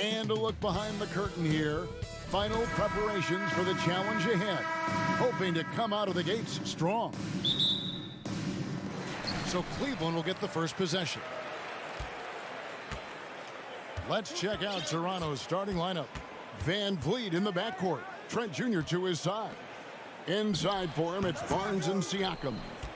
And a look behind the curtain here. Final preparations for the challenge ahead. Hoping to come out of the gates strong. So Cleveland will get the first possession. Let's check out Toronto's starting lineup. Van Vliet in the backcourt. Trent Jr. to his side. Inside for him, it's Barnes and Siakam.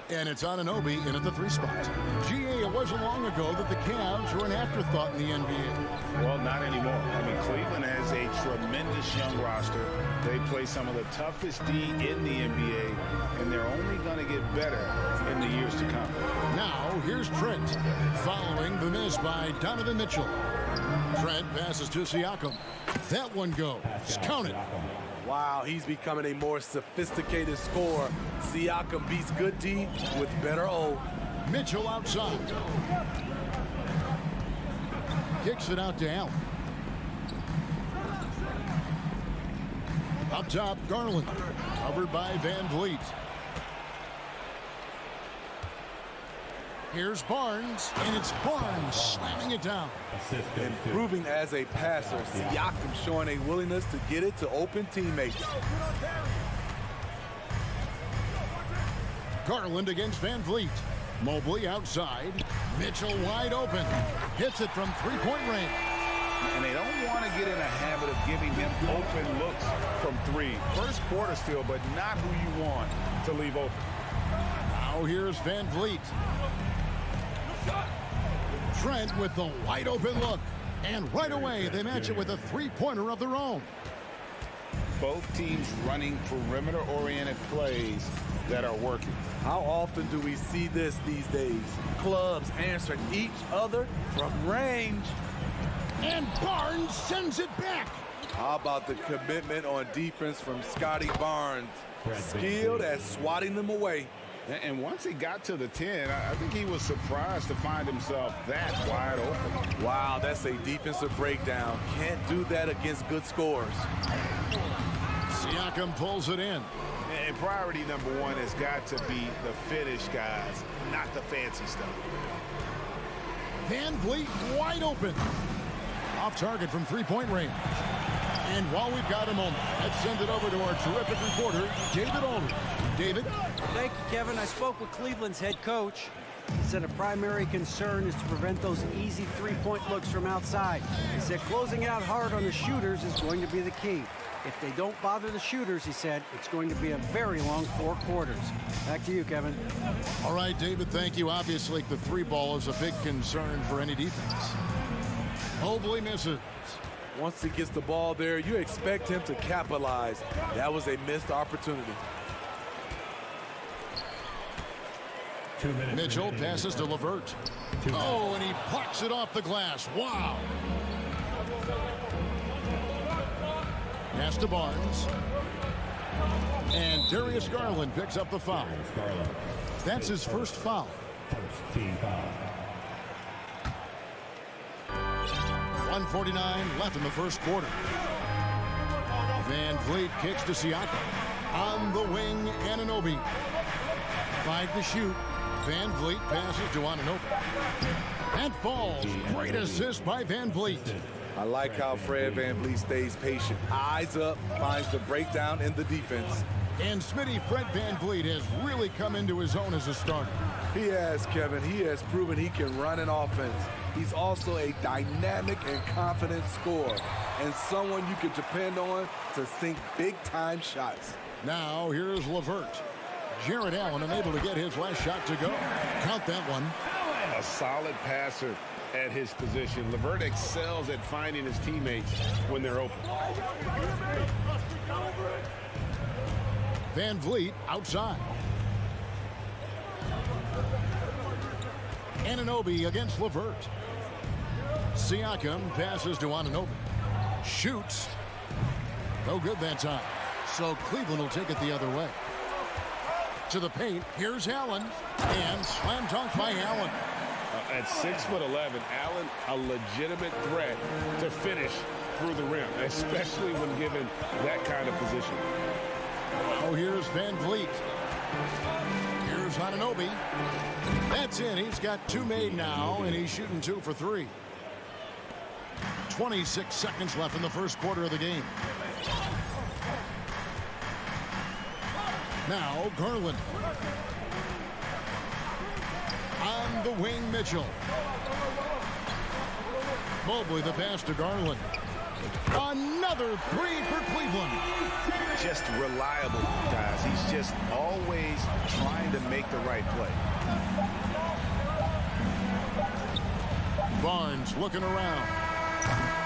And it's Anunoby in at the 3 spot. GA, it wasn't long ago that the Cavs were an afterthought in the NBA. Well, not anymore. I mean, Cleveland has a tremendous young roster. They play some of the toughest D in the NBA, and they're only going to get better in the years to come. Now, here's Trent, following the miss by Donovan Mitchell. Trent passes to Siakam. That one goes. Count it. Wow, he's becoming a more sophisticated scorer. Siakam beats good D with better O. Mitchell outside. Kicks it out to Allen. Up top, Garland. Covered by Van Vliet. Here's Barnes, and it's Barnes slamming it down. Improving as a passer, Siakam showing a willingness to get it to open teammates. Garland against Van Vliet. Mobley outside. Mitchell wide open. Hits it from three-point range. And they don't want to get in a habit of giving him open looks from 3. First quarter still, but not who you want to leave open. Now here's Van Vliet. Trent with the wide open look. And right away, they match it with a three-pointer of their own. Both teams running perimeter-oriented plays that are working. How often do we see this these days? Clubs answering each other from range. And Barnes sends it back. How about the commitment on defense from Scotty Barnes? Skilled at swatting them away. And once he got to the 10, I think he was surprised to find himself that wide open. Wow, that's a defensive breakdown. Can't do that against good scorers. Siakam pulls it in. And priority number 1 has got to be the finish, guys, not the fancy stuff. Van Vliet wide open. Off target from three-point range. And while we've got a moment, let's send it over to our terrific reporter, David Aldridge. David? Thank you, Kevin. I spoke with Cleveland's head coach. He said a primary concern is to prevent those easy three-point looks from outside. He said closing out hard on the shooters is going to be the key. If they don't bother the shooters, he said, it's going to be a very long 4 quarters. Back to you, Kevin. All right, David, thank you. Obviously, the 3 ball is a big concern for any defense. Mobley misses. Once he gets the ball there, you expect him to capitalize. That was a missed opportunity. Mitchell passes to LeVert. Oh, and he plucks it off the glass. Wow. Pass to Barnes. And Darius Garland picks up the foul. That's his first foul. First team foul. 1:49 left in the first quarter. Van Vliet kicks to Siakam. On the wing, Anunoby. 5 to shoot. Van Vliet passes to Anunoby. That falls. Great assist by Van Vliet. I like how Fred VanVleet stays patient. Eyes up, finds the breakdown in the defense. And Smitty, Fred VanVleet has really come into his own as a starter. He has, Kevin. He has proven he can run an offense. He's also a dynamic and confident scorer, and someone you can depend on to sink big-time shots. Now, here's LeVert. Jarrett Allen unable to get his last shot to go. Count that one. A solid passer at his position. LeVert excels at finding his teammates when they're open. Van Vliet outside. Anunoby against LeVert. Siakam passes to Anunoby. Shoots. No good that time. So Cleveland will take it the other way. To the paint, here's Allen. And slam dunk by Allen. At 6'11", Allen, a legitimate threat to finish through the rim, especially when given that kind of position. Oh, here's Van Vliet. Here's Anunoby. That's it. He's got 2 made now, and he's shooting 2 for 3. 26 seconds left in the first quarter of the game. Now Garland. On the wing, Mitchell. Mobley the pass to Garland. Another three for Cleveland. Just reliable, guys. He's just always trying to make the right play. Barnes looking around.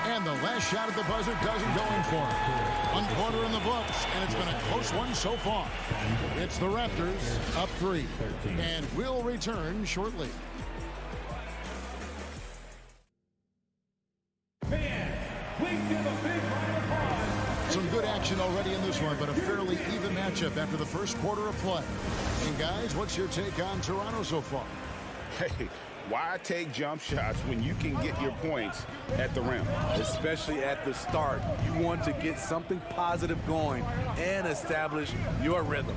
And the last shot at the buzzer doesn't go in for him. One quarter in the books, and it's been a close one so far. It's the Raptors up 3, and we'll return shortly. Some good action already in this one, but a fairly even matchup after the first quarter of play. And guys, what's your take on Toronto so far? Hey, why take jump shots when you can get your points at the rim? Especially at the start. You want to get something positive going and establish your rhythm.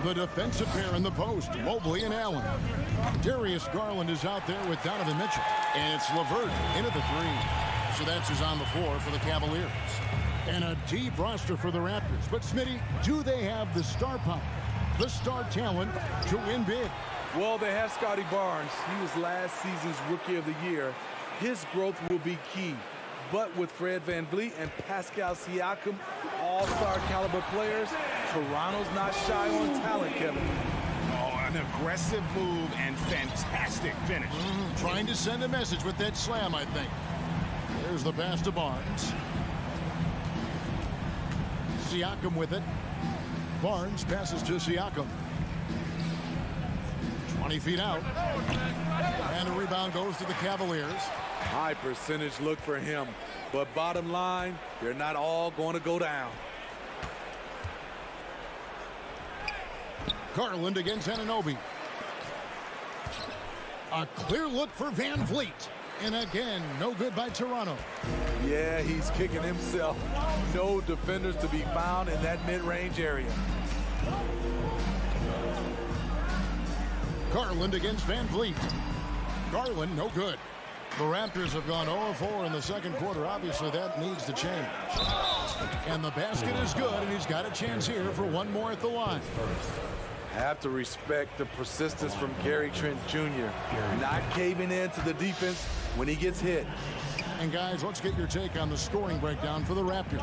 The defensive pair in the post, Mobley and Allen. Darius Garland is out there with Donovan Mitchell. And it's LeVert into the 3. So that's who's on the floor for the Cavaliers. And a deep roster for the Raptors. But Smitty, do they have the star power, the star talent to win big? Well, they have Scotty Barnes. He was last season's Rookie of the Year. His growth will be key. But with Fred VanVleet and Pascal Siakam, all-star caliber players, Toronto's not shy on talent, Kevin. Oh, an aggressive move and fantastic finish. Trying to send a message with that slam, I think. There's the pass to Barnes. Siakam with it. Barnes passes to Siakam. 20 feet out. And a rebound goes to the Cavaliers. High percentage look for him. But bottom line, they're not all going to go down. Garland against Anunoby. A clear look for VanVleet. And again, no good by Toronto. Yeah, he's kicking himself. No defenders to be found in that mid-range area. Garland against VanVleet. Garland, no good. The Raptors have gone 0-4 in the second quarter. Obviously, that needs to change. And the basket is good, and he's got a chance here for one more at the line. Have to respect the persistence from Gary Trent Jr. Not caving in to the defense when he gets hit. And guys, let's get your take on the scoring breakdown for the Raptors.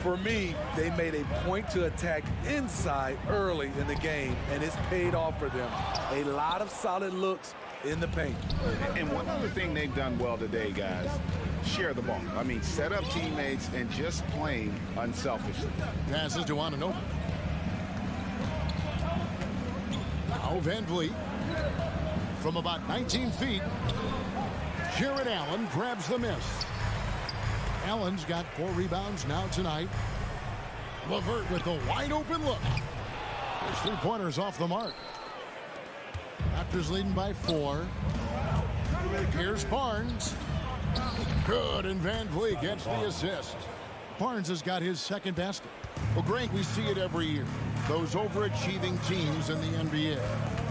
For me, they made a point to attack inside early in the game, and it's paid off for them. A lot of solid looks in the paint. And one other thing they've done well today, guys, share the ball. I mean, set up teammates and just playing unselfishly. Passes to Anunoby. Now VanVleet from about 19 feet. Jared Allen grabs the miss. Allen's got 4 rebounds now tonight. LeVert with a wide open look. His 3-pointers off the mark. Raptors leading by 4. Here's Barnes. Good, and VanVleet gets the assist. Barnes has got his second basket. Well, Greg, we see it every year. Those overachieving teams in the NBA.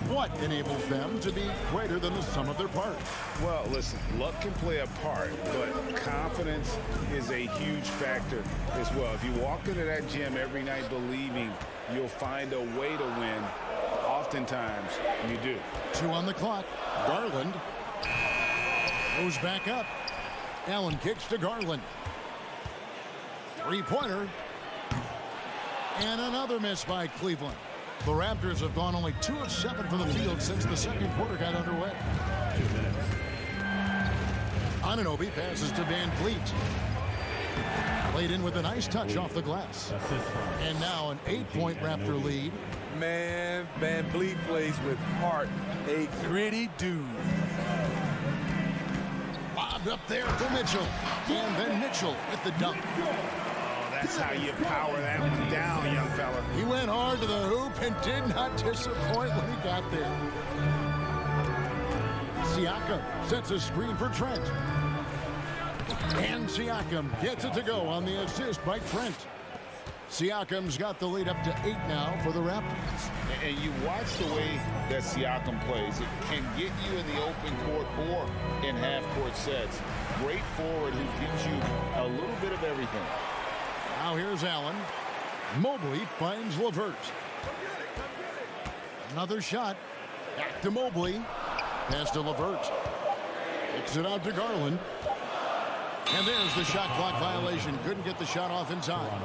What enables them to be greater than the sum of their parts? Well, listen, luck can play a part, but confidence is a huge factor as well. If you walk into that gym every night believing you'll find a way to win, oftentimes you do. 2 on the clock. Garland goes back up. Allen kicks to Garland. 3-pointer. And another miss by Cleveland. The Raptors have gone only 2 of 7 from the field since the second quarter got underway. 2 minutes. Anunoby passes to VanVleet. Played in with a nice touch off the glass. And now an 8-point Raptor lead. Man, VanVleet plays with heart. A gritty dude. Lobbed up there for Mitchell. And then Mitchell with the dunk. That's how you power that one down, young fella. He went hard to the hoop and did not disappoint when he got there. Siakam sets a screen for Trent. And Siakam gets it to go on the assist by Trent. Siakam's got the lead up to 8 now for the Raptors. And you watch the way that Siakam plays. It can get you in the open court or in half-court sets. great forward who gives you a little bit of everything. Now here's Allen. Mobley finds LeVert. Another shot. Back to Mobley. Pass to LeVert. Kicks it out to Garland. And there's the shot clock violation. Couldn't get the shot off in time.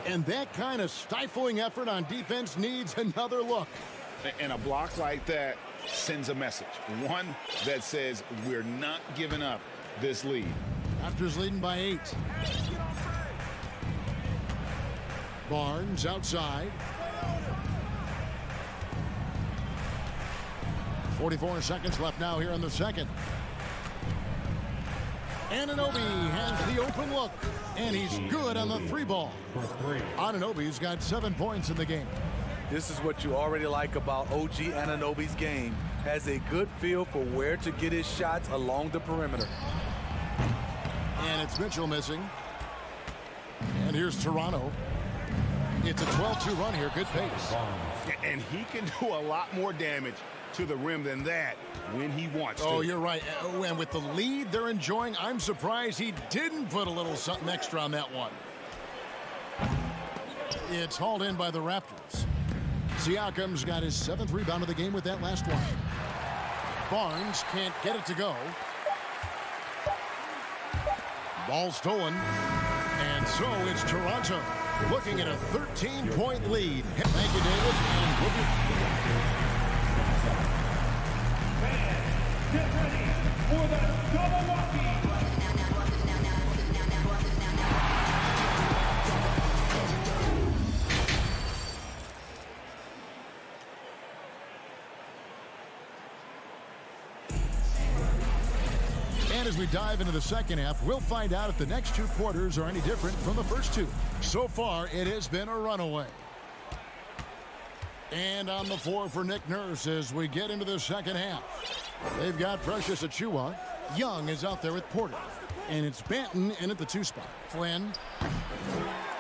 And that kind of stifling effort on defense needs another look. And a block like that sends a message. One that says we're not giving up this lead. Raptors leading by 8. Barnes outside. 44 seconds left now here in the second. Anunoby has the open look, and he's good on the 3-ball. Anunoby's got 7 points in the game. This is what you already like about OG Anunoby's game. Has a good feel for where to get his shots along the perimeter. And it's Mitchell missing. And here's Toronto. It's a 12-2 run here. Good pace. And he can do a lot more damage to the rim than that when he wants to. Oh, you're right. And with the lead they're enjoying, I'm surprised he didn't put a little something extra on that one. It's hauled in by the Raptors. Siakam's got his 7th rebound of the game with that last one. Barnes can't get it to go. Ball stolen. And so it's Toronto looking at a 13-point lead. Thank you, David. And we'll Get ready for the double walkie. And as we dive into the second half, we'll find out if the next 2 quarters are any different from the first 2. So far, it has been a runaway. And on the floor for Nick Nurse as we get into the second half. They've got Precious Achiuwa. Young is out there with Porter. And it's Banton in at the 2 spot. Flynn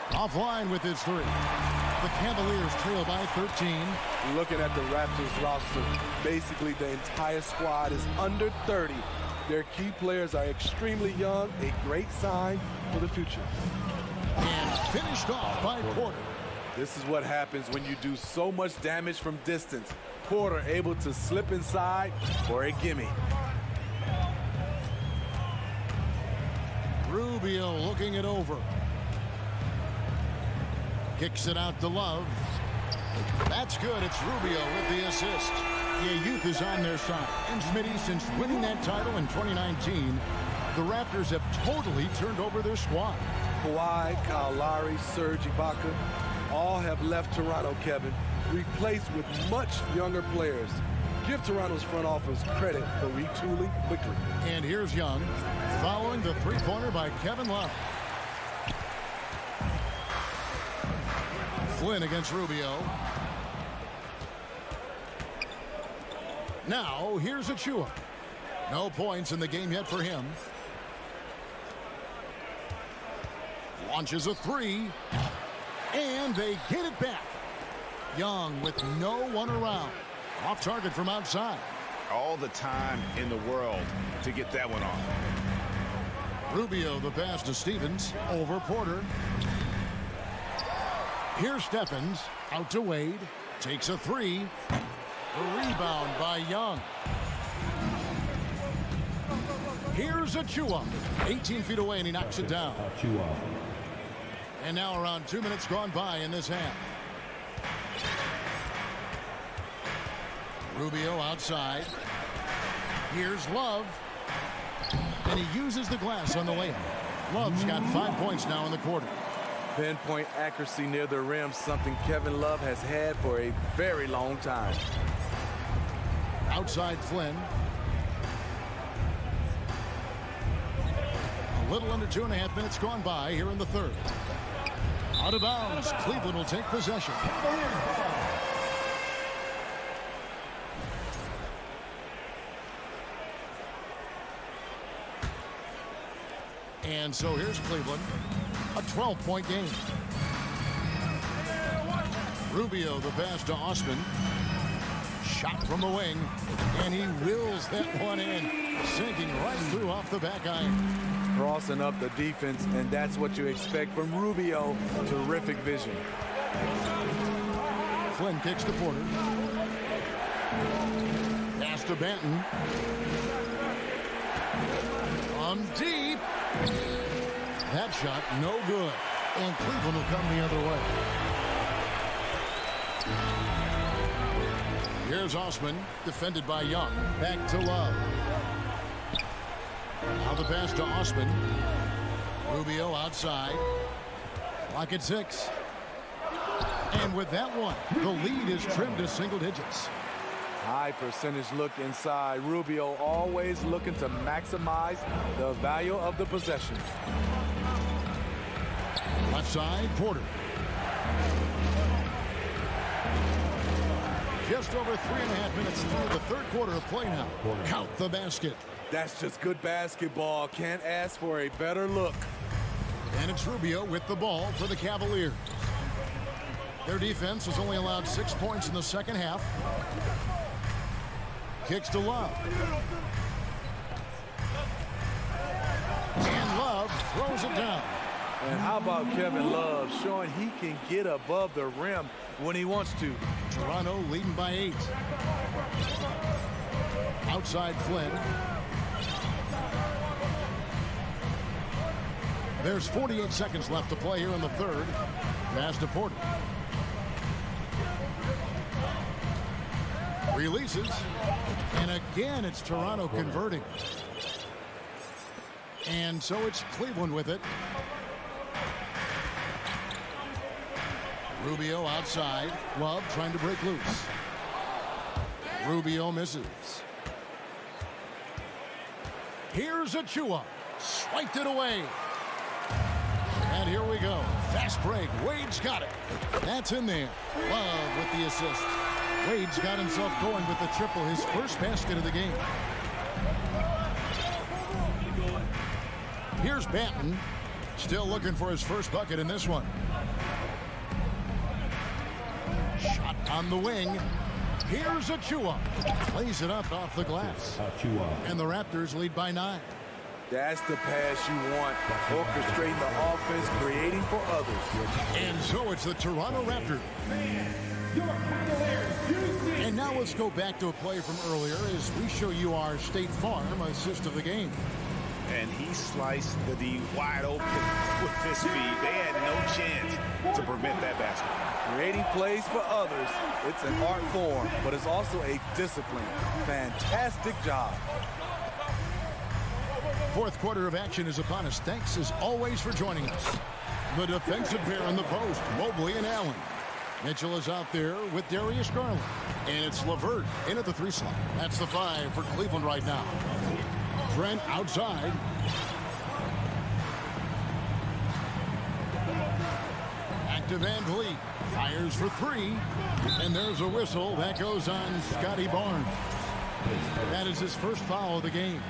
offline with his 3. The Cavaliers trail by 13. Looking at the Raptors roster, basically the entire squad is under 30. Their key players are extremely young, a great sign for the future. And finished off by Porter. This is what happens when you do so much damage from distance. Porter able to slip inside for a gimme. Rubio looking it over. Kicks it out to Love. That's good. It's Rubio with the assist. Yeah, youth is on their side. And Smitty, since winning that title in 2019, the Raptors have totally turned over their squad. Kawhi, Kyle Lowry, Serge Ibaka, all have left Toronto, Kevin, replaced with much younger players. Give Toronto's front office credit for retooling quickly. And here's Young, following the 3-pointer by Kevin Love. Flynn against Rubio. Now, here's Achiuwa. No points in the game yet for him. Launches a 3. And they get it back. Young with no one around. Off target from outside. All the time in the world to get that one off. Rubio the pass to Stevens. Over Porter. Here's Stephens. Out to Wade. Takes a 3. A rebound by Young. Here's Achiuwa. 18 feet away and he knocks it down. And now around 2 minutes gone by in this half. Rubio outside. Here's Love. And he uses the glass on the layup. Love's got 5 points now in the quarter. Pinpoint accuracy near the rim, something Kevin Love has had for a very long time. Outside Flynn. A little under 2.5 minutes gone by here in the third. Out of bounds. Cleveland will take possession. And so here's Cleveland. A 12-point game. Rubio the pass to Osman. Shot from the wing, and he wills that one in, sinking right through off the back iron. Crossing up the defense, and that's what you expect from Rubio. Terrific vision. Flynn kicks to Porter. Pass to Banton. From deep. That shot, no good. And Cleveland will come the other way. Here's Osman, defended by Young. Back to Love. Now the pass to Osman. Rubio outside. Clock at 6. And with that one, the lead is trimmed to single digits. High percentage look inside. Rubio always looking to maximize the value of the possession. Left side, Porter. Just over 3.5 minutes through the third quarter of play now. Count the basket. That's just good basketball. Can't ask for a better look. And it's Rubio with the ball for the Cavaliers. Their defense has only allowed 6 points in the second half. Kicks to Love. And Love throws it down. And how about Kevin Love showing he can get above the rim when he wants to. Toronto leading by 8. Outside Flynn. There's 48 seconds left to play here in the third. Pass to Porter. Releases. And again, it's Toronto converting. And so it's Cleveland with it. Rubio outside. Love trying to break loose. Rubio misses. Here's Achua. Swiped it away. And here we go. Fast break. Wade's got it. That's in there. Love with the assist. Wade's got himself going with the triple, his first basket of the game. Here's Banton. Still looking for his first bucket in this one. Shot on the wing. Here's Achua. Plays it up off the glass. And the Raptors lead by 9. That's the pass you want. Orchestrating the offense, creating for others. And so it's the Toronto Raptors. And now let's go back to a play from earlier as we show you our State Farm assist of the game. And he sliced the D wide open with his speed. They had no chance to prevent that basket. Creating plays for others. It's an art form, but it's also a discipline. Fantastic job. Fourth quarter of action is upon us. Thanks as always for joining us. The defensive pair on the post, Mobley and Allen. Mitchell is out there with Darius Garland. And it's LeVert in at the 3 slot. That's the 5 for Cleveland right now. Trent outside. Back to Van Vliet. Fires for 3. And there's a whistle. That goes on Scotty Barnes. That is his first foul of the game.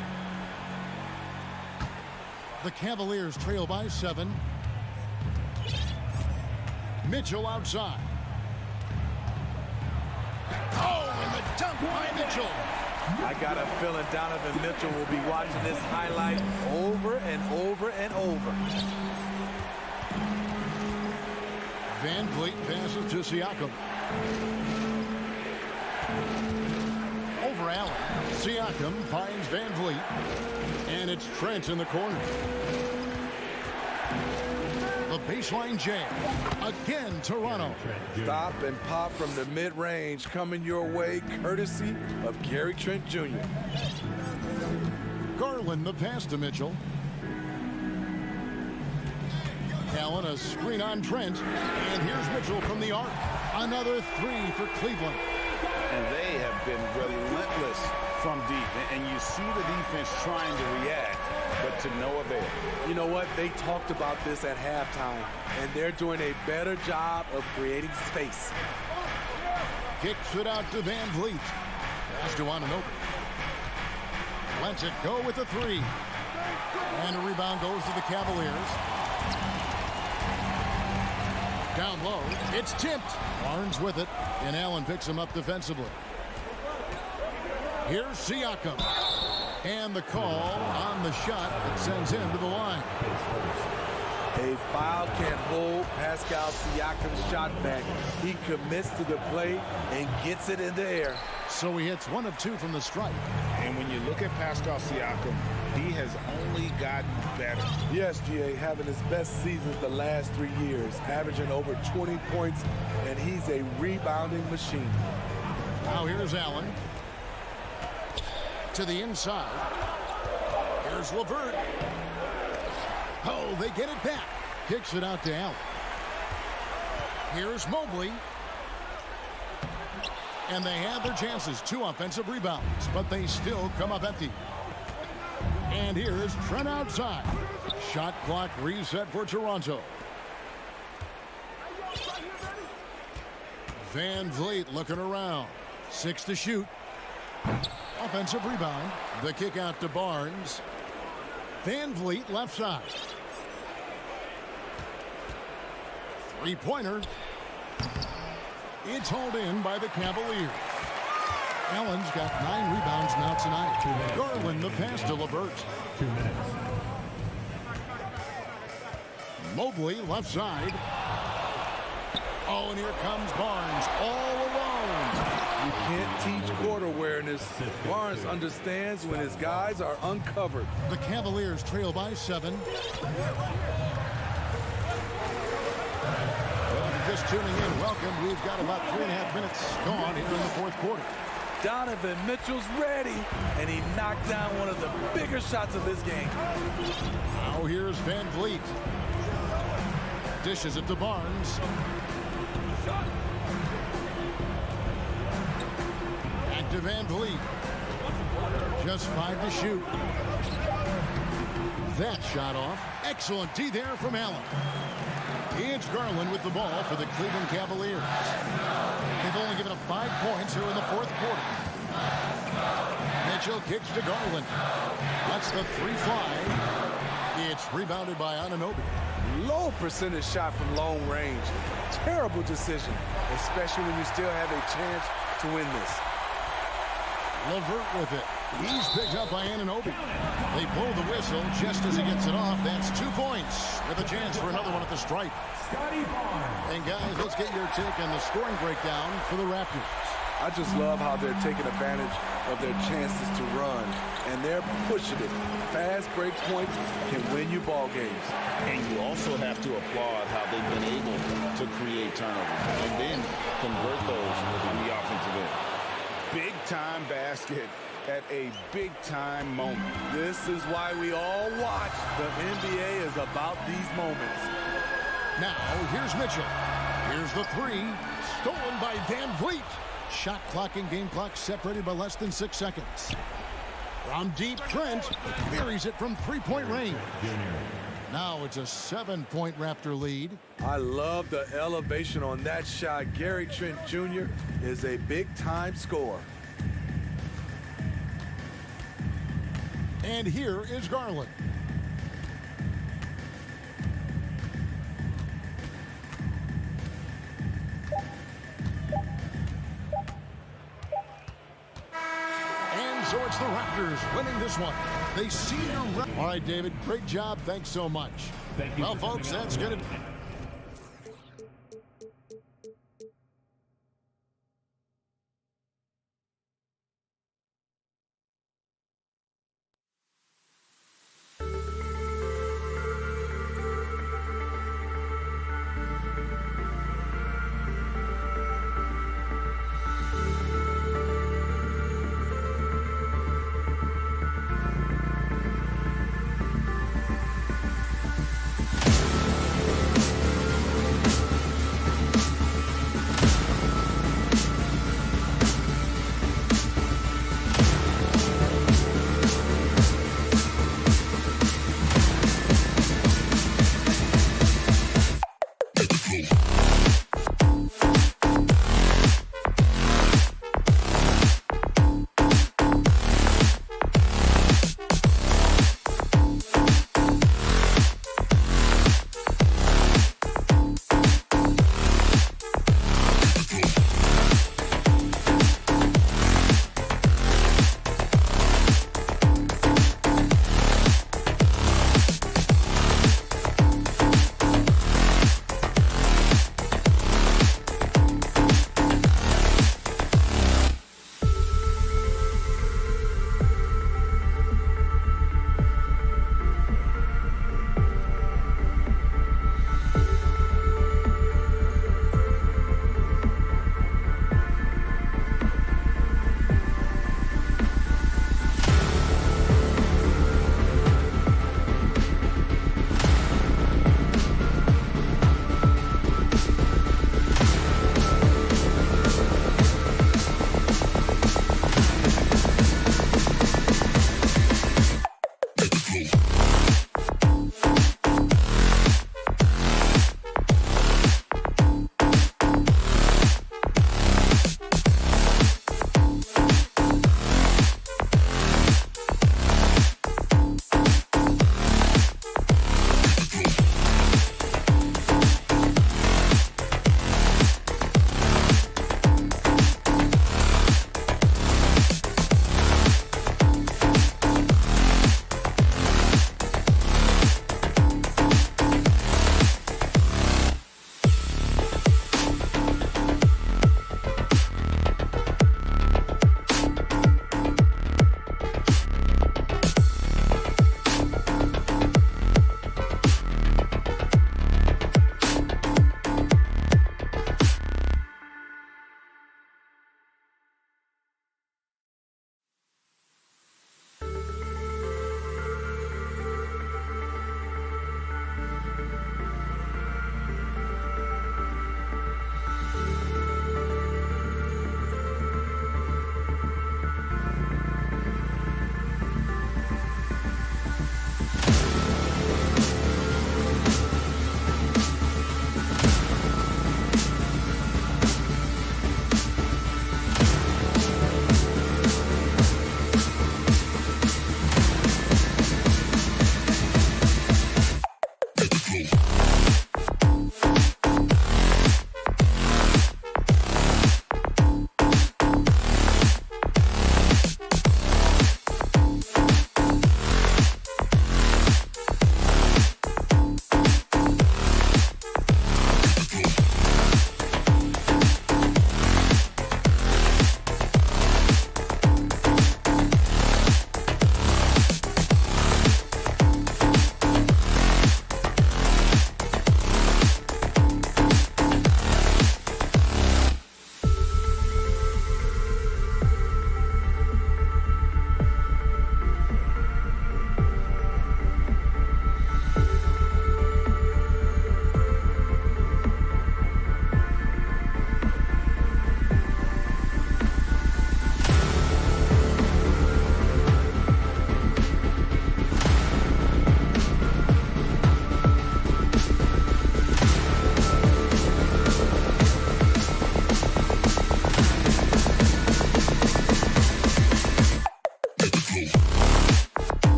The Cavaliers trail by 7. Mitchell outside. Oh, and the dunk by Mitchell. I got a feeling Donovan Mitchell will be watching this highlight over and over and over. Van Vliet passes to Siakam. Over Allen. Siakam finds Van Vliet. And it's Trent in the corner. The baseline jam. Again, Toronto. Stop and pop from the mid-range coming your way, courtesy of Gary Trent Jr. Garland the pass to Mitchell. Allen a screen on Trent. And here's Mitchell from the arc. Another 3 for Cleveland. And they have been relentless from deep. And you see the defense trying to react, but to no avail. You know what? They talked about this at halftime, and they're doing a better job of creating space. Kicks it out to Van Vliet. Pass to Anunoby. Lets it go with the 3. And a rebound goes to the Cavaliers. Down low. It's tipped. Barnes with it. And Allen picks him up defensively. Here's Siakam. And the call on the shot that sends him to the line. A foul can hold Pascal Siakam's shot back. He commits to the play and gets it in the air. So he hits 1 of 2 from the stripe. And when you look at Pascal Siakam, he has only gotten better. Yes, GA, having his best seasons the last 3 years, averaging over 20 points, and he's a rebounding machine. Now here's Allen. To the inside. Here's LeVert. Oh, they get it back. Kicks it out to Allen. Here's Mobley. And they had their chances. 2 offensive rebounds, but they still come up empty. And here's Trent outside. Shot clock reset for Toronto. Van Vliet looking around. 6 to shoot. Offensive rebound. The kick out to Barnes. Van Vliet left side. 3-pointer. It's hauled in by the Cavaliers. Allen's got 9 rebounds now tonight. Garland the pass to LeVert. 2 minutes. Mobley left side. Oh, and here comes Barnes all alone. You can't teach court awareness. Barnes understands when his guys are uncovered. The Cavaliers trail by 7. Well, if you're just tuning in, welcome. We've got about 3.5 minutes gone here in the 4th quarter. Donovan Mitchell's ready, and he knocked down one of the bigger shots of this game. Now here's Van Vliet. Dishes it to Barnes. Back to Van Vliet. Just 5 to shoot. That shot off. Excellent D there from Allen. It's Garland with the ball for the Cleveland Cavaliers. They've only given up 5 points here in the 4th quarter. Mitchell kicks to Garland. That's the 3 fly. It's rebounded by Anunoby. Low percentage shot from long range. Terrible decision, especially when you still have a chance to win this. LeVert with it. He's picked up by Anunoby. They blow the whistle just as he gets it off. That's 2 points with a chance for another one at the stripe. And guys, let's get your take on the scoring breakdown for the Raptors. I just love how they're taking advantage of their chances to run, and they're pushing it. Fast break points can win you ball games. And you also have to applaud how they've been able to create turnovers and then convert those on the offensive end. Big-time basket at a big-time moment. This is why we all watch. The NBA is about these moments. Now, here's Mitchell. Here's the 3. Stolen by Van Vliet. Shot clock and game clock separated by less than 6 seconds. From deep, Trent buries it from 3-point range. Now it's a 7-point Raptor lead. I love the elevation on that shot. Gary Trent Jr. is a big-time scorer. And here is Garland. And so it's the Raptors winning this one. They see your... All right, David, great job. Thanks so much. Thank you. Well, folks, that's good.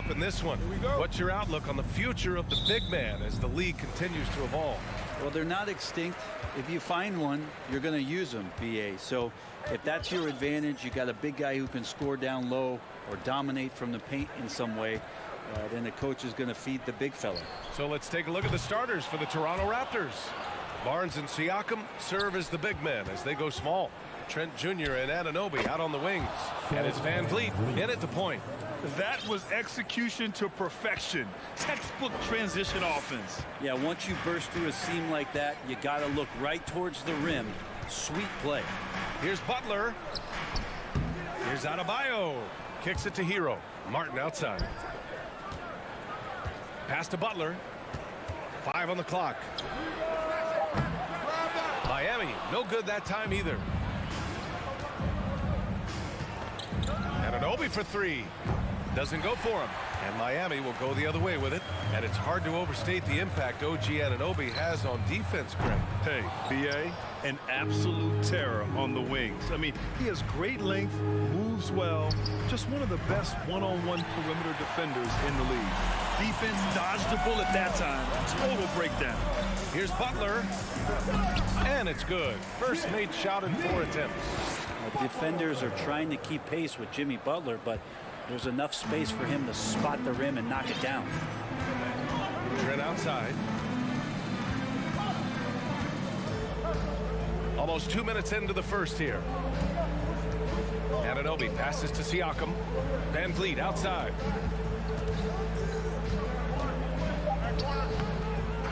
up in this one. What's your outlook on the future of the big man as the league continues to evolve? Well, they're not extinct. If you find one, you're going to use them, BA. So if that's your advantage, you got a big guy who can score down low or dominate from the paint in some way, then the coach is going to feed the big fella. So let's take a look at the starters for the Toronto Raptors. Barnes and Siakam serve as the big men as they go small. Trent Jr. and Anunoby out on the wings. And it's Van Vliet in at the point. That was execution to perfection. Textbook transition offense. Yeah, once you burst through a seam like that, you got to look right towards the rim. Sweet play. Here's Butler. Here's Adebayo. Kicks it to Hero. Martin outside. Pass to Butler. 5 on the clock. Miami, no good that time either. Anunoby for 3. Doesn't go for him. And Miami will go the other way with it. And it's hard to overstate the impact OG Anunoby has on defense, Greg. Hey, BA, an absolute terror on the wings. I mean, he has great length, moves well, just one of the best one-on-one perimeter defenders in the league. Defense dodged the bullet that time. Total breakdown. Here's Butler. And it's good. First made shot in 4 attempts. Defenders are trying to keep pace with Jimmy Butler, but there's enough space for him to spot the rim and knock it down. Trent outside. Almost 2 minutes into the first here. Anunoby passes to Siakam. Van Vliet outside.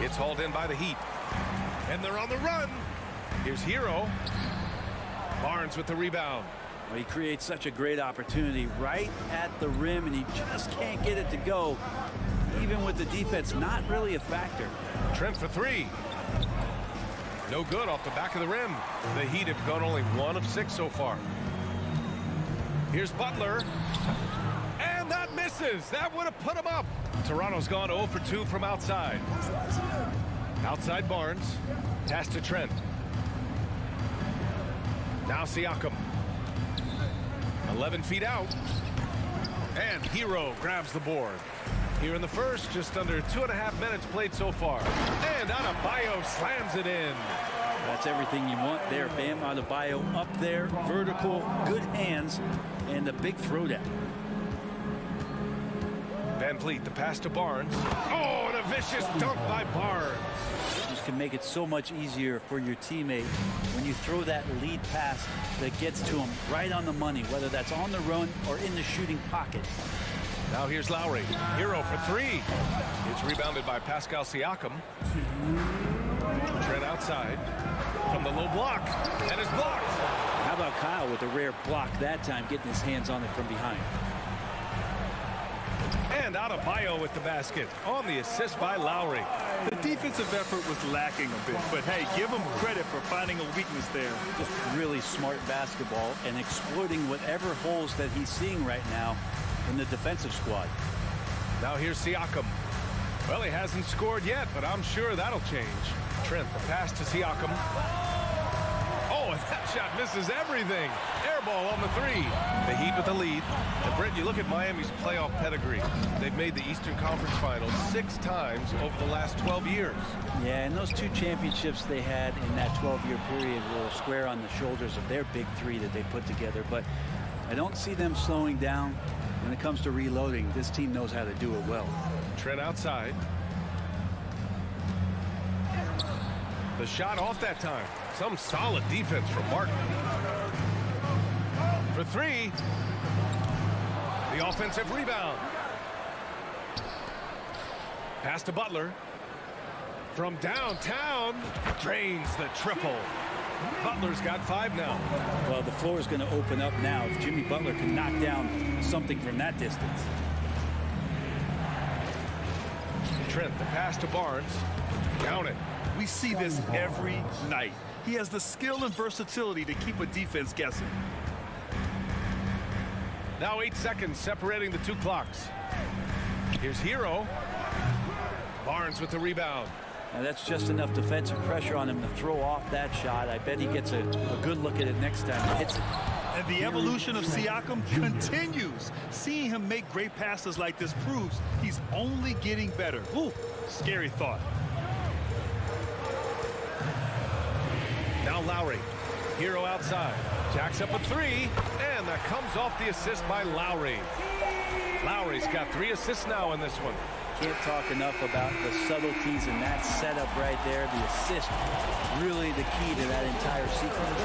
It's hauled in by the Heat. And they're on the run. Here's Hero. Barnes with the rebound. Well, he creates such a great opportunity right at the rim, and he just can't get it to go. Even with the defense not really a factor. Trent for 3. No good off the back of the rim. The Heat have gone only 1 of 6 so far. Here's Butler. And that misses. That would have put him up. Toronto's gone 0 for 2 from outside. Outside Barnes. Pass to Trent. Now Siakam. 11 feet out. And Hero grabs the board. Here in the first, just under 2.5 minutes played so far. And Adebayo slams it in. That's everything you want there. Bam Adebayo up there, vertical, good hands, and a big throwdown. Van Vliet, the pass to Barnes. Oh, and a vicious dunk by Barnes. This can make it so much easier for your teammate when you throw that lead pass that gets to him right on the money, whether that's on the run or in the shooting pocket. Now here's Lowry. Hero for 3. It's rebounded by Pascal Siakam. Trent outside from the low block. And it's blocked. How about Kyle with a rare block that time, getting his hands on it from behind. And Adebayo with the basket on the assist by Lowry. The defensive effort was lacking a bit, but hey, give him credit for finding a weakness there. Just really smart basketball and exploiting whatever holes that he's seeing right now in the defensive squad. Now here's Siakam. Well, he hasn't scored yet, but I'm sure that'll change. Trent, the pass to Siakam. Oh, and that shot misses everything. Air ball on the 3. The Heat with the lead. And Brent, you look at Miami's playoff pedigree. They've made the Eastern Conference Finals 6 times over the last 12 years. Yeah, and those 2 championships they had in that 12-year period were square on the shoulders of their big 3 that they put together. But I don't see them slowing down when it comes to reloading. This team knows how to do it well. Trent outside. The shot off that time. Some solid defense from Martin. For 3. The offensive rebound. Pass to Butler. From downtown. Drains the triple. Butler's got 5 now. Well, the floor is going to open up now if Jimmy Butler can knock down something from that distance. Trent, the pass to Barnes. Down it. We see this every night. He has the skill and versatility to keep a defense guessing. Now 8 seconds separating the 2 clocks. Here's Hero. Barnes with the rebound. Now that's just enough defensive pressure on him to throw off that shot. I bet he gets a good look at it next time he hits it. And the evolution of Siakam continues. Seeing him make great passes like this proves he's only getting better. Ooh, scary thought. Now Lowry, hero outside, jacks up a three, and that comes off the assist by Lowry. Lowry's got 3 assists now in this one. Can't talk enough about the subtleties in that setup right there. The assist, really the key to that entire sequence.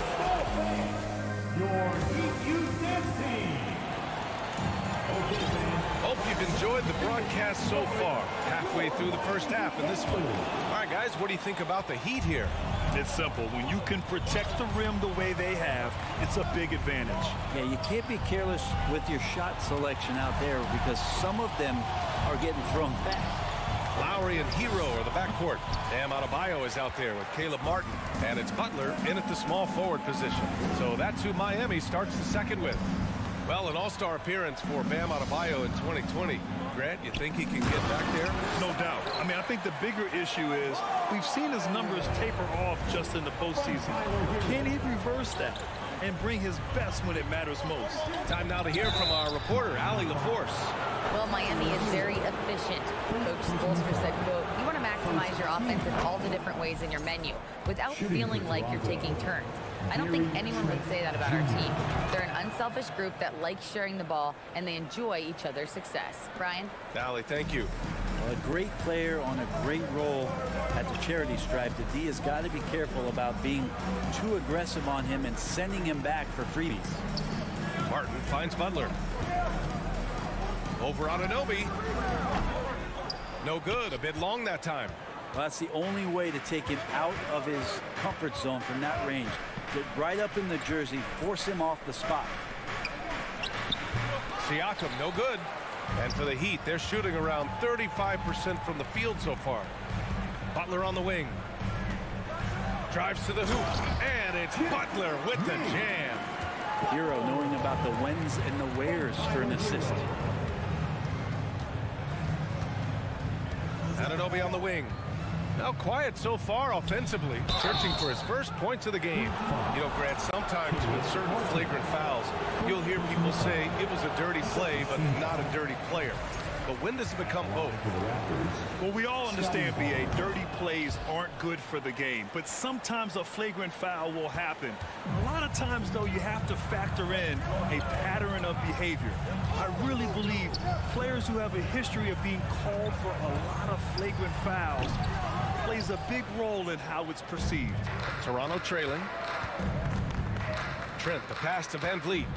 Hope you've enjoyed the broadcast so far. Halfway through the first half in this one. All right, guys, what do you think about the Heat here? It's simple. When you can protect the rim the way they have, it's a big advantage. Yeah, you can't be careless with your shot selection out there because some of them are getting thrown back. Lowry and Hero are the backcourt. Bam Adebayo is out there with Caleb Martin. And it's Butler in at the small forward position. So that's who Miami starts the second with. Well, an all-star appearance for Bam Adebayo in 2020. Grant, you think he can get back there? No doubt. I mean, I think the bigger issue is we've seen his numbers taper off just in the postseason. Can he reverse that and bring his best when it matters most? Time now to hear from our reporter, Allie LaForce. Well, Miami is very efficient. Coach Spoelstra said, quote, you want to maximize your offense in all the different ways in your menu without feeling like you're taking turns. I don't think anyone would say that about our team. They're an unselfish group that likes sharing the ball, and they enjoy each other's success. Brian? Allie, thank you. Well, a great player on a great role at the charity stripe. The D has got to be careful about being too aggressive on him and sending him back for freebies. Martin finds Butler. Over on Anunoby. No good. A bit long that time. Well, that's the only way to take him out of his comfort zone from that range. Get right up in the jersey, force him off the spot. Siakam, no good. And for the Heat, they're shooting around 35% from the field so far. Butler on the wing. Drives to the hoop. And it's Butler with the jam. Hero knowing about the whens and the wheres for an assist. Anunoby on the wing. Now quiet so far offensively, searching for his first points of the game. You know, Grant, sometimes with certain flagrant fouls, you'll hear people say it was a dirty play, but not a dirty player. But when does it become both? Well, we all understand, B.A., dirty plays aren't good for the game, but sometimes a flagrant foul will happen. A lot of times, though, you have to factor in a pattern of behavior. I really believe players who have a history of being called for a lot of flagrant fouls plays a big role in how it's perceived. Toronto trailing. Trent, the pass to Van Vliet.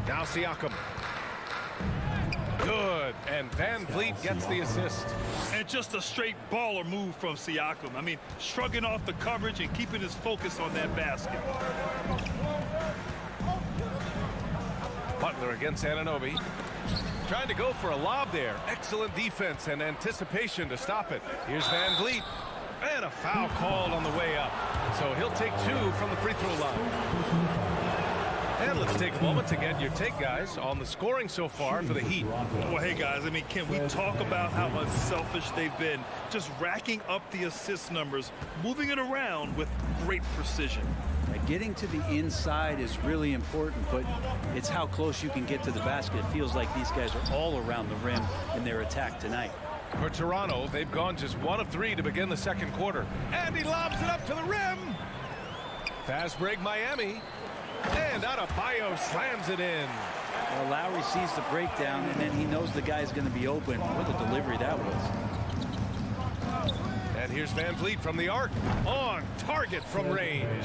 Now Siakam. Good, and Van Vliet gets the assist. And just a straight baller move from Siakam. I mean, shrugging off the coverage and keeping his focus on that basket. Butler against Anunoby. Trying to go for a lob there. Excellent defense and anticipation to stop it. Here's Van Vliet. And a foul called on the way up. So he'll take 2 from the free throw line. And let's take a moment to get your take, guys, on the scoring so far for the Heat. Well, hey, guys, I mean, can we talk about how unselfish they've been? Just racking up the assist numbers, moving it around with great precision. Getting to the inside is really important, but it's how close you can get to the basket. It feels like these guys are all around the rim in their attack tonight. For Toronto, they've gone just 1 of 3 to begin the second quarter. And he lobs it up to the rim. Fast break Miami. And Adebayo slams it in. Well, Lowry sees the breakdown, and then he knows the guy's going to be open. What a delivery that was. And here's Van Vliet from the arc. On target from range.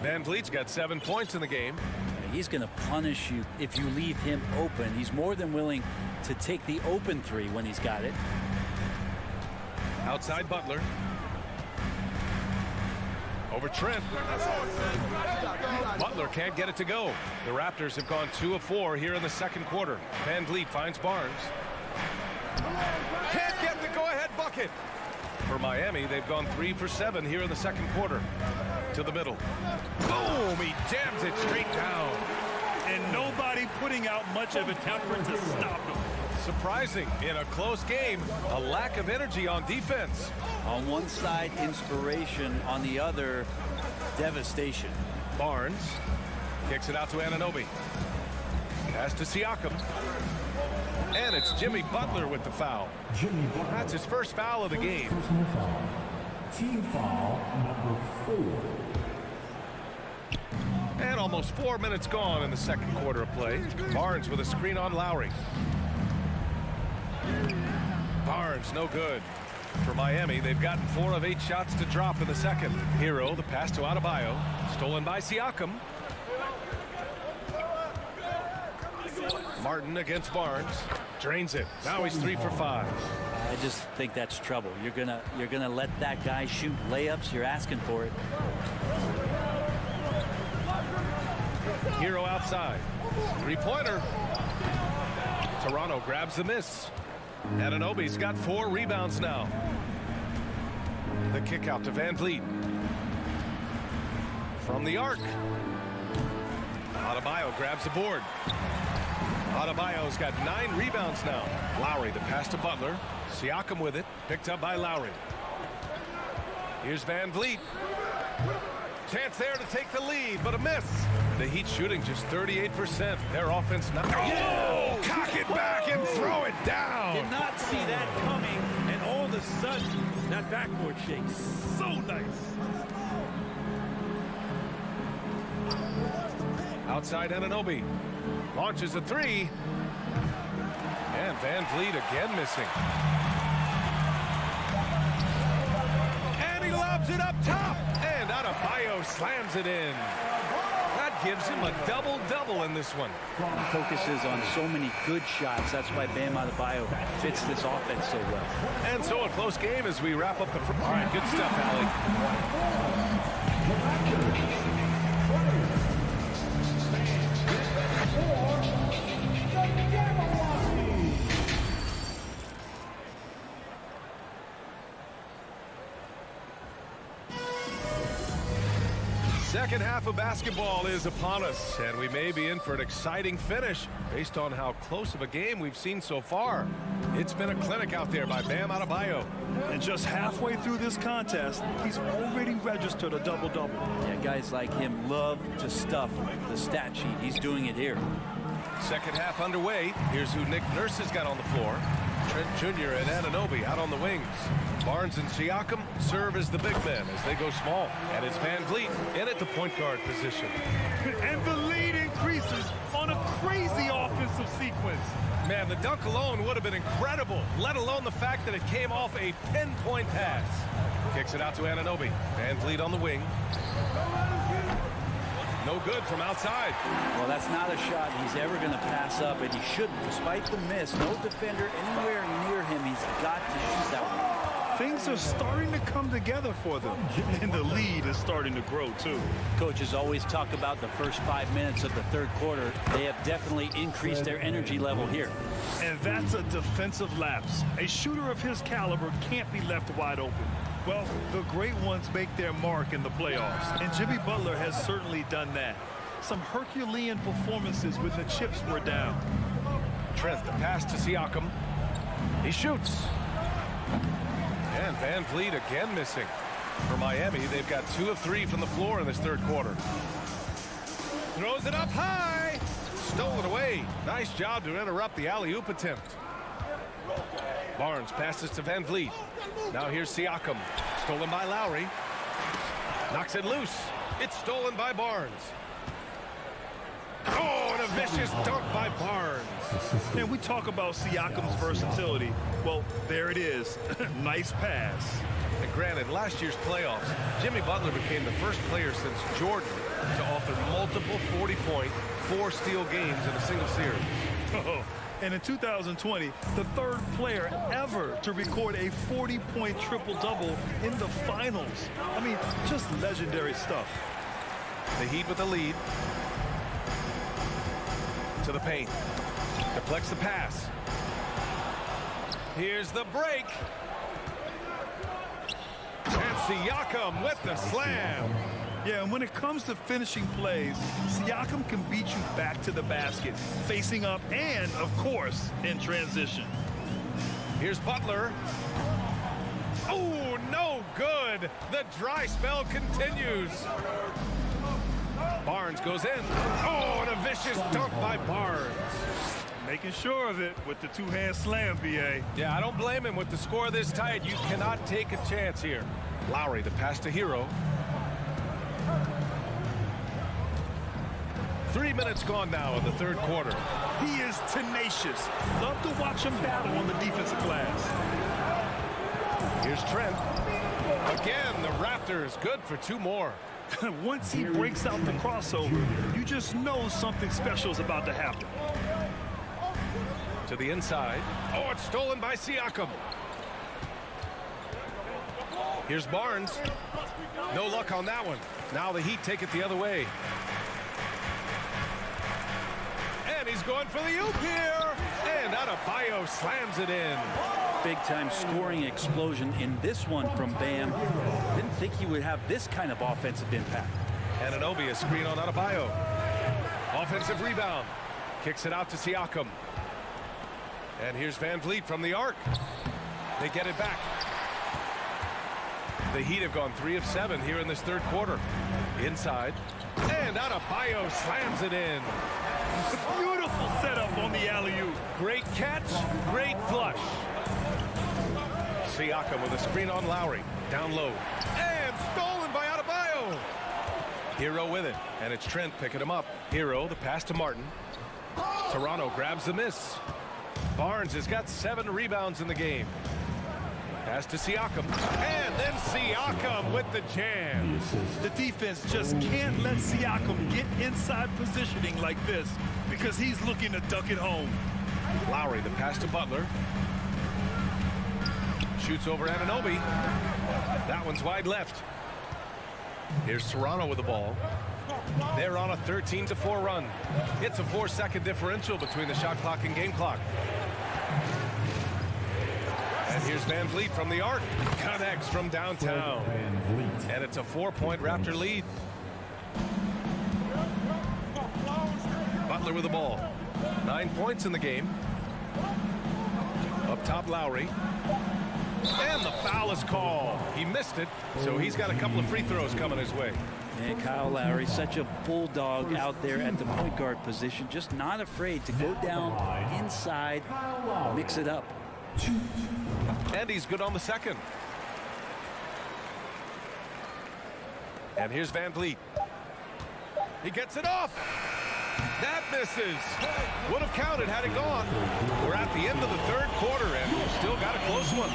Van Vliet's got 7 points in the game. He's going to punish you if you leave him open. He's more than willing to take the open 3 when he's got it. Outside Butler. Over Trent. Butler can't get it to go. The Raptors have gone 2 of 4 here in the second quarter. Van Vliet finds Barnes. Can't get the go-ahead bucket. For Miami, they've gone 3 for 7 here in the second quarter. To the middle. Boom! He jams it straight down. And nobody putting out much of an effort to stop him. Surprising in a close game, a lack of energy on defense. On one side, inspiration. On the other, devastation. Barnes Kicks it out to Anunoby. Pass to Siakam. And it's Jimmy Butler with the foul. That's his first foul of the game. Team foul number 4. And almost 4 minutes gone in the second quarter of play. Barnes with a screen on Lowry. Barnes, no good. For Miami, they've gotten 4 of 8 shots to drop in the second. Hero, the pass to Adebayo. Stolen by Siakam. Martin against Barnes. Drains it. Now he's 3 for 5. I just think that's trouble. You're gonna let that guy shoot layups. You're asking for it. Hero outside. 3-pointer. Toronto grabs the miss. Anunoby's got 4 rebounds now. The kick out to Van Vliet. From the arc. Adebayo grabs the board. Adebayo's got 9 rebounds now. Lowry, the pass to Butler. Siakam with it. Picked up by Lowry. Here's Van Vliet. Chance there to take the lead, but a miss. The Heat shooting just 38%. Their offense not. Oh! Cock it back and throw it down. Did not see that coming, and all of a sudden, that backboard shake. So nice. Outside Anunoby. Launches a 3. And Van Vliet again missing. And he lobs it up top. And Adebayo slams it in. That gives him a double-double in this one. He focuses on so many good shots. That's why Bam Adebayo fits this offense so well. And so a close game as we wrap up the... All right, good stuff, Allie. Second half of basketball is upon us, and we may be in for an exciting finish based on how close of a game we've seen so far. It's been a clinic out there by Bam Adebayo. And just halfway through this contest, he's already registered a double-double. Yeah, guys like him love to stuff the stat sheet. He's doing it here. Second half underway. Here's who Nick Nurse has got on the floor. Trent Jr. and Anunoby out on the wings. Barnes and Siakam serve as the big men as they go small. And it's Van Vliet in at the point guard position. And the lead increases on a crazy offensive sequence. Man, the dunk alone would have been incredible, let alone the fact that it came off a pinpoint pass. Kicks it out to Anunoby. Van Vliet on the wing. No good from outside. Well, that's not a shot he's ever going to pass up, and he shouldn't. Despite the miss, no defender anywhere near him. He's got to shoot that one. Things are starting to come together for them, and the lead is starting to grow, too. Coaches always talk about the first 5 minutes of the third quarter. They have definitely increased their energy level here. And that's a defensive lapse. A shooter of his caliber can't be left wide open. Well, the great ones make their mark in the playoffs, and Jimmy Butler has certainly done that. Some Herculean performances when the chips were down. Trent, the pass to Siakam. He shoots. And Van Vliet again missing. For Miami, they've got 2 of 3 from the floor in this third quarter. Throws it up high. Stolen away. Nice job to interrupt the alley-oop attempt. Barnes passes to Van Vliet. Now here's Siakam. Stolen by Lowry. Knocks it loose. It's stolen by Barnes. Oh, and a vicious dunk by Barnes. And we talk about Siakam's versatility. Well, there it is. Nice pass. And granted, last year's playoffs, Jimmy Butler became the first player since Jordan to offer multiple 40-point, 4-steal games in a single series. And in 2020, the third player ever to record a 40-point triple-double in the finals. I mean, just legendary stuff. The Heat with the lead. To the paint. Deflects the pass. Here's the break. And Siakam with the slam. Yeah, and when it comes to finishing plays, Siakam can beat you back to the basket, facing up and, of course, in transition. Here's Butler. Oh, no good. The dry spell continues. Barnes goes in. Oh, and a vicious dunk by Barnes. Making sure of it with the two-hand slam, BA. Yeah, I don't blame him. With the score this tight, you cannot take a chance here. Lowry, the pass to Hero. 3 minutes gone now in the third quarter. He is tenacious. Love to watch him battle on the defensive glass. Here's Trent. Again, the Raptors good for 2 more. Once he breaks out the crossover, you just know something special is about to happen. To the inside. Oh, it's stolen by Siakam. Here's Barnes. No luck on that one. Now the Heat take it the other way. And he's going for the oop here. And Adebayo slams it in. Big-time scoring explosion in this one from Bam. Didn't think he would have this kind of offensive impact. Anunoby, a screen on Adebayo. Offensive rebound. Kicks it out to Siakam. And here's Van Vliet from the arc. They get it back. The Heat have gone 3 of 7 here in this third quarter. Inside. And Adebayo slams it in. Beautiful setup on the alley-oop. Great catch, great flush. Siakam with a screen on Lowry. Down low. And stolen by Adebayo. Hero with it. And it's Trent picking him up. Hero, the pass to Martin. Toronto grabs the miss. Barnes has got 7 rebounds in the game. Pass to Siakam. And then Siakam with the jam. The defense just can't let Siakam get inside positioning like this because he's looking to duck it home. Lowry, the pass to Butler. Shoots over Anunoby. That one's wide left. Here's Toronto with the ball. They're on a 13-4 run. It's a 4-second differential between the shot clock and game clock. And here's Van Vliet from the arc. Connects from downtown. And it's a 4-point Raptor lead. Butler with the ball. 9 points in the game. Up top, Lowry. And the foul is called. He missed it, so he's got a couple of free throws coming his way. And Kyle Lowry, such a bulldog out there at the point guard position, just not afraid to go down inside, mix it up. And he's good on the second. And here's Van Vliet. He gets it off. That misses. Would have counted had it gone. We're at the end of the third quarter, and we've still got a close one.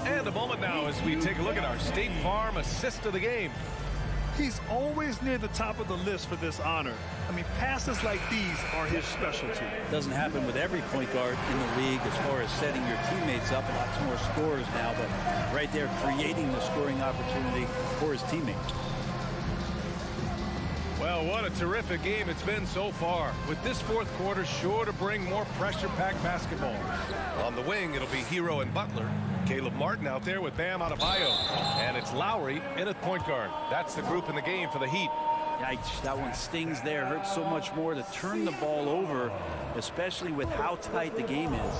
And a moment now as we take a look at our State Farm assist of the game. He's always near the top of the list for this honor. I mean, passes like these are his specialty. Doesn't happen with every point guard in the league as far as setting your teammates up. Lots more scorers now, but right there creating the scoring opportunity for his teammates. Well, what a terrific game it's been so far. With this fourth quarter sure to bring more pressure-packed basketball. On the wing, it'll be Hero and Butler. Caleb Martin out there with Bam Adebayo. And it's Lowry in at point guard. That's the group in the game for the Heat. Yikes, that one stings there. Hurts so much more to turn the ball over, especially with how tight the game is.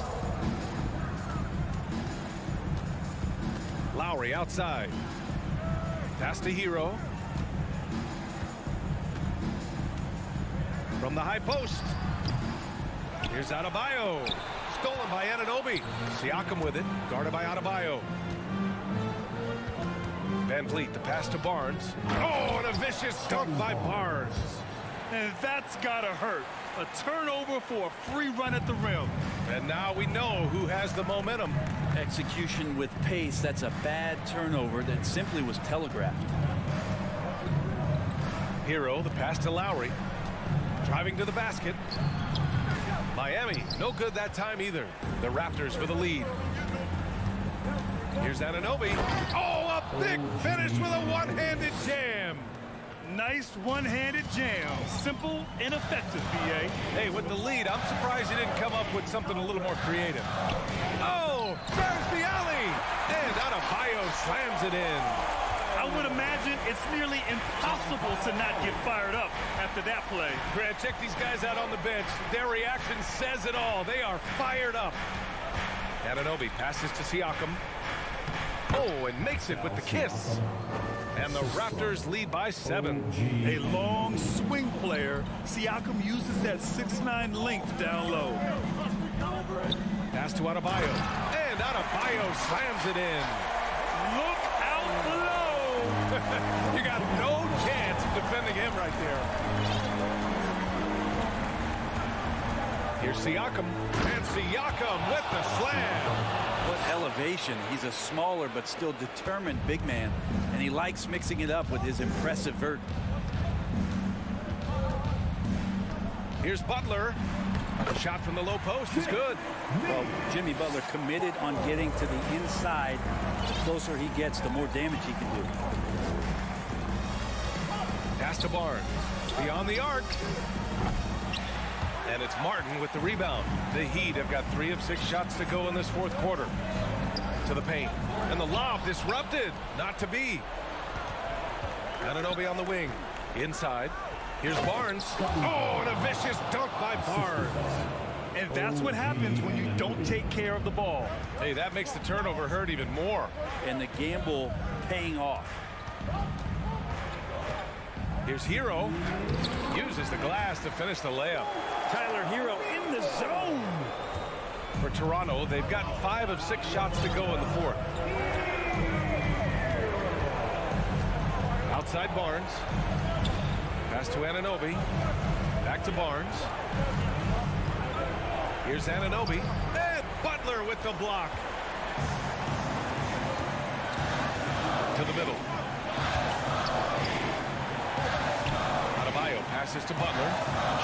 Lowry outside. Pass to Hero. From the high post. Here's Adebayo. Stolen by Anunoby. Siakam with it. Guarded by Adebayo. Van Vliet, the pass to Barnes. Oh, and a vicious dunk by Barnes. And that's gotta hurt. A turnover for a free run at the rim. And now we know who has the momentum. Execution with pace. That's a bad turnover that simply was telegraphed. Hero, the pass to Lowry. Driving to the basket. Miami, no good that time either. The Raptors for the lead. Here's Anunoby. Oh, a big finish with a one-handed jam. Nice one-handed jam. Simple and effective, BA. Hey, with the lead, I'm surprised he didn't come up with something a little more creative. Oh, there's the alley. And Adebayo slams it in. I would imagine it's nearly impossible to not get fired up after that play. Grant, check these guys out on the bench. Their reaction says it all. They are fired up. Anunoby passes to Siakam. Oh, and makes it with the kiss. And the Raptors lead by 7. A long swing player. Siakam uses that 6'9" length down low. Pass to Adebayo. And Adebayo slams it in. Look out below. You got no chance of defending him right there. Here's Siakam. And Siakam with the slam. What elevation. He's a smaller but still determined big man, and he likes mixing it up with his impressive vert. Here's Butler. Shot from the low post is good. Well, Jimmy Butler committed on getting to the inside. The closer he gets, the more damage he can do. Pass to Barnes. Beyond the arc. And it's Martin with the rebound. The Heat have got 3 of 6 shots to go in this fourth quarter. To the paint. And the lob disrupted. Not to be. Anunoby on the wing. Inside. Here's Barnes. Oh, and a vicious dunk by Barnes. And that's what happens when you don't take care of the ball. Hey, that makes the turnover hurt even more. And the gamble paying off. Here's Hero. Uses the glass to finish the layup. Tyler Hero in the zone. For Toronto, they've gotten 5 of 6 shots to go in the fourth. Outside Barnes. Pass to Anunoby. Back to Barnes. Here's Anunoby. And Butler with the block. To the middle. Adebayo passes to Butler.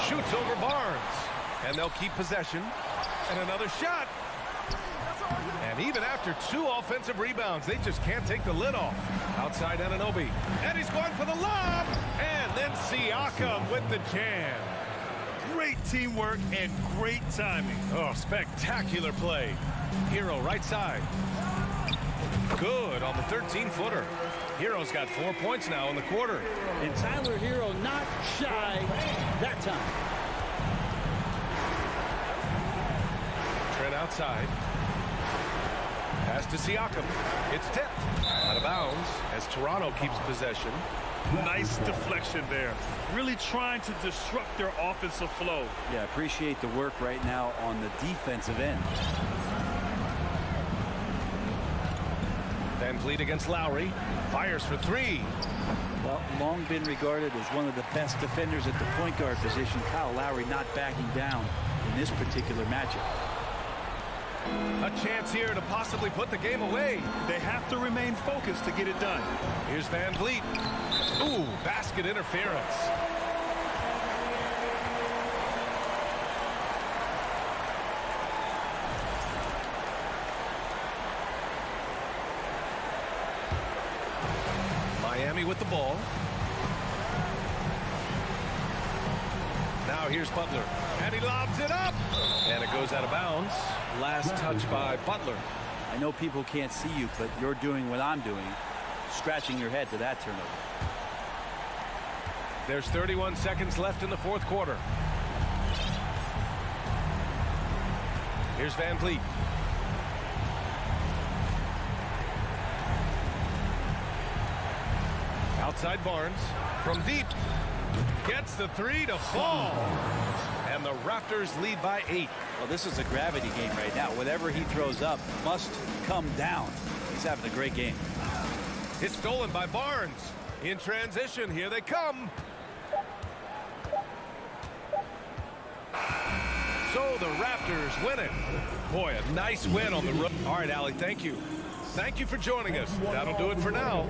Shoots over Barnes. And they'll keep possession. And another shot. And even after 2 offensive rebounds, they just can't take the lid off. Outside Anunoby. And he's going for the lob. And then Siakam with the jam. Great teamwork and great timing. Oh, spectacular play. Hero right side. Good on the 13-footer. Hero's got 4 points now in the quarter. And Tyler Hero not shy that time. Trent outside. Pass to Siakam. It's tipped. Out of bounds as Toronto keeps possession. Nice deflection there. Really trying to disrupt their offensive flow. Yeah, appreciate the work right now on the defensive end. Van Vliet against Lowry. Fires for 3. Well, long been regarded as one of the best defenders at the point guard position. Kyle Lowry not backing down in this particular matchup. A chance here to possibly put the game away. They have to remain focused to get it done. Here's Van Vliet. Ooh, basket interference. Miami with the ball. Now here's Butler. And he lobs it up. And it goes out of bounds. Last touch by Butler. I know people can't see you, but you're doing what I'm doing. Scratching your head to that turnover. There's 31 seconds left in the fourth quarter. Here's Van Vliet. Outside Barnes. From deep. Gets the 3 to fall. And the Raptors lead by 8. Well, this is a gravity game right now. Whatever he throws up must come down. He's having a great game. It's stolen by Barnes. In transition, here they come. So the Raptors win it. Boy, a nice win on the road. All right, Allie, thank you. Thank you for joining us. That'll do it for now.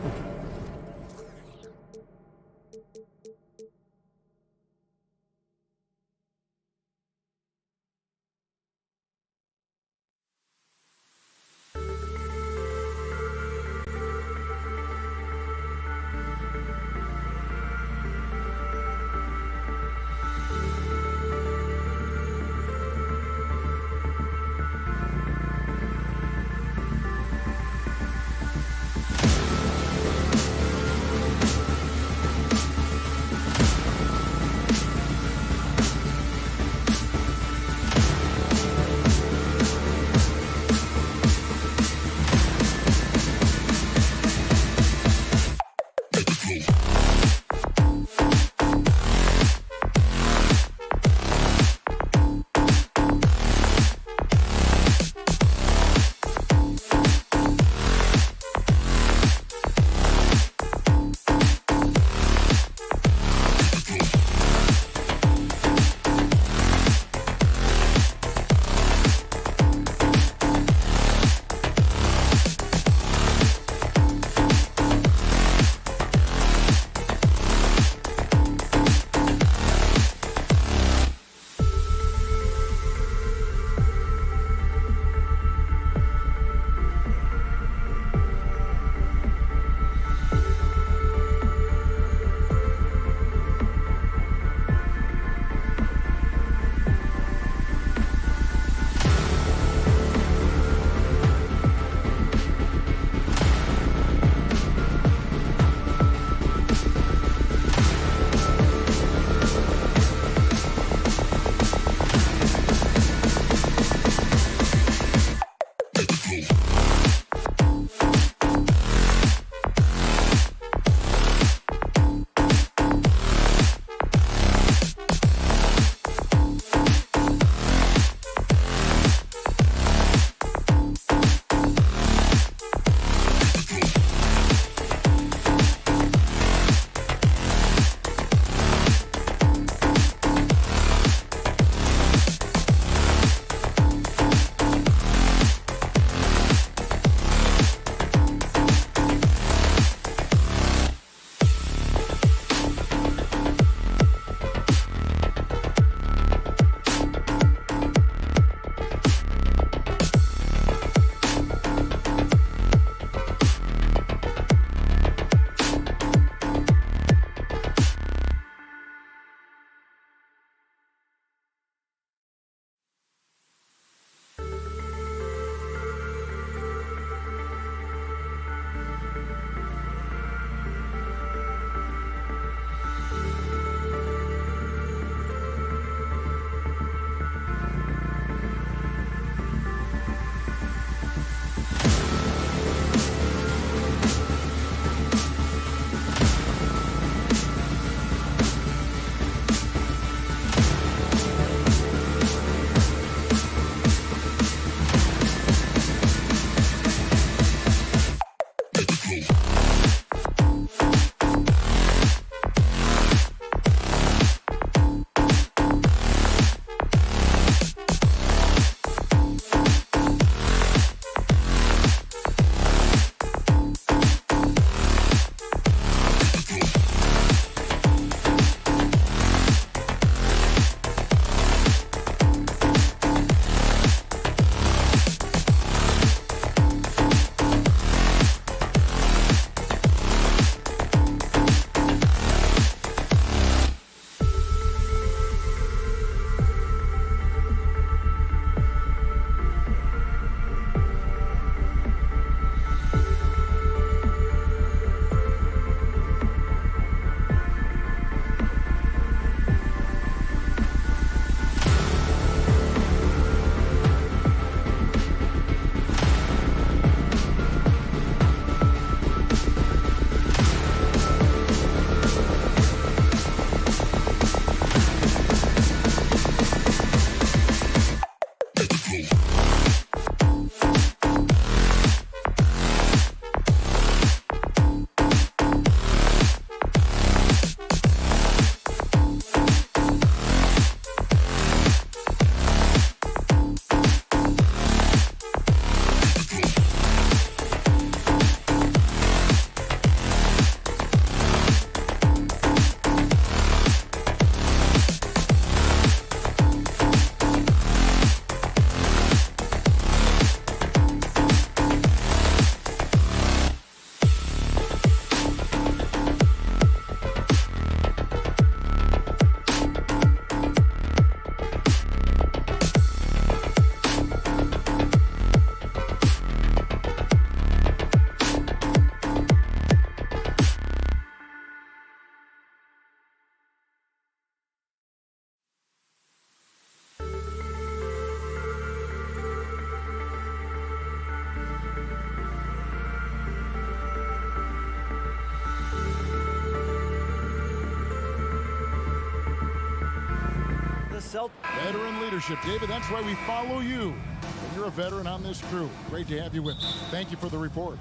Veteran leadership, David. That's why we follow you. And you're a veteran on this crew. Great to have you with us. Thank you for the report.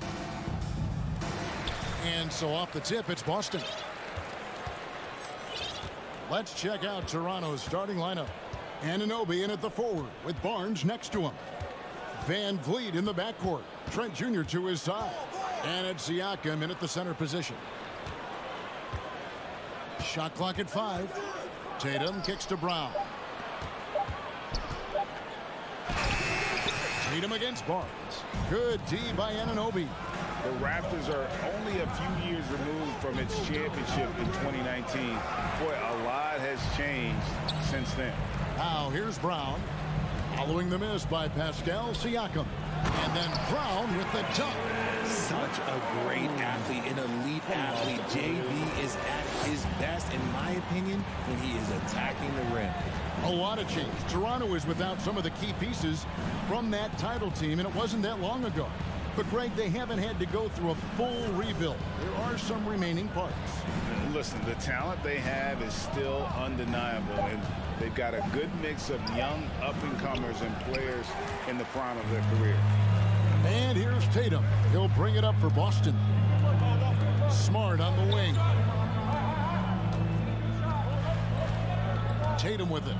And so off the tip, it's Boston. Let's check out Toronto's starting lineup. Anunoby in at the forward with Barnes next to him. Van Vliet in the backcourt. Trent Jr. to his side. And it's Siakam in at the center position. Shot clock at 5. Tatum kicks to Brown. Tatum against Barnes. Good D by Anunoby. The Raptors are only a few years removed from its championship in 2019. Boy, a lot has changed since then. Now here's Brown. Following the miss by Pascal Siakam. And then Brown with the dunk. Such a great athlete, an elite athlete. JB is at his best, in my opinion, when he is attacking the rim. A lot of change. Toronto is without some of the key pieces from that title team, and it wasn't that long ago. But, Greg, they haven't had to go through a full rebuild. There are some remaining parts. Listen, the talent they have is still undeniable, and they've got a good mix of young up-and-comers and players in the prime of their career. And here's Tatum. He'll bring it up for Boston. Smart on the wing. Tatum with it.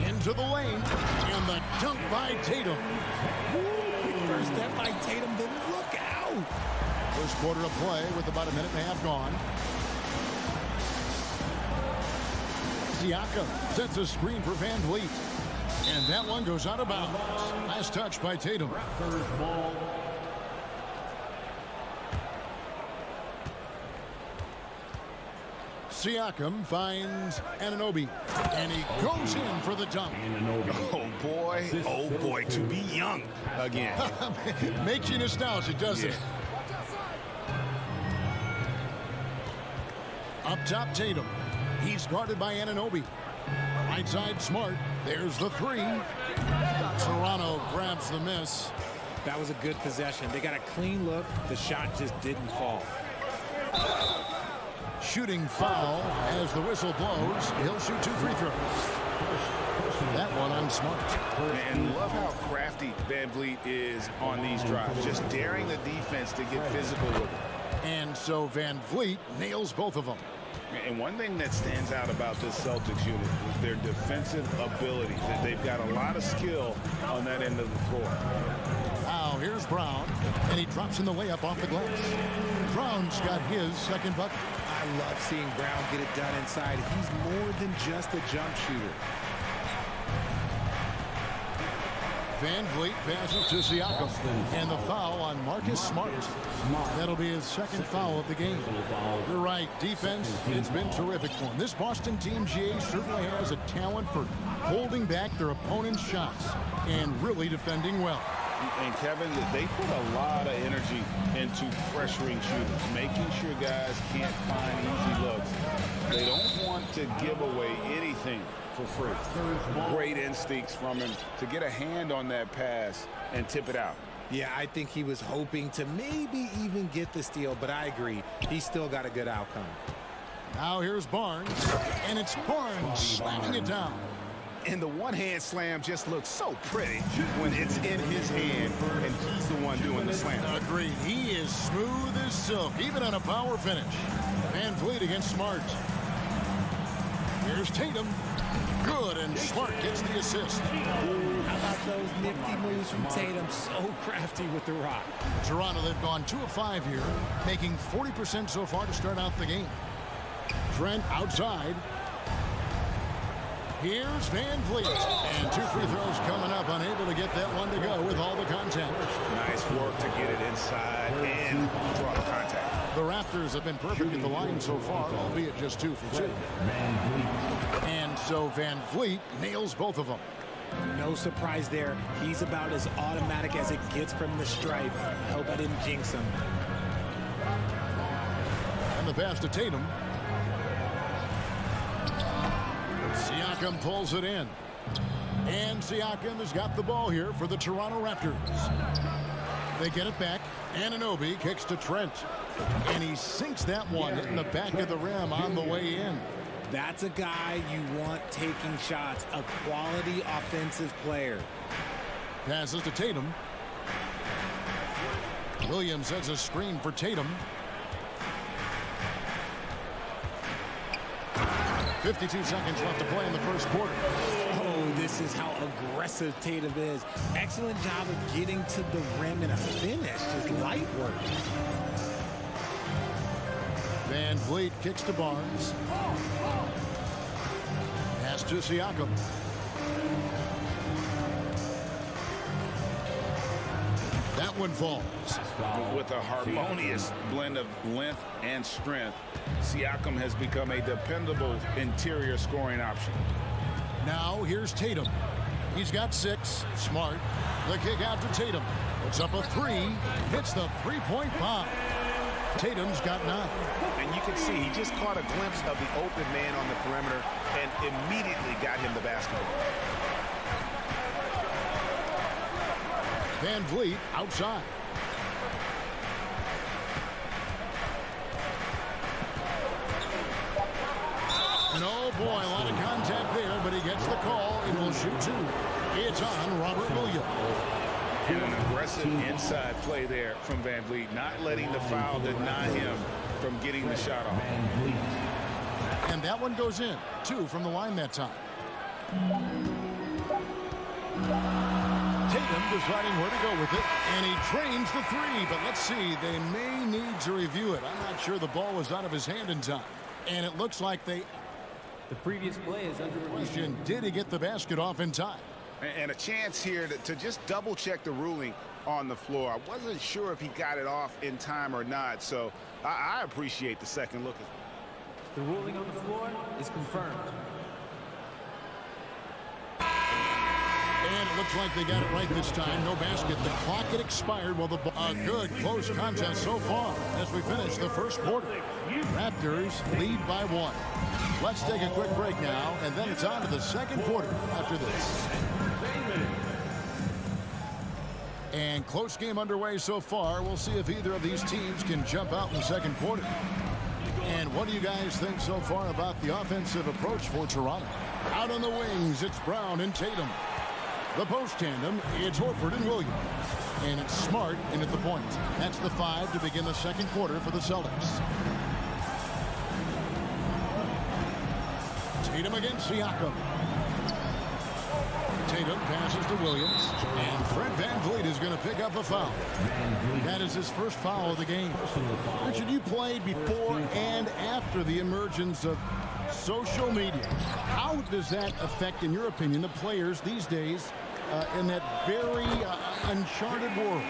Into the lane. And the dunk by Tatum. First step by Tatum, but look out! First quarter of play with about a minute and a half gone. Siakam sets a screen for Van Vliet. And that one goes out of bounds. Last touch by Tatum. Siakam finds Anunoby. And he goes in for the dunk. Oh boy, to be young again. Makes you nostalgic, doesn't it? Up top, Tatum. He's guarded by Anunoby. Right side, Smart. There's the three. Toronto grabs the miss. That was a good possession. They got a clean look. The shot just didn't fall. Shooting foul as the whistle blows. He'll shoot 2 free throws. That one on Smart. And love how crafty Van Vliet is on these drives. Just daring the defense to get physical with it. And so Van Vliet nails both of them. And one thing that stands out about this Celtics unit is their defensive ability. That they've got a lot of skill on that end of the floor. Now here's Brown, and he drops in the layup off the glass. Brown's got his second bucket. I love seeing Brown get it done inside. He's more than just a jump shooter. Van Vliet passes to Siakam. And the foul on Marcus Smart. That'll be his second foul of the game. You're right. Defense, it's been terrific for him. This Boston team, GA, certainly has a talent for holding back their opponent's shots and really defending well. And Kevin, they put a lot of energy into pressuring shooters, making sure guys can't find easy looks. They don't want to give away anything for free. Great instincts from him to get a hand on that pass and tip it out. Yeah, I think he was hoping to maybe even get the steal, but I agree. He still got a good outcome. Now here's Barnes, and it's Barnes slamming it down. And the one-hand slam just looks so pretty when it's in his hand and he's the one doing the slam. Agreed. He is smooth as silk, even on a power finish. Van Vliet against Smart. Here's Tatum. Good, and Smart gets the assist. How about those nifty moves from Tatum? So crafty with the rock. Toronto, they've gone 2 of 5 here, making 40% so far to start out the game. Trent outside. Here's Van Vliet. And 2 free throws coming up, unable to get that one to go with all the contact. Nice work to get it inside and draw the contact. The Raptors have been perfect at the line so far, albeit just 2 for 2. And so Van Vliet nails both of them. No surprise there. He's about as automatic as it gets from the stripe. I hope I didn't jinx him. And the pass to Tatum. Siakam pulls it in. And Siakam has got the ball here for the Toronto Raptors. They get it back. Anunoby kicks to Trent. And he sinks that one in the back of the rim on the way in. That's a guy you want taking shots, a quality offensive player. Passes to Tatum. Williams sets a screen for Tatum. 52 seconds left to play in the first quarter. Oh, this is how aggressive Tatum is. Excellent job of getting to the rim in a finish. Just light work. Van Vliet kicks to Barnes. Pass to Siakam. That one falls. With a harmonious blend of length and strength, Siakam has become a dependable interior scoring option. Now here's Tatum. He's got 6. Smart. The kick out to Tatum. Puts up a 3. Hits the three-point bomb. Tatum's got 9. And you can see he just caught a glimpse of the open man on the perimeter and immediately got him the basketball. Van Vliet outside. And oh boy, a lot of contact there, but he gets the call and will shoot 2. It's on Robert Williams. And an aggressive inside play there from Van Vliet, not letting the foul deny him from getting the shot off. And that one goes in. 2 from the line that time. Tatum deciding where to go with it, and he trains the 3, but let's see, they may need to review it. I'm not sure the ball was out of his hand in time. And it looks like the previous play is under question. Did he get the basket off in time? And a chance here to just double check the ruling on the floor. I wasn't sure if he got it off in time or not, so I appreciate the second look. The ruling on the floor is confirmed. And it looks like they got it right this time. No basket. The clock had expired while the ball. A good close contest so far as we finish the first quarter. Raptors lead by 1. Let's take a quick break now, and then it's on to the second quarter after this. And close game underway so far. We'll see if either of these teams can jump out in the second quarter. And what do you guys think so far about the offensive approach for Toronto? Out on the wings, it's Brown and Tatum. The post tandem, it's Horford and Williams. And it's Smart in at the point. That's the 5 to begin the second quarter for the Celtics. Tatum against Siakam. Tatum passes to Williams. And Fred Van Vliet is going to pick up a foul. That is his first foul of the game. Richard, you played before and after the emergence of social media. How does that affect, in your opinion, the players these days in that very uncharted world?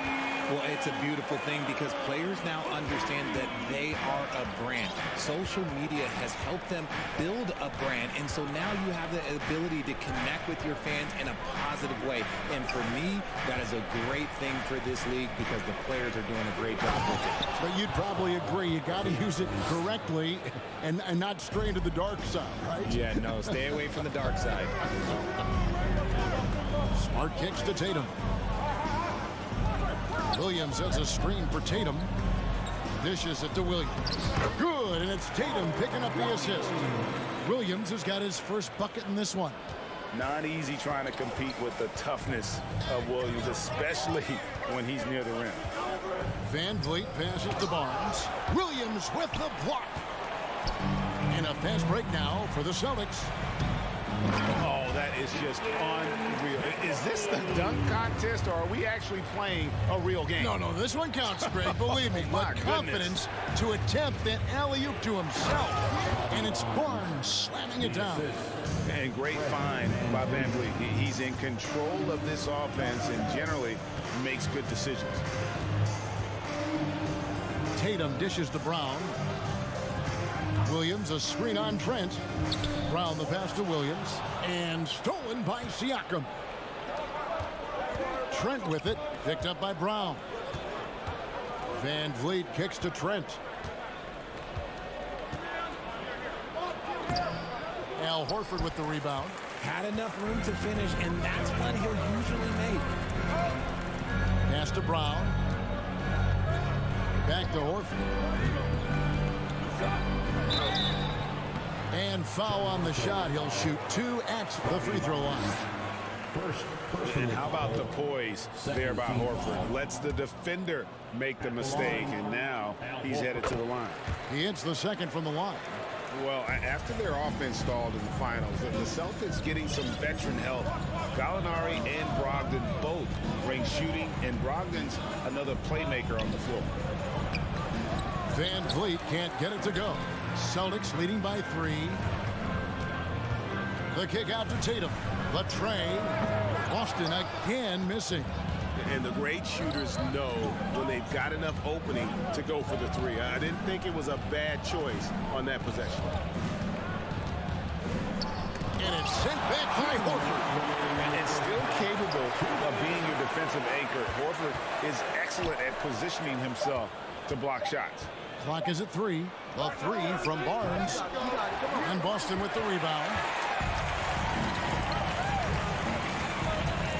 Well, it's a beautiful thing because players now understand that they are a brand. Social media has helped them build a brand, and so now you have the ability to connect with your fans in a positive way. And for me, that is a great thing for this league because the players are doing a great job with it. But you'd probably agree, you got to use it correctly and not stray into the dark side, right? Yeah, no, stay away from the dark side. Smart kicks to Tatum. Williams has a screen for Tatum. Dishes it to Williams. Good, and it's Tatum picking up the assist. Williams has got his first bucket in this one. Not easy trying to compete with the toughness of Williams, especially when he's near the rim. Van Vliet passes to Barnes. Williams with the block. And a fast break now for the Celtics. Oh, that is just unreal. Is this the dunk contest, or are we actually playing a real game? No, this one counts, Greg, believe me. My But confidence to attempt that alley-oop to himself. And it's Barnes slamming it down. And great find by Van Vliet. He's in control of this offense and generally makes good decisions. Tatum dishes to Brown. Williams, a screen on Trent. Brown the pass to Williams. And stolen by Siakam. Trent with it. Picked up by Brown. Van Vliet kicks to Trent. Al Horford with the rebound. Had enough room to finish, and that's what he'll usually make. Pass to Brown. Back to Horford. And foul on the shot. He'll shoot 2 at the free throw line. And how about the poise there by Horford? Lets the defender make the mistake, and now he's headed to the line. He hits the second from the line. Well, after their offense stalled in the finals, the Celtics getting some veteran help. Gallinari and Brogdon both bring shooting, and Brogdon's another playmaker on the floor. Van Vliet can't get it to go. Celtics leading by 3. The kick out to Tatum. The tray. Boston again missing. And the great shooters know when they've got enough opening to go for the 3. I didn't think it was a bad choice on that possession. And it's sent back by Horford. And still capable of being your defensive anchor. Horford is excellent at positioning himself to block shots. Clock is at 3. The 3 from Barnes. And Boston with the rebound.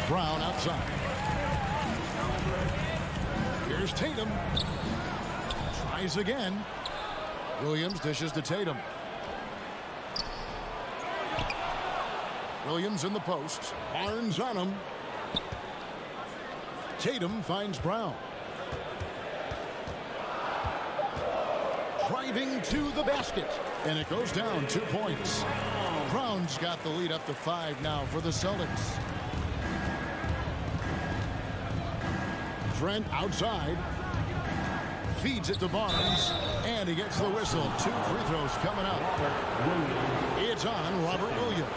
Brown outside. Here's Tatum. Tries again. Williams dishes to Tatum. Williams in the post. Barnes on him. Tatum finds Brown. Driving to the basket. And it goes down 2 points. Brown's got the lead up to 5 now for the Celtics. Trent outside. Feeds it to Barnes. And he gets the whistle. 2 free throws coming up. It's on Robert Williams.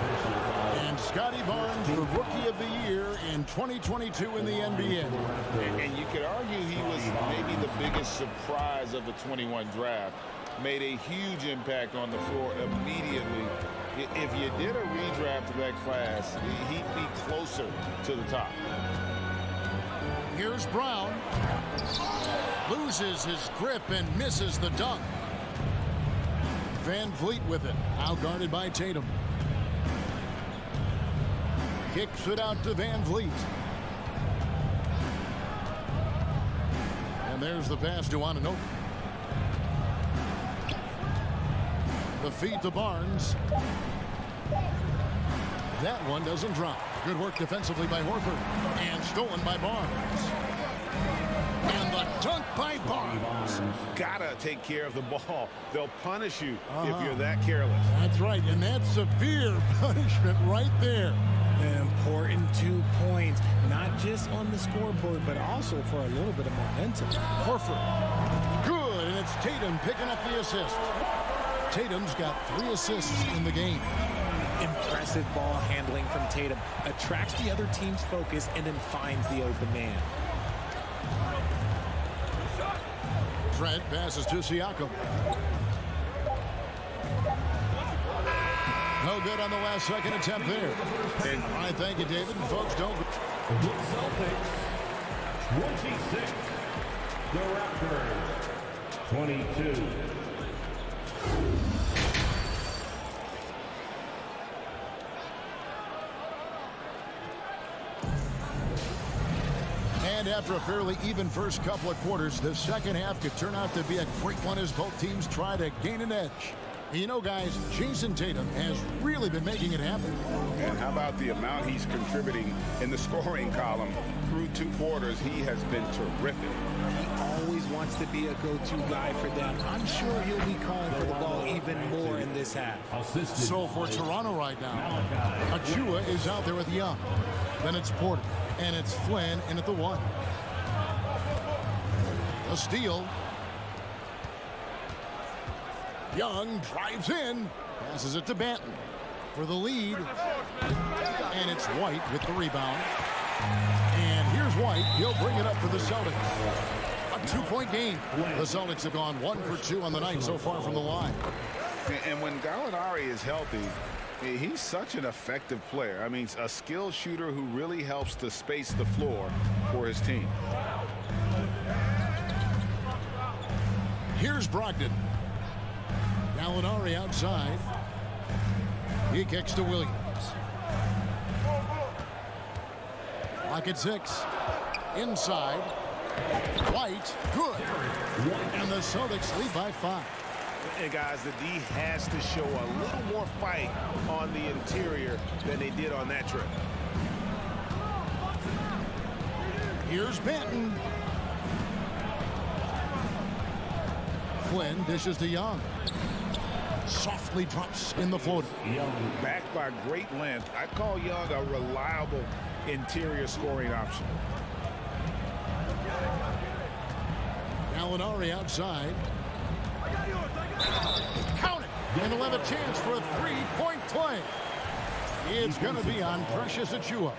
And Scotty Barnes, the Rookie of the Year in 2022 in the NBA. And you could argue he was maybe the biggest surprise of the 21 draft. Made a huge impact on the floor immediately. If you did a redraft of that class, he'd be closer to the top. Here's Brown. Loses his grip and misses the dunk. Van Vliet with it. Now guarded by Tatum. Kicks it out to Van Vliet. And there's the pass to Anunoby. The feed to Barnes. That one doesn't drop. Good work defensively by Horford. And stolen by Barnes. And the dunk by Barnes. Gotta take care of the ball. They'll punish you if you're that careless. That's right, and that's severe punishment right there. An important 2 points, not just on the scoreboard, but also for a little bit of momentum. Horford. Good, and it's Tatum picking up the assist. Tatum's got 3 assists in the game. Impressive ball handling from Tatum. Attracts the other team's focus and then finds the open man. Trent passes to Siakam. No good on the last second attempt there. And I thank you, David. And folks, don't. The Celtics, 26. The Raptors, 22. And after a fairly even first couple of quarters, the second half could turn out to be a great one as both teams try to gain an edge. You know, guys, Jason Tatum has really been making it happen. And how about the amount he's contributing in the scoring column through 2 quarters? He has been terrific. He always wants to be a go-to guy for them. I'm sure he'll be calling for the ball even more in this half. So for Toronto right now, Achua is out there with Young. Then it's Porter. And it's Flynn in at the 1. A steal. Young drives in, passes it to Banton for the lead. And it's White with the rebound. And here's White. He'll bring it up for the Celtics. A 2-point game. The Celtics have gone 1 for 2 on the night so far from the line. And when Gallinari is healthy, he's such an effective player. I mean, a skilled shooter who really helps to space the floor for his team. Here's Brogdon. Gallinari outside. He kicks to Williams. Clock at 6. Inside. White. Good. And the Celtics lead by 5. And guys, the D has to show a little more fight on the interior than they did on that trip. Here's Banton. Flynn dishes to Young. Softly drops in the floater. Backed by great length, I call Young a reliable interior scoring option. Gallinari outside. Count it. And he'll have a chance for a 3-point play. It's going to be on Precious Achua.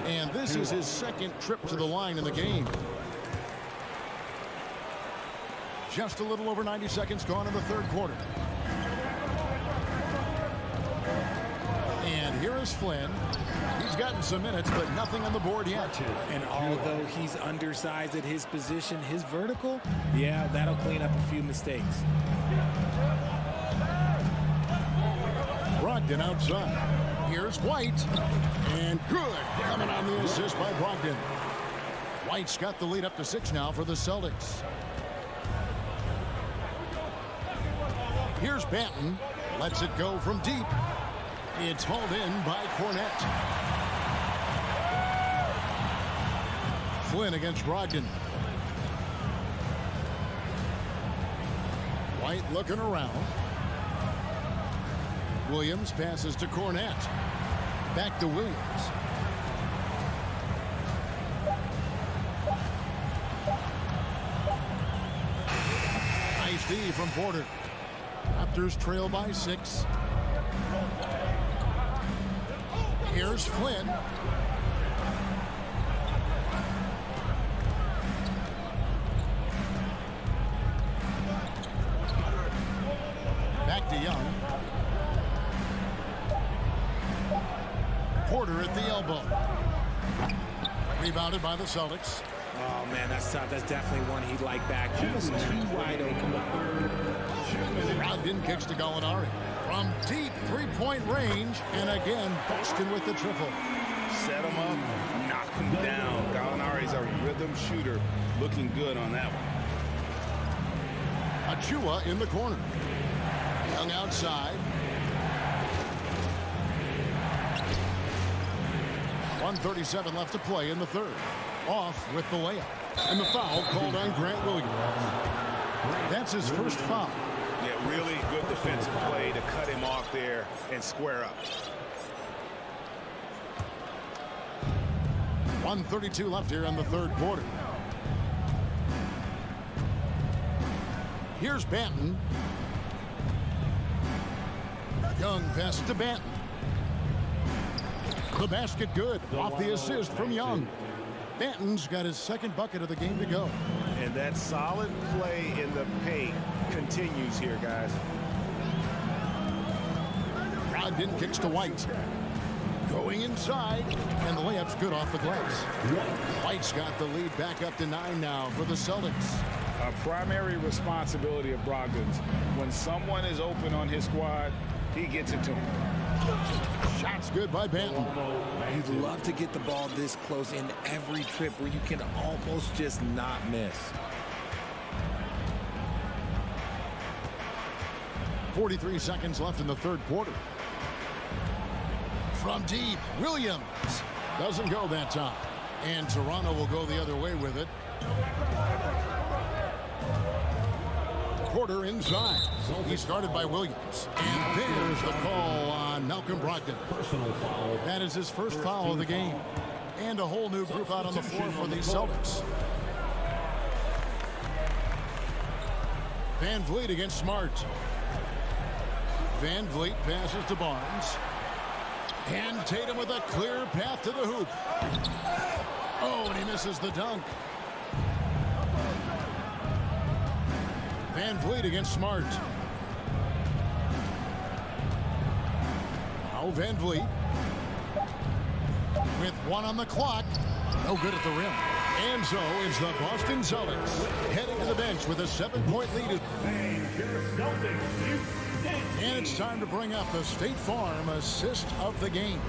And this is his 2nd trip to the line in the game. Just a little over 90 seconds gone in the 3rd quarter. And here is Flynn. He's gotten some minutes, but nothing on the board yet. And although he's undersized at his position, his vertical, yeah, that'll clean up a few mistakes. Brogdon outside. Here's White. And good. Coming on the assist by Brogdon. White's got the lead up to 6 now for the Celtics. Here's Banton. Lets it go from deep. It's hauled in by Cornette. Flynn against Brogdon. White looking around. Williams passes to Cornette. Back to Williams. Nice D from Porter. Raptors trail by 6. Here's Flynn. Back to Young. Porter at the elbow. Rebounded by the Celtics. Oh, man, that's tough. That's definitely one he'd like back. He was too wide open. Brogdon kicks to Gallinari. From deep 3-point range. And again, Boston with the triple. Set him up, knock him down. Gallinari's a rhythm shooter. Looking good on that one. Achua in the corner. Young outside. 1:37 left to play in the 3rd. Off with the layup. And the foul called on Grant Williams. That's his first foul. Yeah, really good defensive play to cut him off there and square up. 1:32 left here in the 3rd quarter. Here's Banton. Young pass to Banton. The basket good. Off the assist from Young. Banton's got his 2nd bucket of the game to go. And that solid play in the paint continues here, guys. Brogdon kicks to White. Going inside, and the layup's good off the glass. White's got the lead back up to 9 now for the Celtics. A primary responsibility of Brogdon's. When someone is open on his squad, he gets it to him. Shots good by Banton. You'd love to get the ball this close in every trip where you can almost just not miss. 43 seconds left in the third quarter. From deep, Williams doesn't go that time. And Toronto will go the other way with it. Porter inside. He started by Williams. And there's the call on Malcolm Brogdon. Personal foul. That is his first foul of the game. And a whole new group out on the floor for the Celtics. Van Vliet against Smart. Van Vliet passes to Barnes. And Tatum with a clear path to the hoop. Oh, and he misses the dunk. Van Vliet against Smart. Now Van Vliet. With 1 on the clock. No good at the rim. And so it's the Boston Celtics heading to the bench with a 7-point lead. And it's time to bring up the State Farm assist of the game.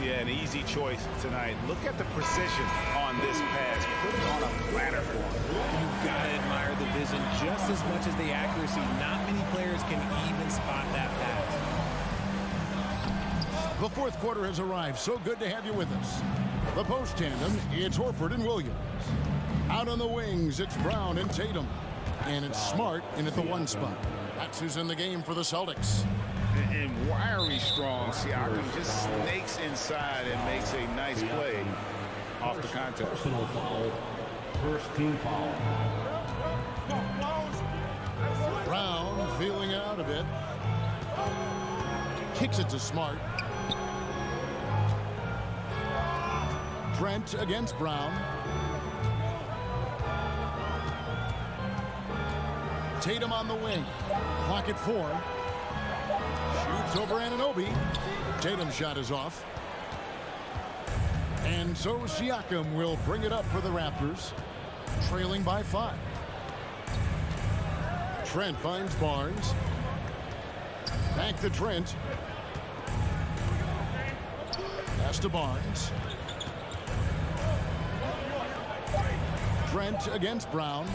Yeah, an easy choice tonight. Look at the precision on this pass. Put it on a platter for him. You've got to admire the vision just as much as the accuracy. Not many players can even spot that pass. The fourth quarter has arrived. So good to have you with us. The post tandem, it's Horford and Williams. Out on the wings, it's Brown and Tatum. And it's Smart in at the 1 spot. That's who's in the game for the Celtics. And wiry strong, Siakam just snakes inside and makes a nice play off the contact. Personal foul. First team foul. Brown feeling it out a bit. Kicks it to Smart. Trent against Brown. Tatum on the wing. Clock at 4. Shoots over Anunoby. Tatum's shot is off. And so Siakam will bring it up for the Raptors, trailing by 5. Trent finds Barnes. Back to Trent. Pass to Barnes. Trent against Brown.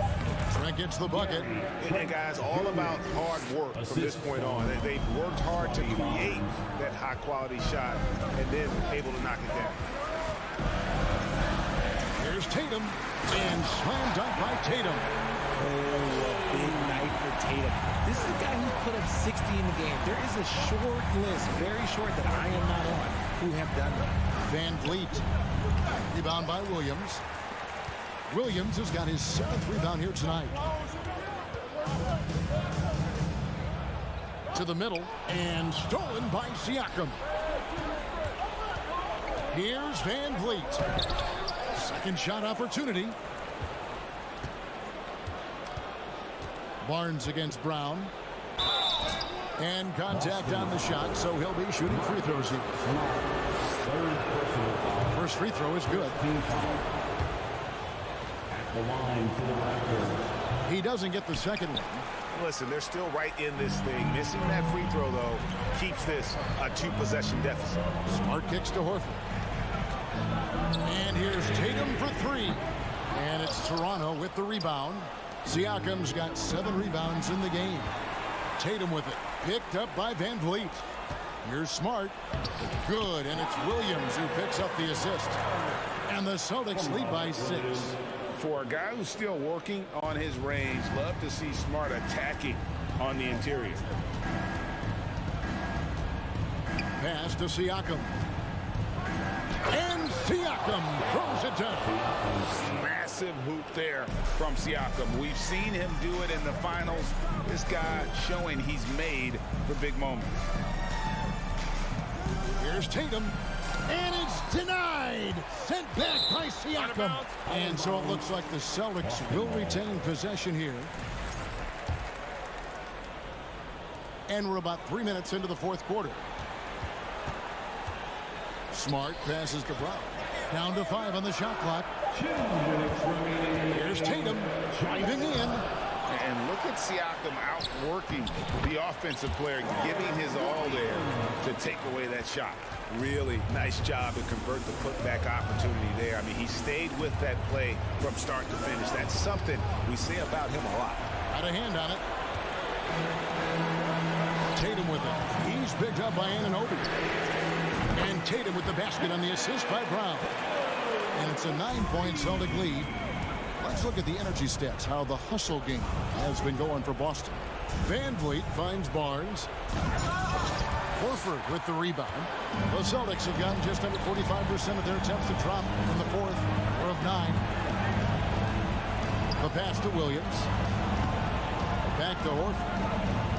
Trent gets the bucket. And guys, all about hard work from this point on. They've worked hard to create that high-quality shot and then able to knock it down. Here's Tatum. And slam dunk by Tatum. Oh, a big night for Tatum. This is a guy who's put up 60 in the game. There is a short list, very short, that I am not on, who have done that. Van Vliet. Rebound by Williams. Williams has got his 7th rebound here tonight. To the middle, and stolen by Siakam. Here's Van Vliet. Second shot opportunity. Barnes against Brown. And contact on the shot, so he'll be shooting free throws here. First free throw is good. The line for the Raptors. He doesn't get the second one. Listen, they're still right in this thing. Missing that free throw, though, keeps this a 2-possession deficit. Smart kicks to Horford. And here's Tatum for 3. And it's Toronto with the rebound. Siakam's got 7 rebounds in the game. Tatum with it. Picked up by Van Vliet. Here's Smart. Good, and it's Williams who picks up the assist. And the Celtics lead by 6. For a guy who's still working on his range, love to see Smart attacking on the interior. Pass to Siakam. And Siakam throws it down. Massive hoop there from Siakam. We've seen him do it in the finals. This guy showing he's made for big moments. Here's Tatum. And it's denied. Sent back by Siakam. And so it looks like the Celtics will retain possession here. And we're about 3 minutes into the fourth quarter. Smart passes to Brown. Down to 5 on the shot clock. 2 minutes remaining. Here's Tatum driving in. And look at Siakam outworking the offensive player, giving his all there to take away that shot. Really nice job to convert the putback opportunity there. I mean, he stayed with that play from start to finish. That's something we say about him a lot. Got a hand on it. Tatum with it. He's picked up by Anunoby. And Tatum with the basket on the assist by Brown. And it's a 9-point Celtic lead. Let's look at the energy stats, how the hustle game has been going for Boston. Van Vliet finds Barnes. Horford with the rebound. The Celtics have gotten just under 45% of their attempts to drop in the fourth, or of 9. The pass to Williams. Back to Horford.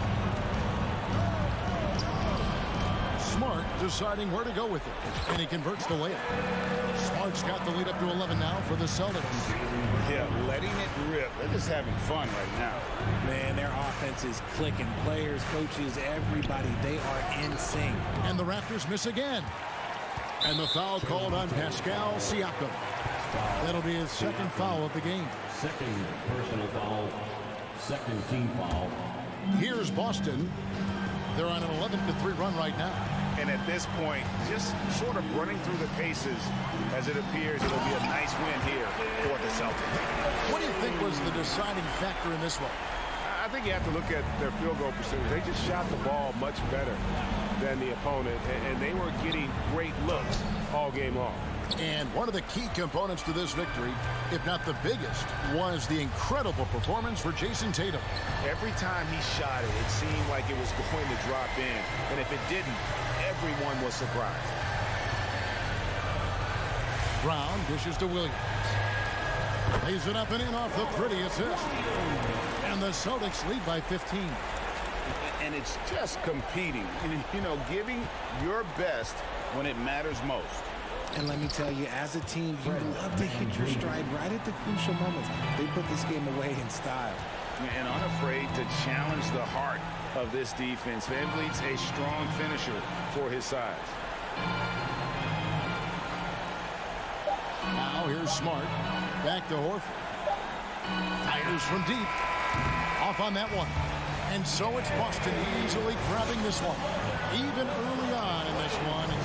Smart deciding where to go with it, and he converts the layup. Smart's got the lead up to 11 now for the Celtics. Yeah, letting it rip. They're just having fun right now. Man, their offense is clicking. Players, coaches, everybody, they are in sync. And the Raptors miss again. And the foul called on Pascal Siakam. That'll be his second foul of the game. Second personal foul. Second team foul. Here's Boston. They're on an 11-3 run right now. And at this point, just sort of running through the paces as it appears it'll be a nice win here for the Celtics. What do you think was the deciding factor in this one? I think you have to look at their field goal percentage. They just shot the ball much better than the opponent, and they were getting great looks all game long. And one of the key components to this victory, if not the biggest, was the incredible performance for Jason Tatum. Every time he shot it, it seemed like it was going to drop in. And if it didn't, everyone was surprised. Brown dishes to Williams. Lays it up and in off the pretty assist. And the Celtics lead by 15. And it's just competing, you know, giving your best when it matters most. And let me tell you, as a team, you love to hit your stride right at the crucial moments. They put this game away in style. And unafraid to challenge the heart of this defense. Van Vliet's a strong finisher for his size. Now here's Smart. Back to Horford. Fires from deep. Off on that one. And so it's Boston easily grabbing this one. Even early on in this one. And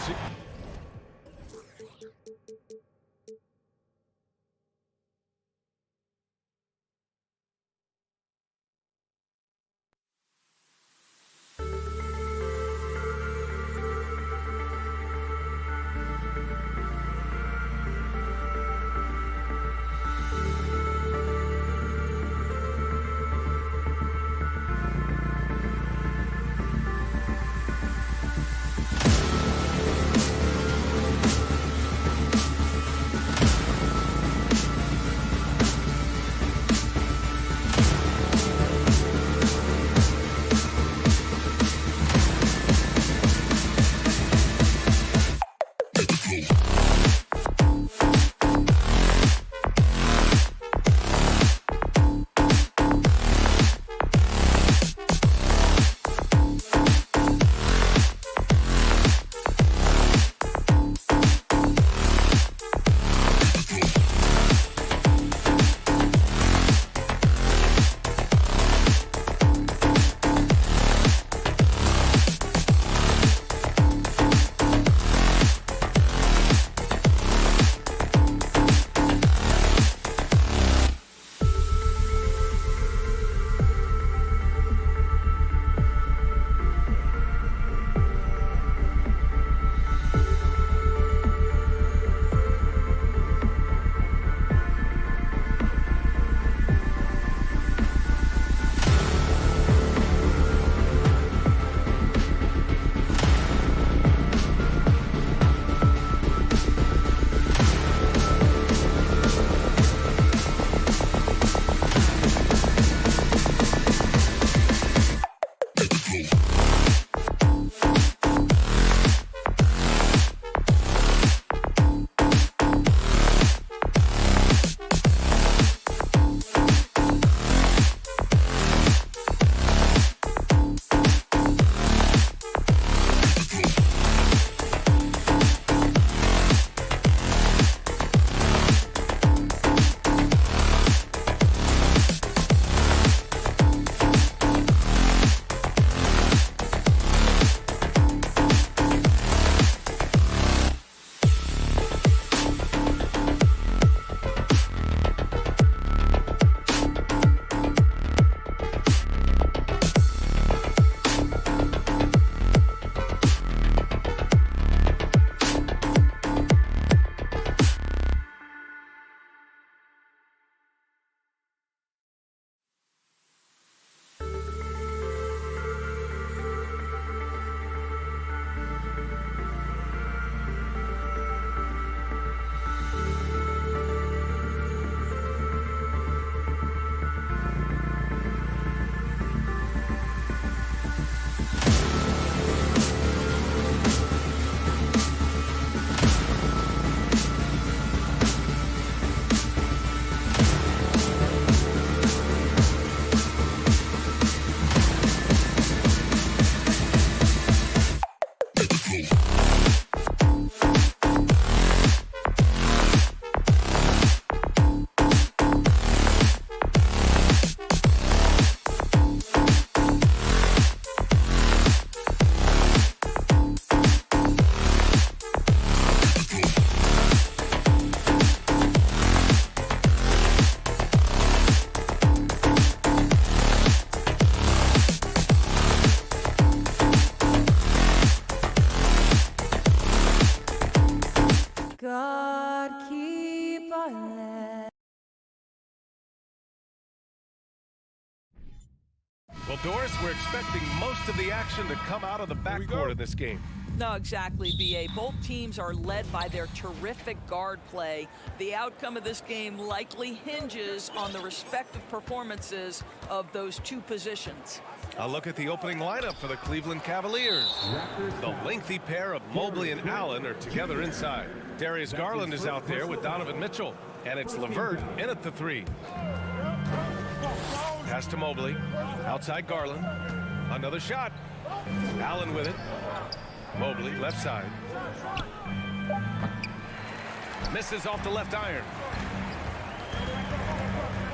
Well, Doris, we're expecting most of the action to come out of the backcourt in this game. No, exactly, B.A. Both teams are led by their terrific guard play. The outcome of this game likely hinges on the respective performances of those two positions. A look at the opening lineup for the Cleveland Cavaliers. The lengthy pair of Mobley and Allen are together inside. Darius Garland is out there with Donovan Mitchell. And it's LeVert in at the 3. Pass to Mobley. Outside Garland. Another shot. Allen with it. Mobley, left side. Misses off the left iron.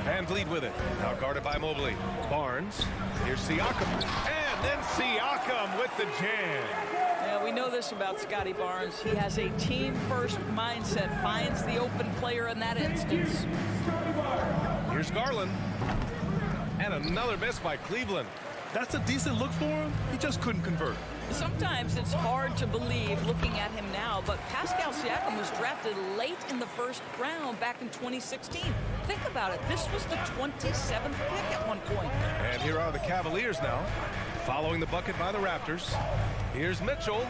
Van Vliet with it. Now guarded by Mobley. Barnes. Here's Siakam. And then Siakam with the jam. Yeah, we know this about Scotty Barnes. He has a team-first mindset. Finds the open player in that instance. Here's Garland. And another miss by Cleveland. That's a decent look for him. He just couldn't convert. Sometimes it's hard to believe looking at him now, but Pascal Siakam was drafted late in the first round back in 2016. Think about it. This was the 27th pick at one point. And here are the Cavaliers now, following the bucket by the Raptors. Here's Mitchell.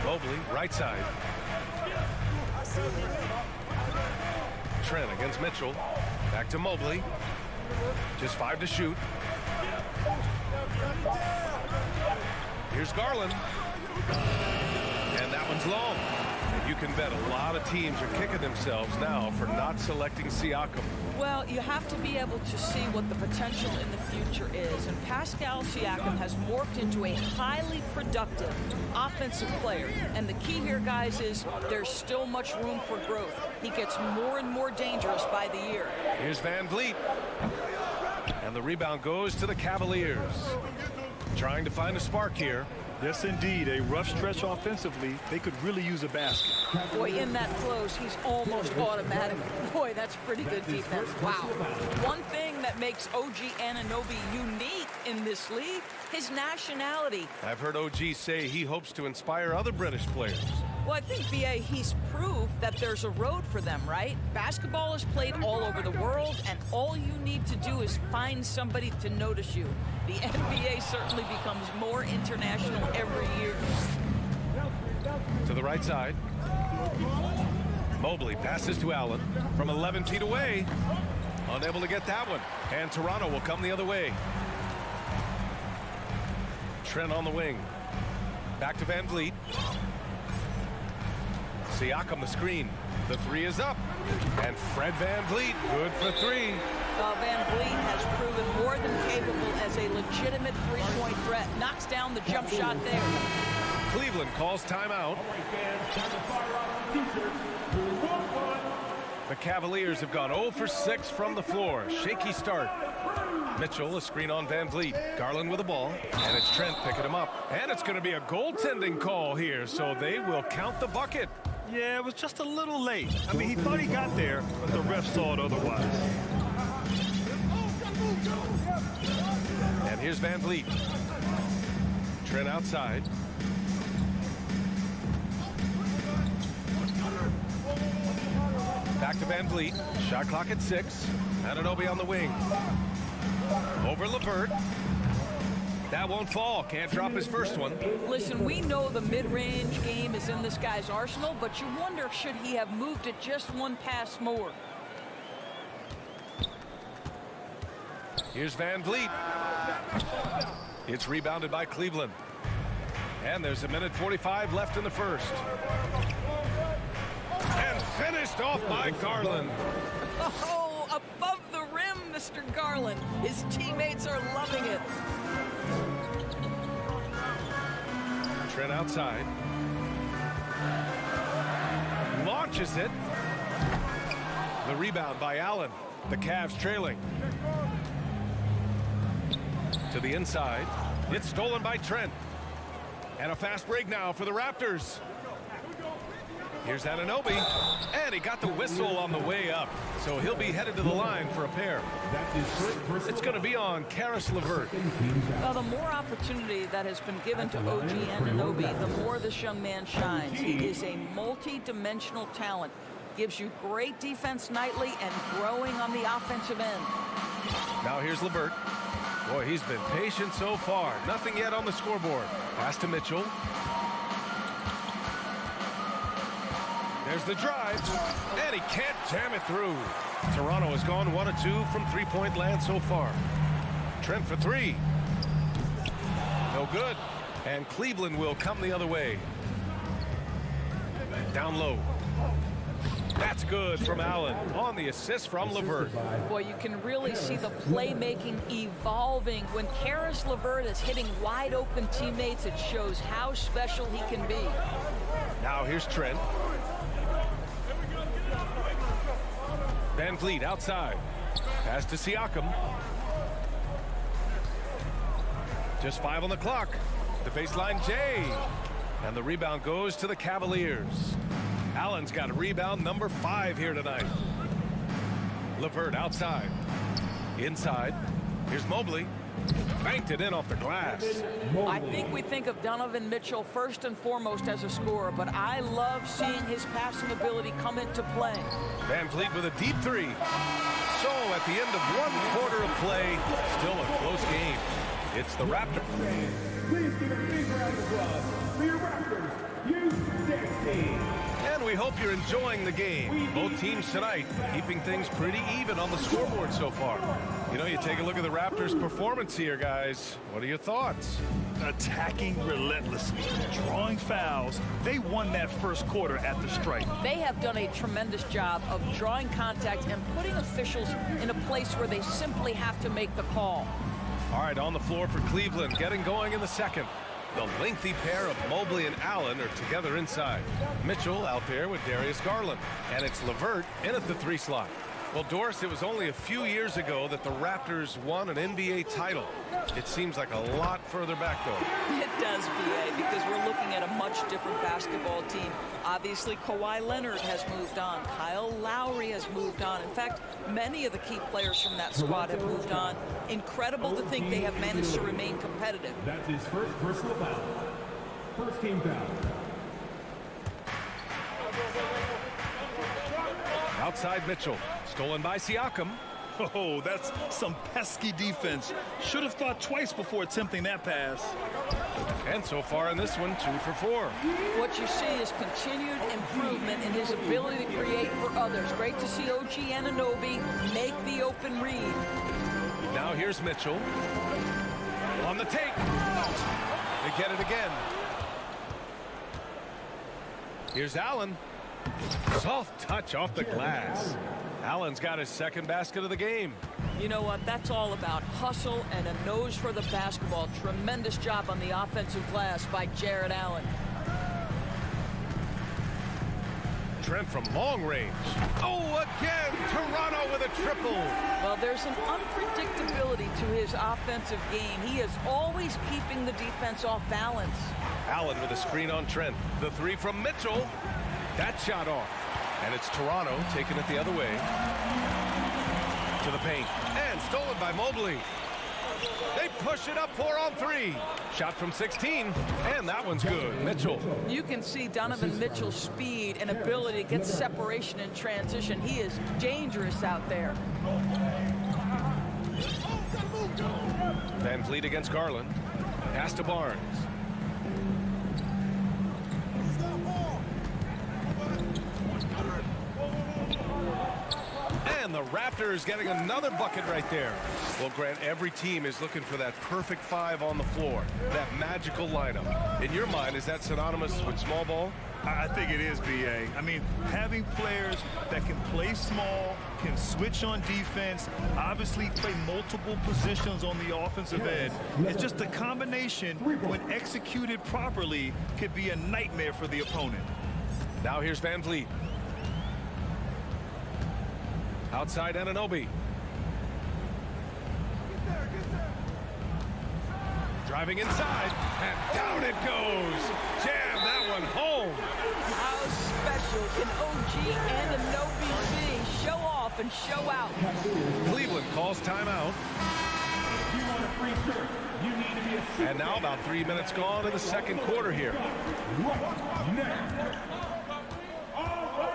Mobley, right side. Trent against Mitchell. Back to Mobley. Just 5 to shoot. Here's Garland. And that one's long. And you can bet a lot of teams are kicking themselves now for not selecting Siakam. Well, you have to be able to see what the potential in the future is. And Pascal Siakam has morphed into a highly productive offensive player. And the key here, guys, is there's still much room for growth. He gets more and more dangerous by the year. Here's Van Vliet. And the rebound goes to the Cavaliers. Trying to find a spark here. Yes, indeed. A rough stretch offensively. They could really use a basket. Boy, in that close, he's almost automatic. Boy, that's pretty good defense. Wow. One thing that makes OG Anunoby unique in this league, his nationality. I've heard OG say he hopes to inspire other British players. Well, I think, B.A., he's proved that there's a road for them, right? Basketball is played all over the world, and all you need to do is find somebody to notice you. The NBA certainly becomes more international every year. To the right side. Mobley passes to Allen from 11 feet away. Unable to get that one. And Toronto will come the other way. Trent on the wing. Back to Van Vliet. Siakam the screen. The 3 is up. And Fred Van Vliet, good for 3. Van Vliet has proven more than capable as a legitimate three-point threat. Knocks down the jump shot there. Cleveland calls timeout. The Cavaliers have gone 0 for 6 from the floor. Shaky start. Mitchell, a screen on Van Vliet. Garland with the ball. And it's Trent picking him up. And it's going to be a goaltending call here, so they will count the bucket. Yeah, it was just a little late. I mean, he thought he got there, but the ref saw it otherwise. And here's Van Vliet. Trent outside. Back to Van Vliet. Shot clock at 6. Anunoby on the wing. Over LeVert. That won't fall. Can't drop his first one. Listen, we know the mid-range game is in this guy's arsenal, but you wonder, should he have moved it just one pass more? Here's Van Vliet. It's rebounded by Cleveland. And there's 1:45 left in the first. And finished off by Garland. Oh, above the rim, Mr. Garland. His teammates are loving it. Trent outside. Launches it. The rebound by Allen. The Cavs trailing. To the inside. It's stolen by Trent. And a fast break now for the Raptors. Here's Anunoby. And he got the whistle on the way up. So he'll be headed to the line for a pair. It's going to be on Caris LeVert. Well, the more opportunity that has been given to OG Anunoby, the more this young man shines. He is a multi-dimensional talent. Gives you great defense nightly and growing on the offensive end. Now here's LeVert. Boy, he's been patient so far. Nothing yet on the scoreboard. Pass to Mitchell. There's the drive, and he can't jam it through. Toronto has gone 1 of 2 from three-point land so far. Trent for three. No good. And Cleveland will come the other way. Down low. That's good from Allen on the assist from LeVert. Boy, you can really see the playmaking evolving. When Karis LeVert is hitting wide open teammates, it shows how special he can be. Now here's Trent. Van Vliet outside. Pass to Siakam. Just 5 on the clock. The baseline Jay. And the rebound goes to the Cavaliers. Allen's got a rebound number 5 here tonight. LeVert outside. Inside. Here's Mobley. Banked it in off the glass. I think we think of Donovan Mitchell first and foremost as a scorer, but I love seeing his passing ability come into play. Van Vliet with a deep three. So at the end of 1 quarter of play, still a close game. It's the Raptors. Please give a big round of applause for your Raptors, U16. And we hope you're enjoying the game. Both teams tonight keeping things pretty even on the scoreboard so far. You know, you take a look at the Raptors' performance here, guys. What are your thoughts? Attacking relentlessly, drawing fouls. They won that first quarter at the stripe. They have done a tremendous job of drawing contact and putting officials in a place where they simply have to make the call. All right, on the floor for Cleveland, getting going in the second. The lengthy pair of Mobley and Allen are together inside. Mitchell out there with Darius Garland. And it's LeVert in at the 3 slot. Well, Doris, it was only a few years ago that the Raptors won an NBA title. It seems like a lot further back, though. It does, B.A., because we're looking at a much different basketball team. Obviously, Kawhi Leonard has moved on. Kyle Lowry has moved on. In fact, many of the key players from that squad have moved on. Incredible to think they have managed to remain competitive. That's his first personal foul. First team foul. Outside Mitchell. Stolen by Siakam. Oh, that's some pesky defense. Should have thought twice before attempting that pass. And so far in this one, 2 for 4. What you see is continued improvement in his ability to create for others. Great to see OG Anunoby make the open read. Now here's Mitchell. On the take. They get it again. Here's Allen. Soft touch off the glass. Allen's got his second basket of the game. You know what? That's all about hustle and a nose for the basketball. Tremendous job on the offensive glass by Jared Allen. Trent from long range. Oh, again, Toronto with a triple. Well, there's an unpredictability to his offensive game. He is always keeping the defense off balance. Allen with a screen on Trent. The 3 from Mitchell. That shot off. And it's Toronto taking it the other way. To the paint. And stolen by Mobley. They push it up 4 on 3. Shot from 16. And that one's good. Mitchell. You can see Donovan Mitchell's speed and ability to get separation in transition. He is dangerous out there. Van Vliet against Garland. Pass to Barnes. And the Raptors getting another bucket right there. Well, Grant, every team is looking for that perfect 5 on the floor, that magical lineup. In your mind, is that synonymous with small ball? I think it is, B.A. I mean, having players that can play small, can switch on defense, obviously play multiple positions on the offensive end. It's just a combination, when executed properly, could be a nightmare for the opponent. Now here's Van Vliet. Outside Anunoby. Driving inside, and down it goes. Jam that one home. How special can OG Anunoby be? Show off and show out. Cleveland calls timeout. If you want a free shirt, you need to be a And now about 3 minutes gone in the second quarter here.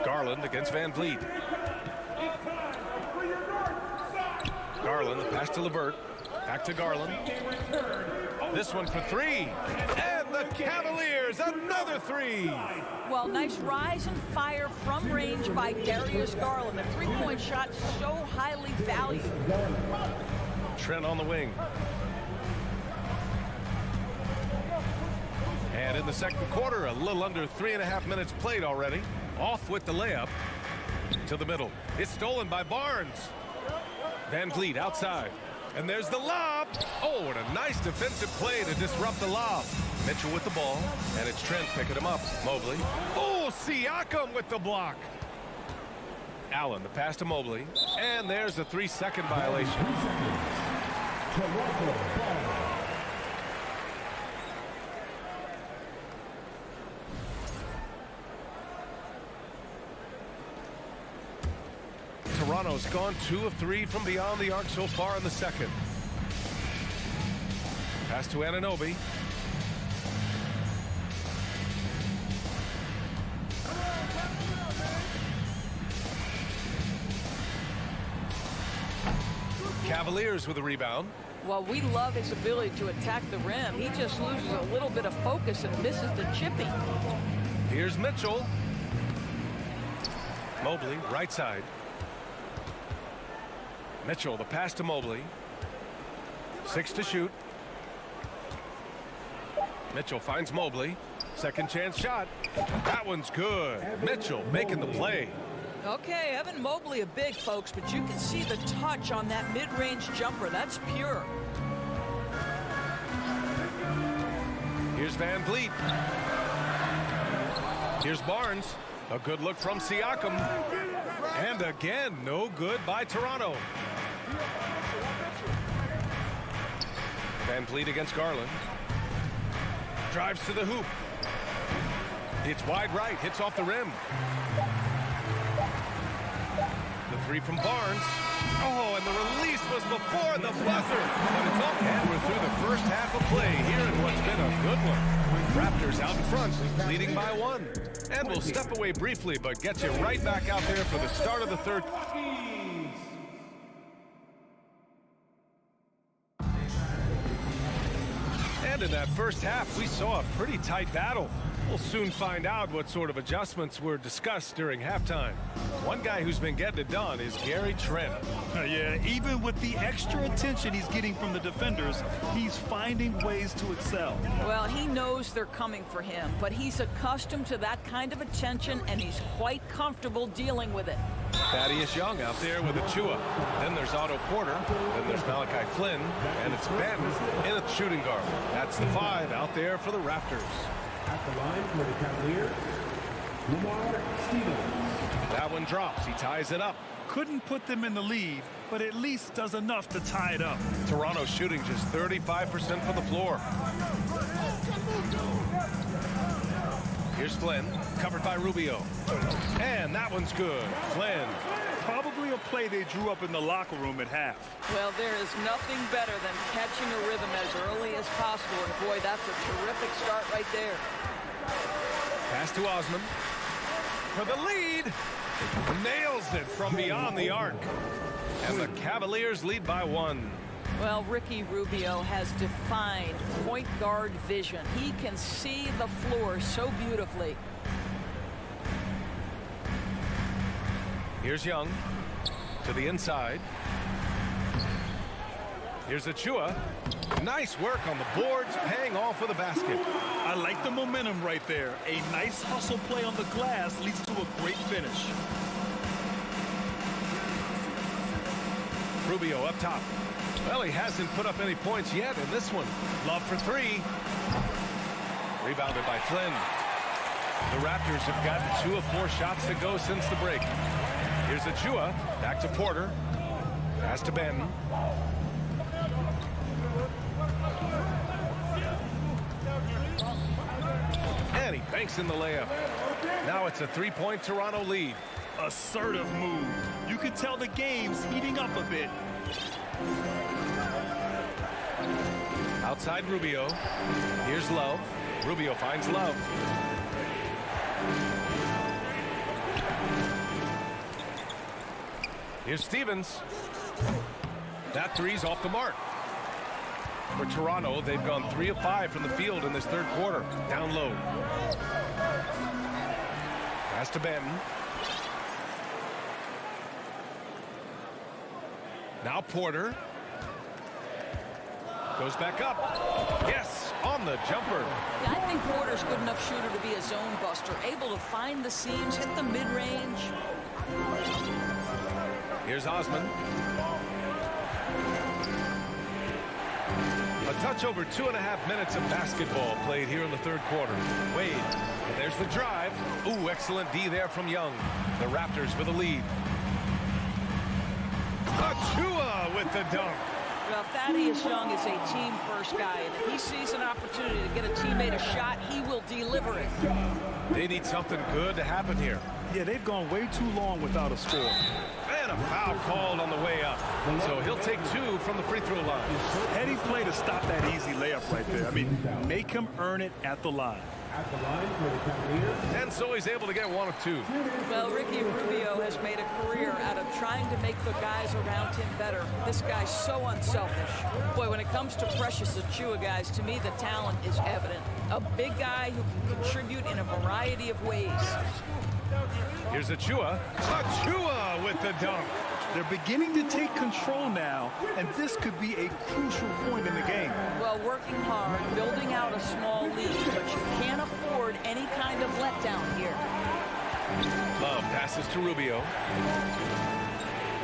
Garland against Van Vliet. Garland, the pass to LeVert. Back to Garland. This one for three. And the Cavaliers, another three. Well, nice rise and fire from range by Darius Garland. A three-point shot so highly valued. Trent on the wing. And in the second quarter, a little under 3.5 minutes played already. Off with the layup to the middle. It's stolen by Barnes. Van Vliet outside. And there's the lob. Oh, and a nice defensive play to disrupt the lob. Mitchell with the ball, and it's Trent picking him up. Mobley. Oh, Siakam with the block. Allen, the pass to Mobley. And there's a 3-second violation. Toronto's gone 2 of 3 from beyond the arc so far in the second. Pass to Anunoby. Cavaliers with a rebound. Well, we love his ability to attack the rim. He just loses a little bit of focus and misses the chippy. Here's Mitchell. Mobley, right side. Mitchell, the pass to Mobley. 6 to shoot. Mitchell finds Mobley. Second chance shot. That one's good. Mitchell making the play. Okay, Evan Mobley a big, folks, but you can see the touch on that mid-range jumper. That's pure. Here's Van Vliet. Here's Barnes. A good look from Siakam. And again, no good by Toronto. Van Vliet against Garland. Drives to the hoop. It's wide right, hits off the rim. The three from Barnes. Oh, and the release was before the buzzer. But it's up, and we're through the first half of play here in what's been a good one. Raptors out in front, leading by 1. And we'll step away briefly, but get you right back out there for the start of the third. And in that first half, we saw a pretty tight battle. We'll soon find out what sort of adjustments were discussed during halftime. One guy who's been getting it done is Gary Trent. Yeah, even with the extra attention he's getting from the defenders, he's finding ways to excel. Well, he knows they're coming for him, but he's accustomed to that kind of attention, and he's quite comfortable dealing with it. Thaddeus Young out there with Achua. Then there's Otto Porter. Then there's Malachi Flynn. And it's Ben in a shooting guard. That's the 5 out there for the Raptors. At the line for the Cavaliers, Lamar Stevens. That one drops. He ties it up. Couldn't put them in the lead, but at least does enough to tie it up. Toronto shooting just 35% from the floor. Here's Flynn, covered by Rubio. And that one's good. Flynn. Probably a play they drew up in the locker room at half. Well, there is nothing better than catching a rhythm as early as possible. And boy, that's a terrific start right there. Pass to Osman. For the lead. Nails it from beyond the arc. And the Cavaliers lead by 1. Well, Ricky Rubio has defined point guard vision. He can see the floor so beautifully. Here's Young to the inside. Here's Achua. Nice work on the boards, paying off with a basket. I like the momentum right there. A nice hustle play on the glass leads to a great finish. Rubio up top. Well, he hasn't put up any points yet in this one. Love for 3. Rebounded by Flynn. The Raptors have gotten 2 of 4 shots to go since the break. Here's Achua. Back to Porter. Pass to Benton. And he banks in the layup. Now it's a 3-point Toronto lead. Assertive move. You could tell the game's heating up a bit. Outside Rubio. Here's Love. Rubio finds Love. Here's Stevens. That three's off the mark. For Toronto, they've gone 3 of 5 from the field in this third quarter. Down low. Pass to Benton. Now Porter. Goes back up. Yes, on the jumper. Yeah, I think Porter's good enough shooter to be a zone buster, able to find the seams, hit the mid-range. Here's Osman. A touch over 2.5 minutes of basketball played here in the third quarter. Wade, and there's the drive. Ooh, excellent D there from Young. The Raptors with a lead. Achua with the dunk. Well, Thaddeus Young is a team-first guy, and if he sees an opportunity to get a teammate a shot, he will deliver it. They need something good to happen here. Yeah, they've gone way too long without a score. And a foul called on the way up. So he'll take 2 from the free throw line. Heady play to stop that easy layup right there. I mean, make him earn it at the line. At the line for the Cavaliers. And so he's able to get 1 of 2. Well, Ricky Rubio has made a career out of trying to make the guys around him better. This guy's so unselfish. Boy, when it comes to Precious Achua, guys, to me the talent is evident. A big guy who can contribute in a variety of ways. Here's Achua. Achua with the dunk. They're beginning to take control now, and this could be a crucial point in the game. Well, working hard, building out a small lead, but you can't afford any kind of letdown here. Love passes to Rubio.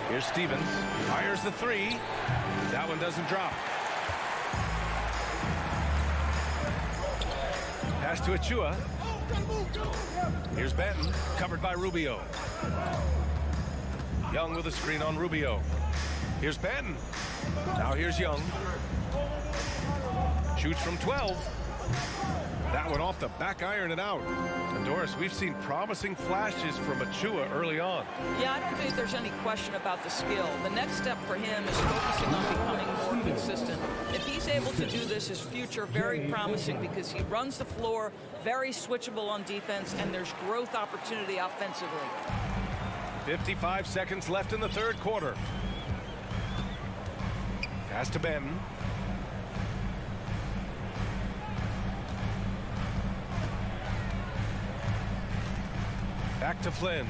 Here's Stevens. Fires the 3. That one doesn't drop. Pass to Achua. Here's Benton, covered by Rubio. Young with a screen on Rubio. Here's Benton. Now here's Young. Shoots from 12. That one off the back iron and out. And Doris, we've seen promising flashes from Achua early on. Yeah, I don't think there's any question about the skill. The next step for him is focusing on becoming more consistent. If he's able to do this, his future very promising because he runs the floor, very switchable on defense, and there's growth opportunity offensively. 55 seconds left in the third quarter. Pass to Benton. Back to Flynn.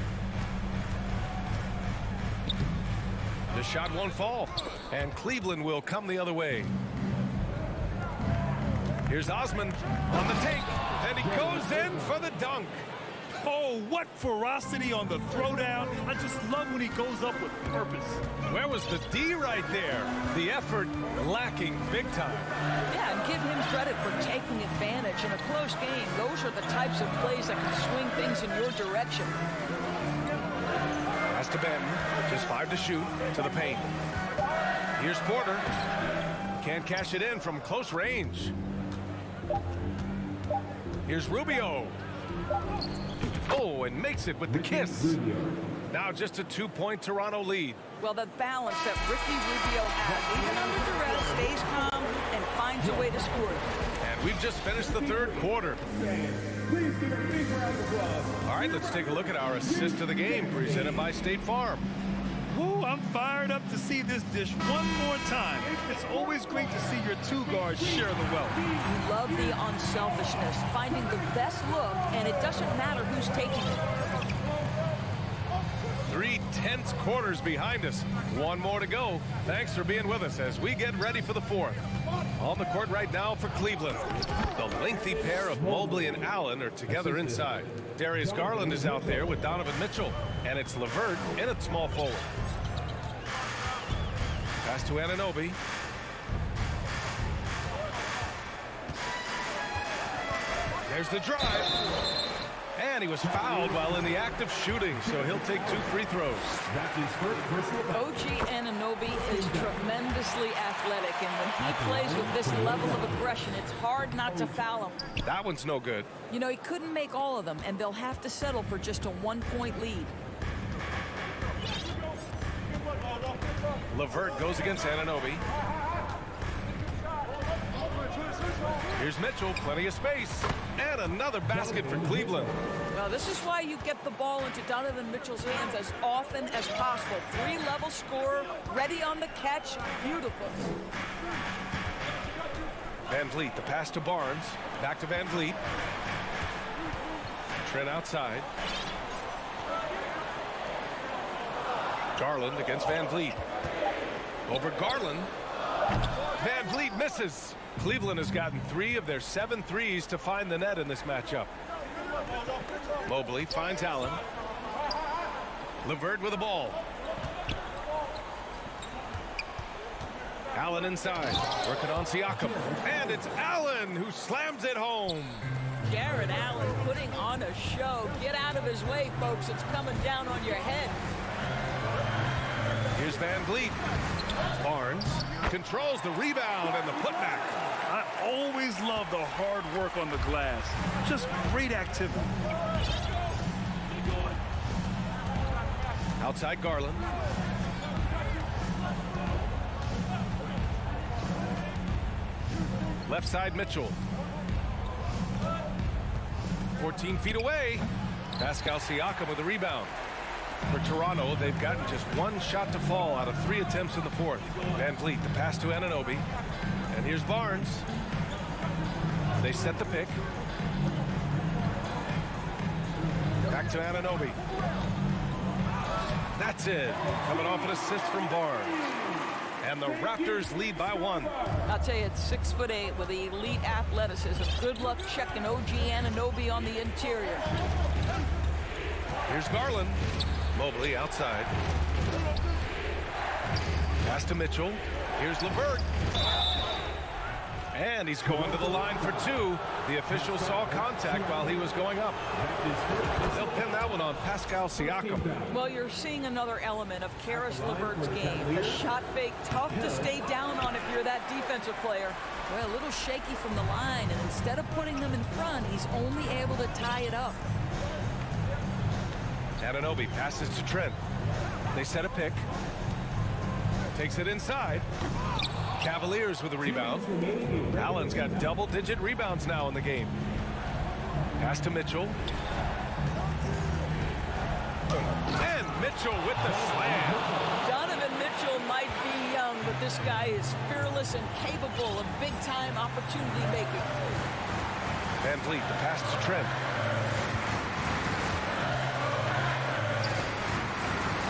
The shot won't fall, and Cleveland will come the other way. Here's Osman on the take, and he goes in for the dunk. Oh, what ferocity on the throwdown. I just love when he goes up with purpose. Where was the D right there? The effort lacking big time. Yeah, and give him credit for taking advantage. In a close game, those are the types of plays that can swing things in your direction. Pass to Benton. Just 5 to shoot. To the paint. Here's Porter. Can't cash it in from close range. Here's Rubio. Oh, and makes it with the kiss. Now just a 2-point Toronto lead. Well, the balance that Ricky Rubio has, even under duress, stays calm and finds a way to score. And we've just finished the third quarter. Please give a big round of applause. All right, let's take a look at our assist of the game presented by State Farm. Woo, I'm fired up to see this dish one more time. It's always great to see your 2 guards share the wealth. You love the unselfishness, finding the best look, and it doesn't matter who's taking it. 3 tense quarters behind us. 1 more to go. Thanks for being with us as we get ready for the 4th. On the court right now for Cleveland. The lengthy pair of Mobley and Allen are together inside. Darius Garland is out there with Donovan Mitchell. And it's LeVert in at small forward. Pass to Anunoby. There's the drive. And he was fouled while in the act of shooting, so he'll take 2 free throws. That's his first personal foul. OG Anunoby is tremendously athletic, and when he plays with this level of aggression, it's hard not to foul him. That one's no good. You know, he couldn't make all of them, and they'll have to settle for just a 1-point lead. LeVert goes against Anunoby. Here's Mitchell, plenty of space. And another basket for Cleveland. Well, this is why you get the ball into Donovan Mitchell's hands as often as possible. 3-level scorer, ready on the catch, beautiful. Van Vliet, the pass to Barnes. Back to Van Vliet. Trent outside. Garland against Van Vliet. Over Garland. Van Vliet misses. Cleveland has gotten 3 of their 7 threes to find the net in this matchup. Mobley finds Allen. LeVert with the ball. Allen inside, working on Siakam. And it's Allen who slams it home. Jared Allen putting on a show. Get out of his way, folks. It's coming down on your head. Here's Van Vliet. Barnes controls the rebound and the putback. I always love the hard work on the glass. Just great activity. Outside Garland. Left side Mitchell. 14 feet away. Pascal Siakam with the rebound. For Toronto, they've gotten just 1 shot to fall out of 3 attempts in the 4th. Van Vliet, the pass to Anunoby. And here's Barnes. They set the pick. Back to Anunoby. That's it. Coming off an assist from Barnes. And the Raptors lead by 1. I'll tell you, it's 6'8" with elite athleticism. Good luck checking OG Anunoby on the interior. Here's Garland. Mobley outside. Pass to Mitchell. Here's LeVert. And he's going to the line for 2. The official saw contact while he was going up. They'll pin that one on Pascal Siakam. Well, you're seeing another element of Karis LeVert's game. The shot fake, tough to stay down on if you're that defensive player. Well, a little shaky from the line, and instead of putting them in front, he's only able to tie it up. Anunoby passes to Trent. They set a pick. Takes it inside. Cavaliers with the rebound. Allen's got double-digit rebounds now in the game. Pass to Mitchell. And Mitchell with the slam. Donovan Mitchell might be young, but this guy is fearless and capable of big-time opportunity making. Van Vliet, the pass to Trent.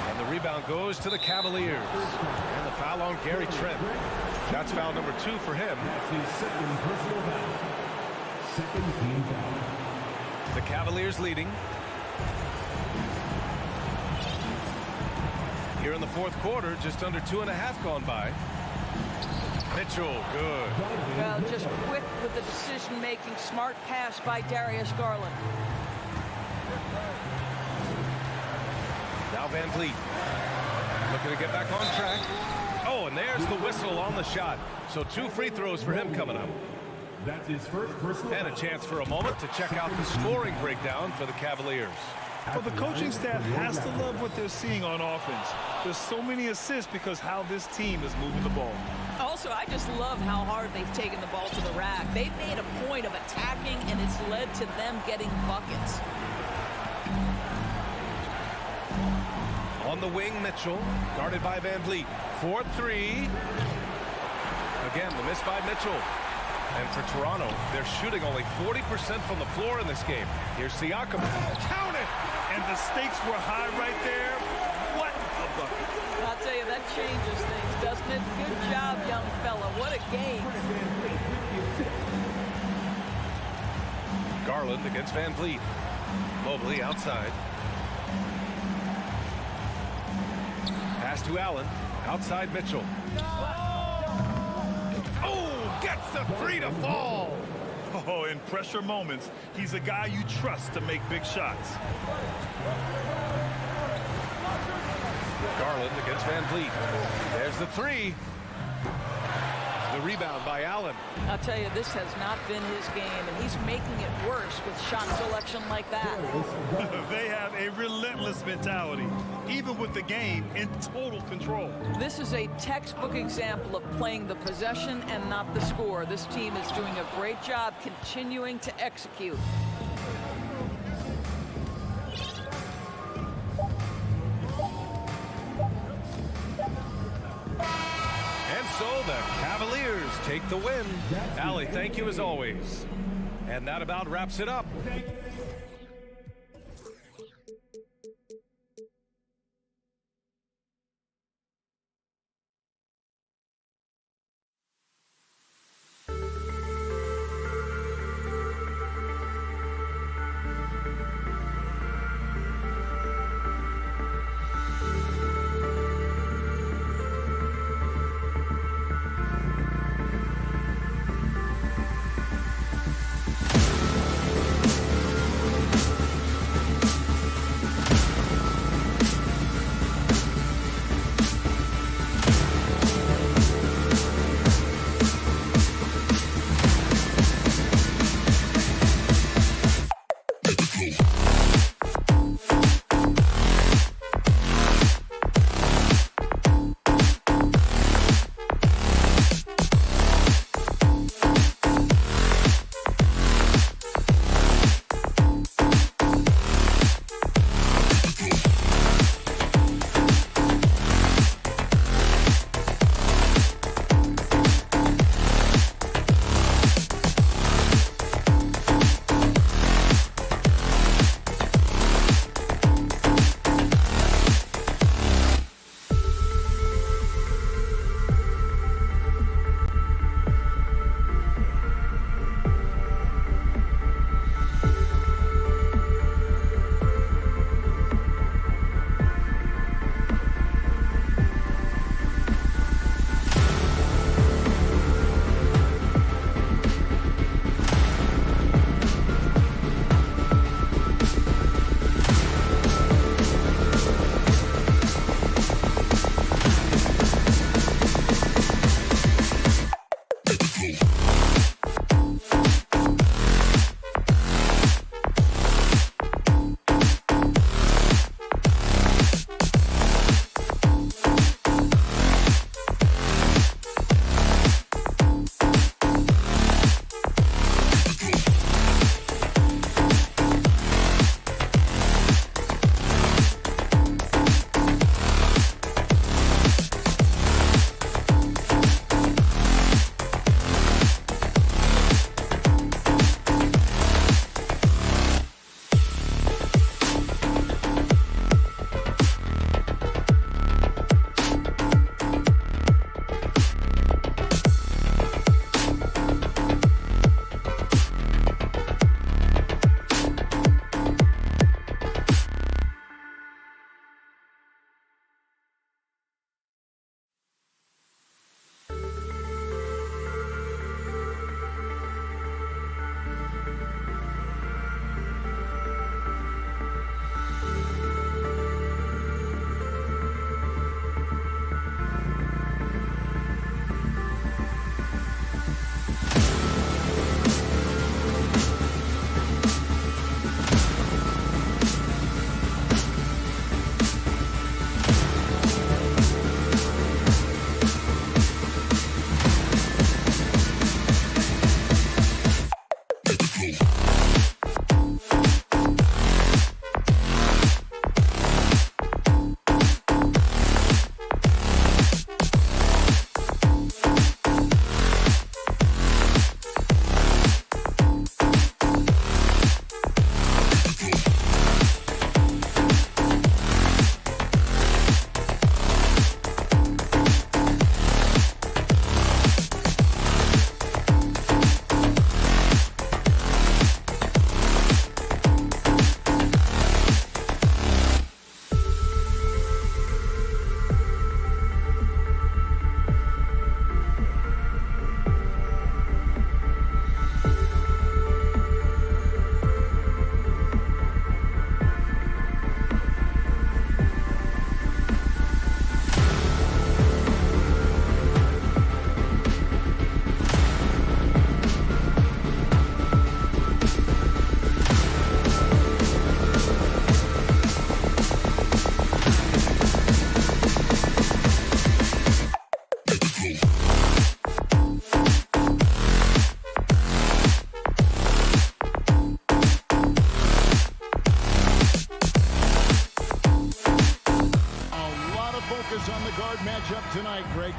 And the rebound goes to the Cavaliers. And the foul on Gary Trent. That's foul number 2 for him. That's his second personal foul. Second team foul. The Cavaliers leading. Here in the 4th quarter, just under 2.5 gone by. Mitchell, good. Well, just quick with the decision-making, smart pass by Darius Garland. Now Van Vliet. Looking to get back on track. Oh, and there's the whistle on the shot. So 2 free throws for him coming up. That's his first personal And a chance for a moment to check out the scoring breakdown for the Cavaliers. Well, the coaching staff has to love what they're seeing on offense. There's so many assists because how this team is moving the ball. Also, I just love how hard they've taken the ball to the rack. They've made a point of attacking, and it's led to them getting buckets. On the wing, Mitchell, guarded by Van Vliet. 4-3. Again, the miss by Mitchell. And for Toronto, they're shooting only 40% from the floor in this game. Here's Siakam. Count it! And the stakes were high right there. What a bucket. I'll tell you, that changes things, doesn't it? Good job, young fella. What a game. Garland against Van Vliet. Mobley outside. Pass to Allen. Outside Mitchell. Oh, gets the 3 to fall. Oh, in pressure moments, he's a guy you trust to make big shots. Garland against Van Vliet. There's the 3. The rebound by Allen. I'll tell you, this has not been his game, and he's making it worse with shot selection like that. They have a relentless mentality, even with the game in total control. This is a textbook example of playing the possession and not the score. This team is doing a great job continuing to execute. So the Cavaliers take the win. Allie, thank you as always. And that about wraps it up.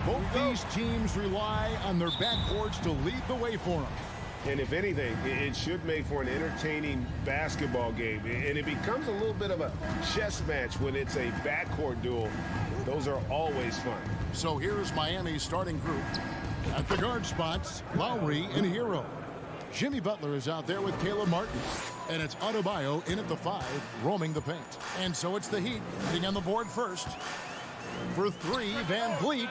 Both these teams rely on their backcourts to lead the way for them. And if anything, it should make for an entertaining basketball game. And it becomes a little bit of a chess match when it's a backcourt duel. Those are always fun. So here's Miami's starting group. At the guard spots, Lowry and Hero. Jimmy Butler is out there with Caleb Martin. And it's Adebayo in at the 5, roaming the paint. And so it's the Heat hitting on the board first. For 3, Van Vliet.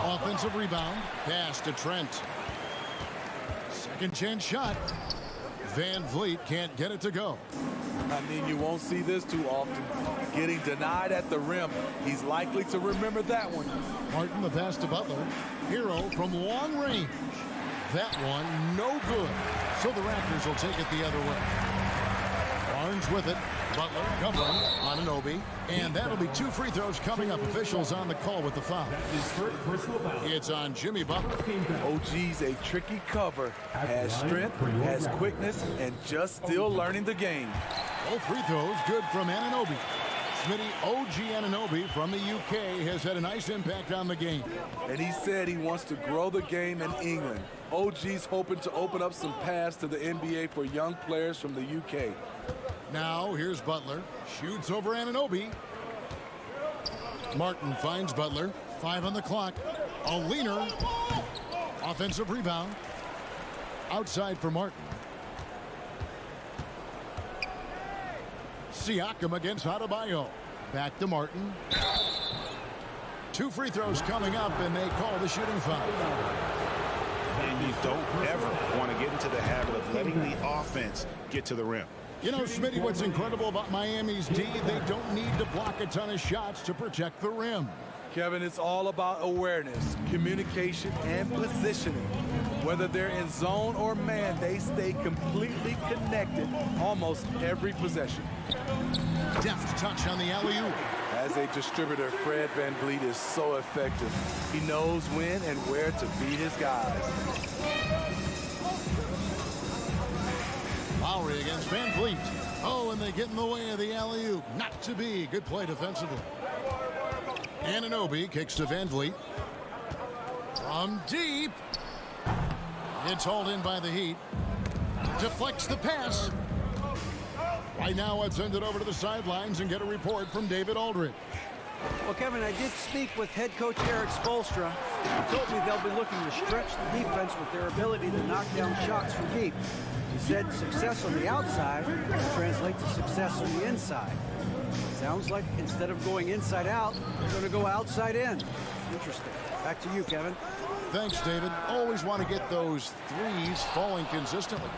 Offensive rebound. Pass to Trent. Second chance shot. Van Vliet can't get it to go. I mean, you won't see this too often. Getting denied at the rim. He's likely to remember that one. Martin the pass to Butler. Hero from long range. That one no good. So the Raptors will take it the other way. Barnes with it. Butler covering Anunoby. And that'll be 2 free throws coming up. Officials on the call with the foul. It's on Jimmy Butler. OG's a tricky cover. Has strength, has quickness, and just still learning the game. Both free throws good from Anunoby. Smitty, OG Anunoby from the UK has had a nice impact on the game. And he said he wants to grow the game in England. OG's hoping to open up some paths to the NBA for young players from the UK. Now here's Butler. Shoots over Anunoby. Martin finds Butler. 5 on the clock. A leaner. Offensive rebound. Outside for Martin. Siakam against Adebayo. Back to Martin. 2 free throws coming up, and they call the shooting foul. And you don't ever want to get into the habit of letting the offense get to the rim. You know, Smitty, what's incredible about Miami's D, they don't need to block a ton of shots to protect the rim. Kevin, it's all about awareness, communication, and positioning. Whether they're in zone or man, they stay completely connected almost every possession. Deft touch on the alley-oop. As a distributor, Fred VanVleet is so effective. He knows when and where to feed his guys. Lowry against VanVleet. Oh, and they get in the way of the alley-oop. Not to be. Good play defensively. Anunoby kicks to VanVleet. From deep. It's hauled in by the Heat. Deflects the pass. Right now, let's send it over to the sidelines and get a report from David Aldridge. Well, Kevin, I did speak with head coach Eric Spoelstra. He told me they'll be looking to stretch the defense with their ability to knock down shots from deep. He said success on the outside will translate to success on the inside. Sounds like instead of going inside out, they're going to go outside in. Interesting. Back to you, Kevin. Thanks, David. Always want to get those threes falling consistently.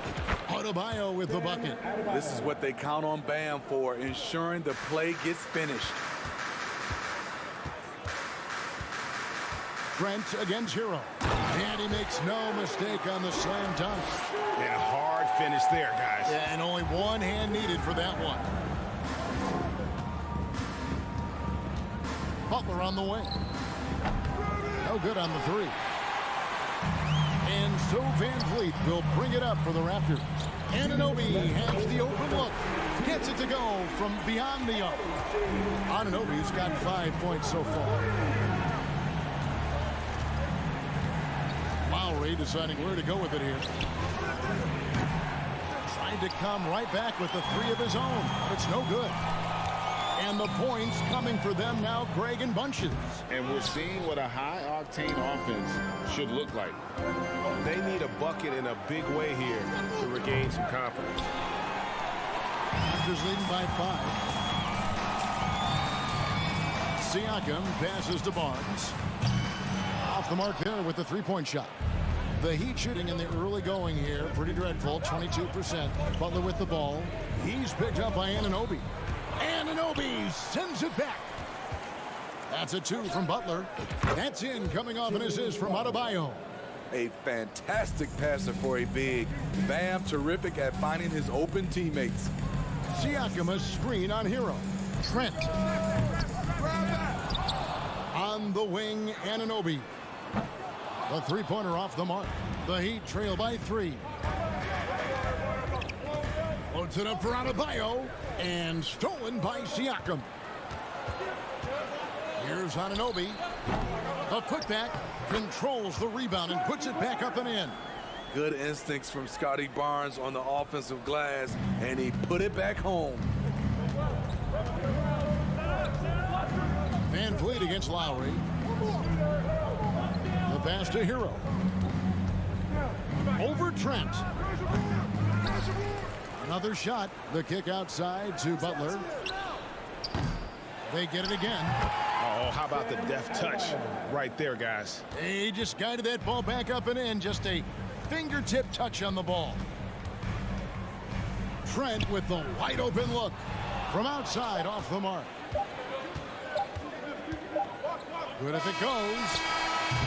Adebayo with the bucket. This is what they count on Bam for, ensuring the play gets finished. Trent against Hero. And he makes no mistake on the slam dunk. And a hard finish there, guys. Yeah, and only one hand needed for that one. Butler on the wing. No good on the 3. And so VanVleet will bring it up for the Raptors. Anunoby has the open look. Gets it to go from beyond the arc. Anunoby's got 5 points so far. Lowry deciding where to go with it here. Trying to come right back with the 3 of his own. But it's no good. And the points coming for them now, Greg and bunches. And we're seeing what a high-octane offense should look like. They need a bucket in a big way here to regain some confidence. Raptors leading by 5. Siakam passes to Barnes. Off the mark there with the 3-point shot. The Heat shooting in the early going here, pretty dreadful, 22%. Butler with the ball. He's picked up by Anunoby. Anunoby sends it back. That's a 2 from Butler. That's in, coming off an assist from Adebayo. A fantastic passer for a big. Bam, terrific at finding his open teammates. Siakam a screen on Hero. Trent. On the wing, Anunoby. The 3-pointer off the mark. The Heat trail by 3. Loads it up for Adebayo. And stolen by Siakam. Here's Anunoby. The putback controls the rebound and puts it back up and in. Good instincts from Scotty Barnes on the offensive glass, and he put it back home. Van Vliet against Lowry. The pass to Hero. Over Trent. Another shot. The kick outside to Butler. They get it again. Oh, how about the deft touch right there, guys? He just guided that ball back up and in. Just a fingertip touch on the ball. Trent with the wide open look. From outside, off the mark. Good if it goes.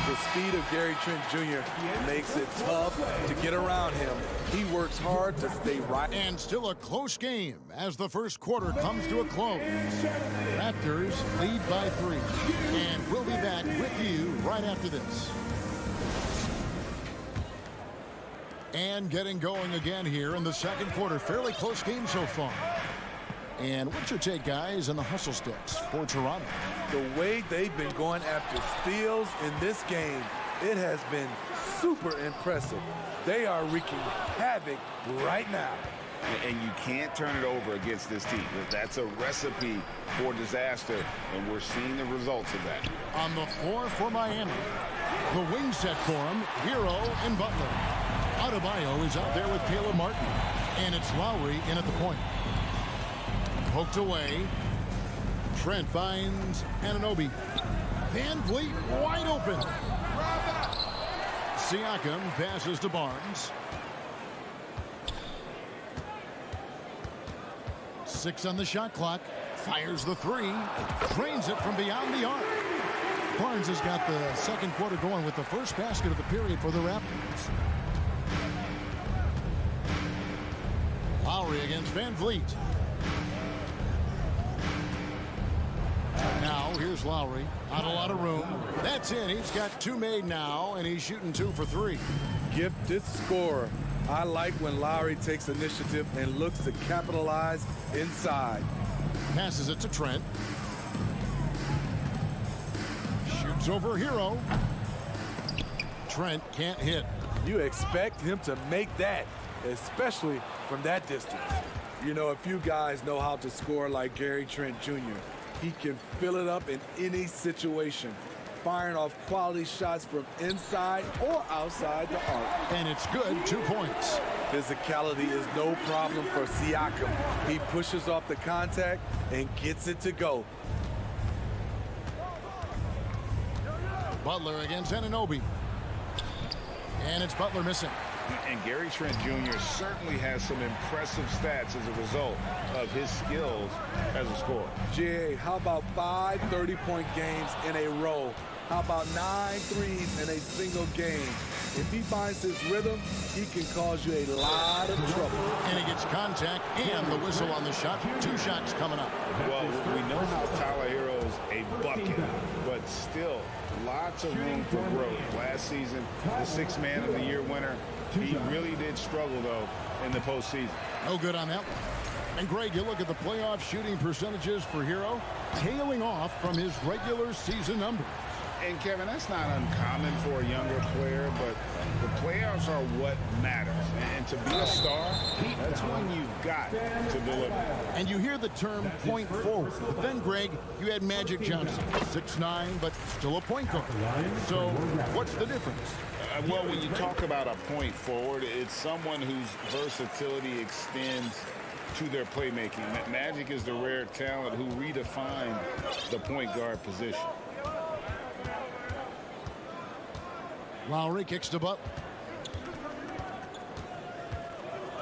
The speed of Gary Trent Jr. makes it tough to get around him. He works hard to stay right. And still a close game as the first quarter comes to a close. Raptors lead by 3. And we'll be back with you right after this. And getting going again here in the second quarter. Fairly close game so far. And what's your take, guys, on the hustle sticks for Toronto? The way they've been going after steals in this game, it has been super impressive. They are wreaking havoc right now. And you can't turn it over against this team. That's a recipe for disaster, and we're seeing the results of that. On the floor for Miami, the wing set for him, Hero and Butler. Adebayo is out there with Caleb Martin, and it's Lowry in at the point. Poked away. Trent finds Anunoby. Van Vliet wide open. Siakam passes to Barnes. 6 on the shot clock. Fires the 3. Drains it from beyond the arc. Barnes has got the second quarter going with the first basket of the period for the Raptors. Lowry against Van Vliet. Now, here's Lowry. Not a lot of room. That's in. He's got 2 made now, and he's shooting 2 for 3. Gifted scorer. I like when Lowry takes initiative and looks to capitalize inside. Passes it to Trent. Shoots over Hero. Trent can't hit. You expect him to make that, especially from that distance. You know, a few guys know how to score like Gary Trent Jr. He can fill it up in any situation, firing off quality shots from inside or outside the arc. And it's good, 2 points. Physicality is no problem for Siakam. He pushes off the contact and gets it to go. Butler against Anunoby. And it's Butler missing. And Gary Trent Jr. certainly has some impressive stats as a result of his skills as a scorer. G.A., how about 5 30-point games in a row? How about 9 threes in a single game? If he finds his rhythm, he can cause you a lot of trouble. And he gets contact and the whistle on the shot. 2 shots coming up. Well, we know how Tyler Hero's a bucket, but still lots of room for growth. Last season, the 6th Man of the Year winner. He really did struggle, though, in the postseason. No good on that one. And, Greg, you look at the playoff shooting percentages for Hero, tailing off from his regular season numbers. And, Kevin, that's not uncommon for a younger player, but the playoffs are what matters. And to be a star, that's when you've got to deliver. And you hear the term point forward. But then, Greg, you had Magic Johnson, 6'9", but still a point guard. So what's the difference? Well, when you talk about a point forward, it's someone whose versatility extends to their playmaking. Magic is the rare talent who redefined the point guard position. Lowry kicks to Butler.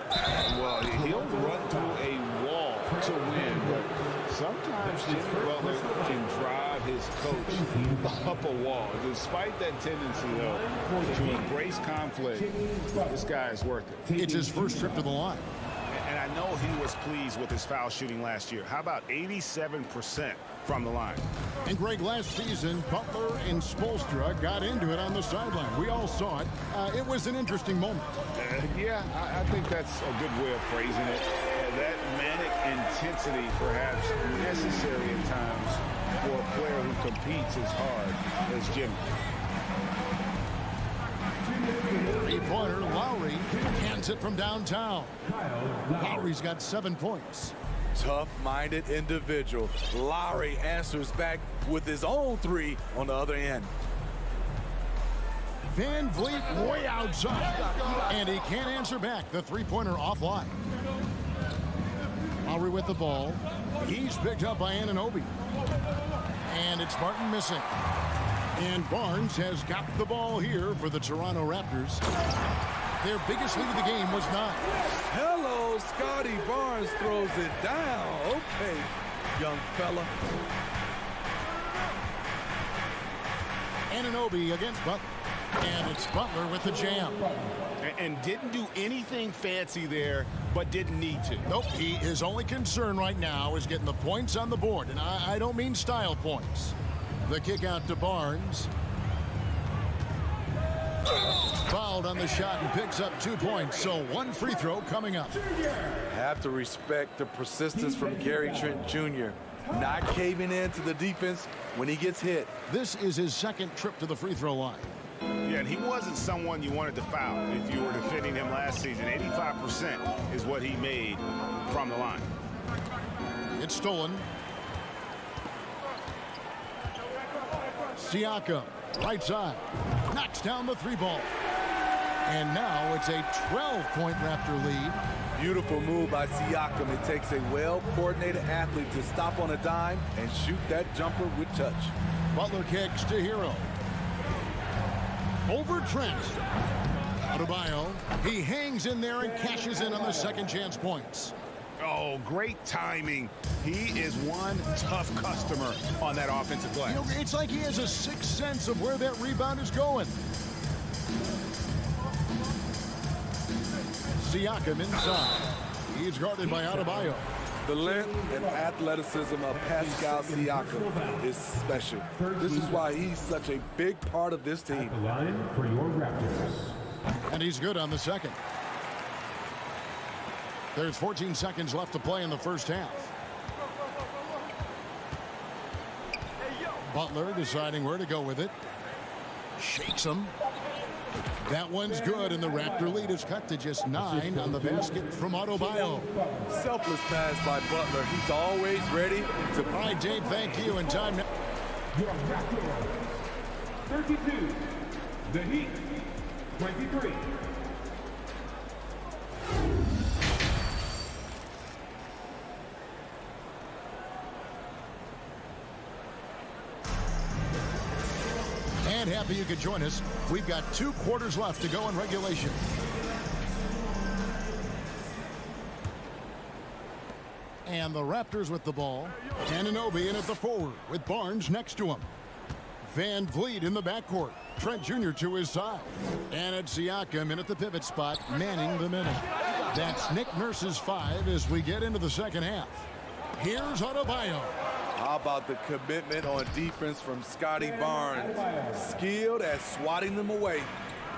Well, he'll run through a wall to win, but sometimes Jimmy Butler can drive his coach up a wall. Despite that tendency, though, to embrace conflict, this guy is worth it. It's his first trip to the line. And I know he was pleased with his foul shooting last year. How about 87% from the line? And Greg, last season, Butler and Spoelstra got into it on the sideline. We all saw it. It was an interesting moment. Yeah, I think that's a good way of phrasing it. That manic intensity, perhaps necessary at times for a player who competes as hard as Jimmy. Three-pointer, Lowry hands it from downtown. Lowry's got 7 points. Tough-minded individual. Lowry answers back with his own three on the other end. Van Vliet way outside, and he can't answer back. The three-pointer offline. Lowry with the ball. He's picked up by Anunoby. And it's Martin missing. And Barnes has got the ball here for the Toronto Raptors. Their biggest lead of the game was 9. Hello, Scotty Barnes throws it down. Okay, young fella. Anunoby against Butler. And it's Butler with the jam. And didn't do anything fancy there, but didn't need to. Nope, his only concern right now is getting the points on the board. And I don't mean style points. The kick out to Barnes. Fouled on the shot and picks up 2 points. So 1 free throw coming up. Have to respect the persistence from Gary Trent Jr. Not caving in to the defense when he gets hit. This is his second trip to the free throw line. Yeah, and he wasn't someone you wanted to foul if you were defending him last season. 85% is what he made from the line. It's stolen. Siakam, right side, knocks down the 3-ball. And now it's a 12-point Raptor lead. Beautiful move by Siakam. It takes a well-coordinated athlete to stop on a dime and shoot that jumper with touch. Butler kicks to Hero. Over Trent. Adebayo, he hangs in there and cashes in on the second chance points. Oh, great timing. He is one tough customer on that offensive glass. You know, it's like he has a sixth sense of where that rebound is going. Siakam inside. He's guarded by Adebayo. The length and athleticism of Pascal Siakam is special. This is why he's such a big part of this team. The line for your Raptors. And he's good on the second. There's 14 seconds left to play in the first half. Butler deciding where to go with it. Shakes him. That one's good, and the Raptor lead is cut to just 9 on the basket from Adebayo. Selfless pass by Butler. He's always ready to... All right, Dave, thank you. And time now. Your Raptors, 32. The Heat, 23. And happy you could join us. We've got 2 quarters left to go in regulation. And the Raptors with the ball. Anunoby in at the forward with Barnes next to him. Van Vliet in the backcourt. Trent Jr. to his side. And it's Siakam in at the pivot spot, manning the minute. That's Nick Nurse's 5 as we get into the second half. Here's Adebayo. How about the commitment on defense from Scotty Barnes? Skilled at swatting them away.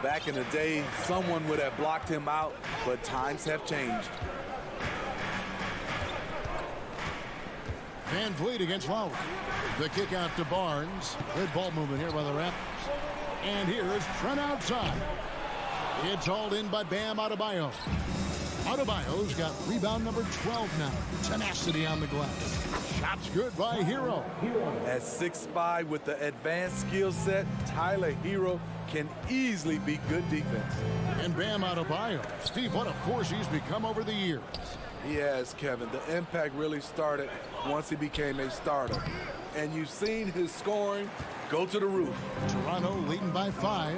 Back in the day, someone would have blocked him out, but times have changed. Van Vliet against Lowry. The kick out to Barnes. Good ball movement here by the Raptors. And here is Trent outside. It's hauled in by Bam Adebayo. Adebayo's got rebound number 12 now. Tenacity on the glass. Shots good by Hero. At 6'5" with the advanced skill set, Tyler Hero can easily be good defense. And Bam Adebayo. Steve, what a force he's become over the years. He has, Kevin. The impact really started once he became a starter. And you've seen his scoring go to the roof. Toronto leading by 5.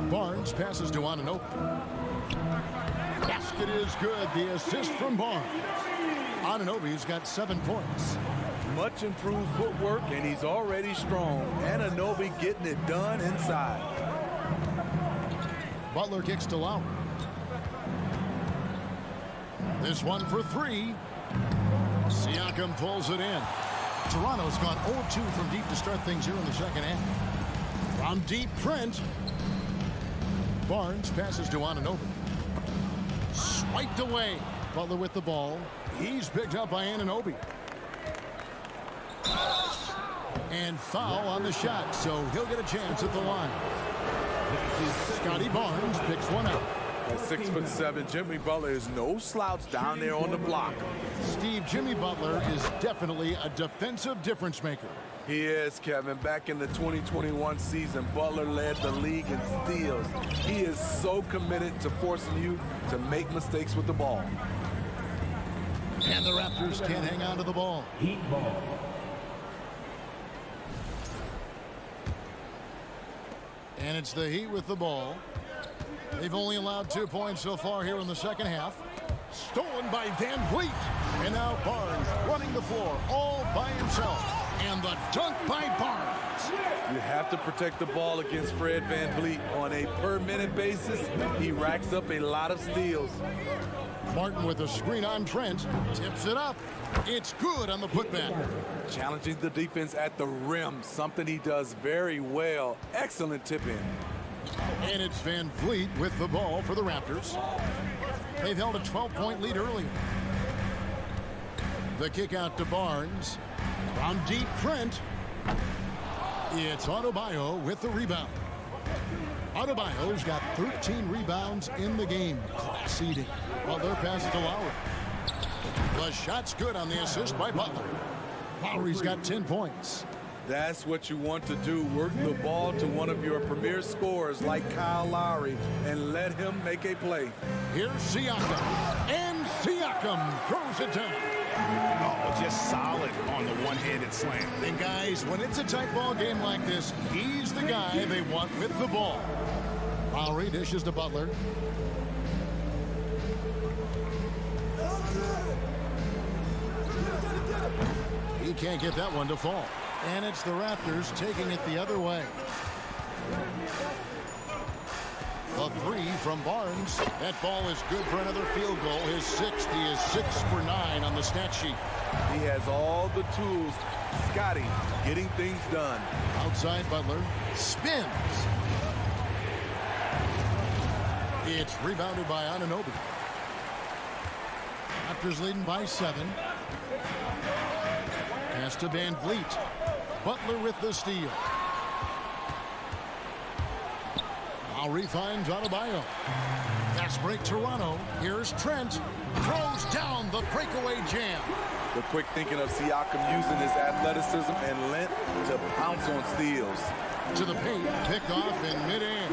Barnes passes to Anunoby. Basket is good. The assist from Barnes. Anunoby's got 7 points. Much improved footwork, and he's already strong. Anunoby getting it done inside. Butler kicks to Lowry. This one for 3. Siakam pulls it in. Toronto's gone 0-2 from deep to start things here in the second half. From deep, Trent. Barnes passes to Anunoby. Swiped away. Butler with the ball. He's picked up by Anunoby. And foul on the shot, so he'll get a chance at the line. Scotty Barnes picks one up. At 6'7", Jimmy Butler is no slouch down there on the block. Steve, Jimmy Butler is definitely a defensive difference maker. He is, Kevin. Back in the 2021 season, Butler led the league in steals. He is so committed to forcing you to make mistakes with the ball. And the Raptors can't hang on to the ball. Heat ball. And it's the Heat with the ball. They've only allowed 2 points so far here in the second half. Stolen by Van Vliet. And now Barnes running the floor all by himself. And the dunk by Barnes. You have to protect the ball against Fred Van Vliet on a per-minute basis. He racks up a lot of steals. Martin with a screen on Trent. Tips it up. It's good on the putback. Challenging the defense at the rim, something he does very well. Excellent tip-in. And it's Van Vliet with the ball for the Raptors. They've held a 12-point lead earlier. The kick out to Barnes. From deep, Trent. It's Adebayo with the rebound. Adebayo's got 13 rebounds in the game. Class eating. Well, their pass to Lowry. The shot's good on the assist by Butler. Lowry's got 10 points. That's what you want to do. Work the ball to one of your premier scorers like Kyle Lowry and let him make a play. Here's Siakam. And Siakam throws it down. Oh, just solid on the one-handed slam. And guys, when it's a tight ball game like this, he's the guy they want with the ball. Lowry dishes to Butler. He can't get that one to fall. And it's the Raptors taking it the other way. A three from Barnes. That ball is good for another field goal. His sixth. He is 6 for 9 on the stat sheet. He has all the tools. Scotty getting things done. Outside Butler. Spins. It's rebounded by Anunoby. Raptors leading by 7. Pass to Van Vliet. Butler with the steal. Lowry finds Adebayo. Fast break Toronto. Here's Trent. Throws down the breakaway jam. The quick thinking of Siakam using his athleticism and length to pounce on steals. To the paint. Pick off in midair.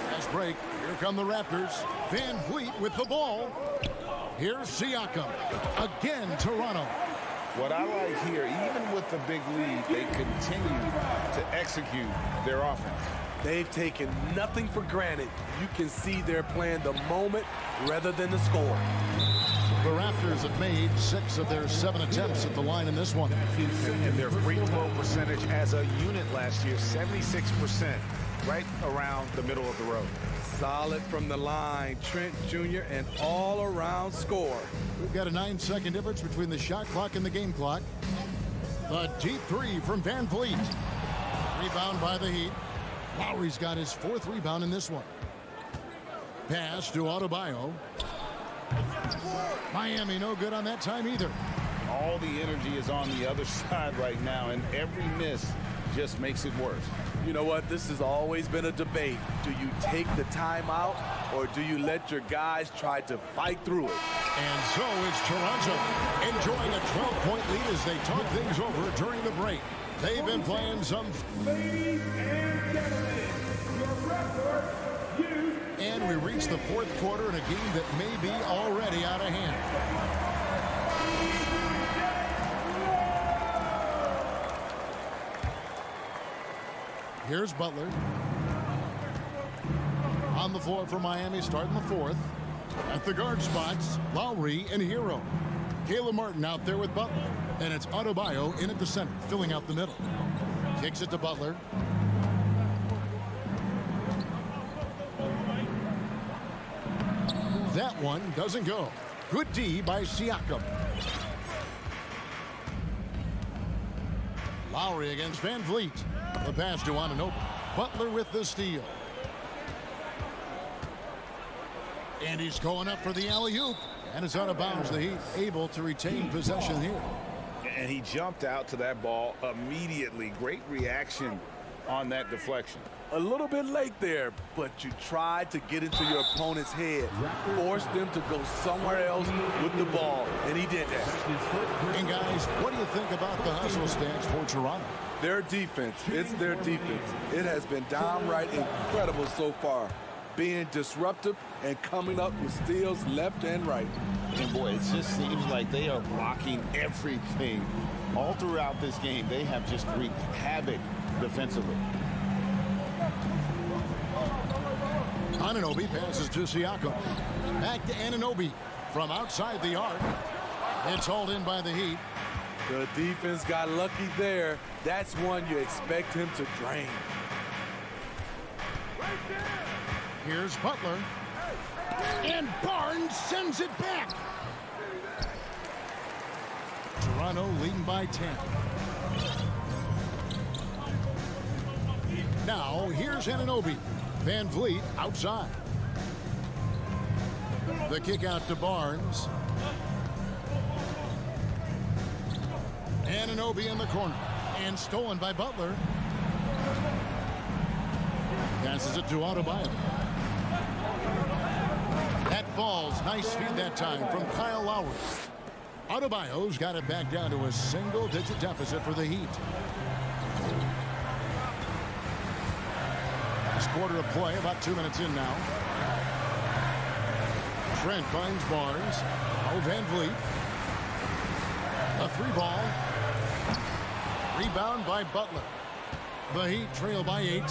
Fast break. Here come the Raptors. Van Vliet with the ball. Here's Siakam. Again, Toronto. What I like here, even with the big lead, they continue to execute their offense. They've taken nothing for granted. You can see they're playing the moment rather than the score. The Raptors have made 6 of their 7 attempts at the line in this one. And their free throw percentage as a unit last year, 76%, right around the middle of the road. Solid from the line. Trent Jr. an all-around score. We've got a 9-second difference between the shot clock and the game clock. The deep three from Van Vliet. Rebound by the Heat. Lowry's got his 4th rebound in this one. Pass to Adebayo. Miami no good on that time either. All the energy is on the other side right now, and every miss just makes it worse. You know what? This has always been a debate. Do you take the timeout or do you let your guys try to fight through it? And so it's Toronto enjoying a 12-point lead as they talk things over during the break. They've been playing some... Ladies and gentlemen, your record, and we reach the 4th quarter in a game that may be already out of hand. Here's Butler. On the floor for Miami, starting the 4th. At the guard spots, Lowry and Hero. Caleb Martin out there with Butler. And it's Adebayo in at the center, filling out the middle. Kicks it to Butler. That one doesn't go. Good D by Siakam. Lowry against Van Vliet. The pass to Anunoby. Butler with the steal. And he's going up for the alley-oop. And it's out of bounds. The Heat able to retain possession here. And he jumped out to that ball immediately. Great reaction on that deflection. A little bit late there, but you tried to get into your opponent's head, force them to go somewhere else with the ball, and he did that. And guys, what do you think about the hustle stance for Toronto? Their defense, it's their defense. It has been downright incredible so far, being disruptive and coming up with steals left and right. And boy, it just seems like they are blocking everything. All throughout this game, they have just wreaked havoc defensively. Anunoby passes to Siakam. Back to Anunoby from outside the arc. It's hauled in by the Heat. The defense got lucky there. That's one you expect him to drain. Here's Butler. And Barnes sends it back. Toronto leading by 10. Now, here's Anunoby. Van Vliet outside. The kick out to Barnes. Anunoby in the corner. And stolen by Butler. Passes it to Adebayo. That falls. Nice feed that time from Kyle Lowry. Adebayo's got it back down to a single-digit deficit for the Heat. Quarter of play, about 2 minutes in now. Trent finds Barnes. Oh, Van Vliet. A 3-ball. Rebound by Butler. The Heat trail by 8.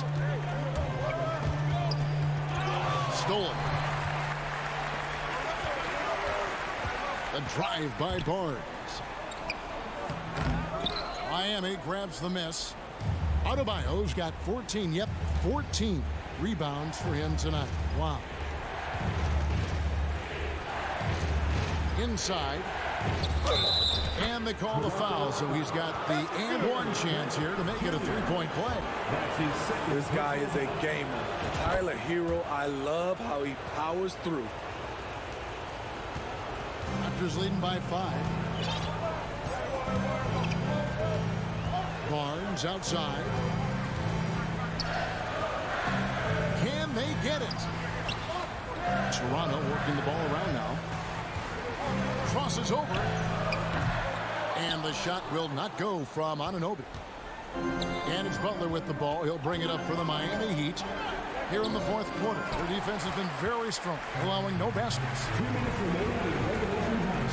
Stolen. The drive by Barnes. Miami grabs the miss. Adebayo's got 14. Yep, 14 rebounds for him tonight. Wow. Inside. And they call the foul, so he's got the and one chance here to make it a three-point play. This guy is a gamer. Tyler Hero, I love how he powers through. Raptors leading by 5. Barnes outside. Can they get it? Toronto working the ball around now. Crosses over. And the shot will not go from Anunoby. And it's Butler with the ball. He'll bring it up for the Miami Heat here in the fourth quarter. Their defense has been very strong, allowing no baskets.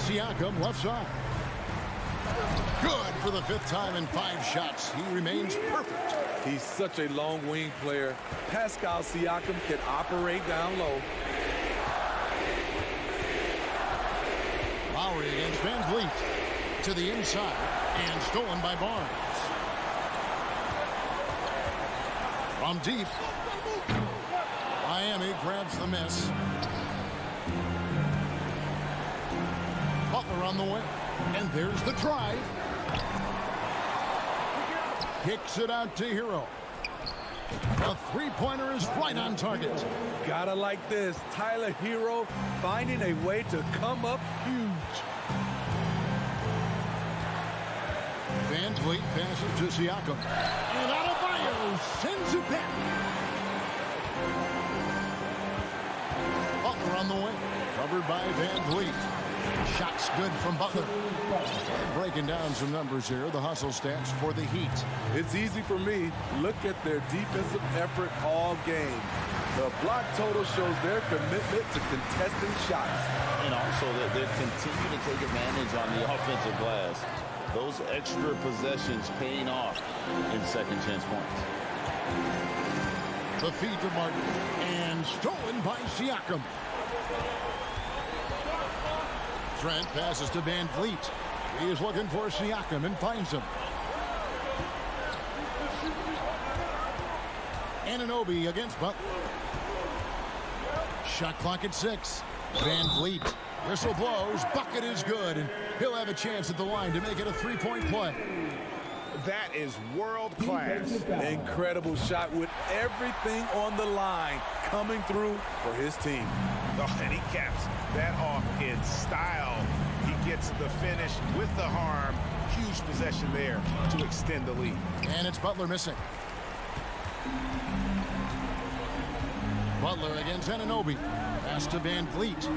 Siakam left side. Good for the 5th time in 5 shots. He remains perfect. He's such a long wing player. Pascal Siakam can operate down low. Lowry against Van Vliet to the inside and stolen by Barnes. From deep, Miami grabs the miss. Butler on the way. And there's the drive. Kicks it out to Hero. The three-pointer is right on target. Gotta like this. Tyler Hero finding a way to come up huge. Van Vliet passes to Siakam. And Adebayo sends it back. Butler on the way. Covered by Van Vliet. Shots good from Butler. Breaking down some numbers here. The hustle stats for the Heat. It's easy for me. Look at their defensive effort all game. The block total shows their commitment to contesting shots. And also that they continue to take advantage on the offensive glass. Those extra possessions paying off in second chance points. The feed to Martin. And stolen by Siakam. Trent passes to Van Vliet. He is looking for Siakam and finds him. Anunoby against Butler. Shot clock at 6. Van Vliet. Whistle blows. Bucket is good. And he'll have a chance at the line to make it a three-point play. That is world class. Incredible shot with everything on the line coming through for his team. Oh, and he caps that off in style. He gets the finish with the harm. Huge possession there to extend the lead. And it's Butler missing. Butler against Anunoby. Pass to Van Vliet.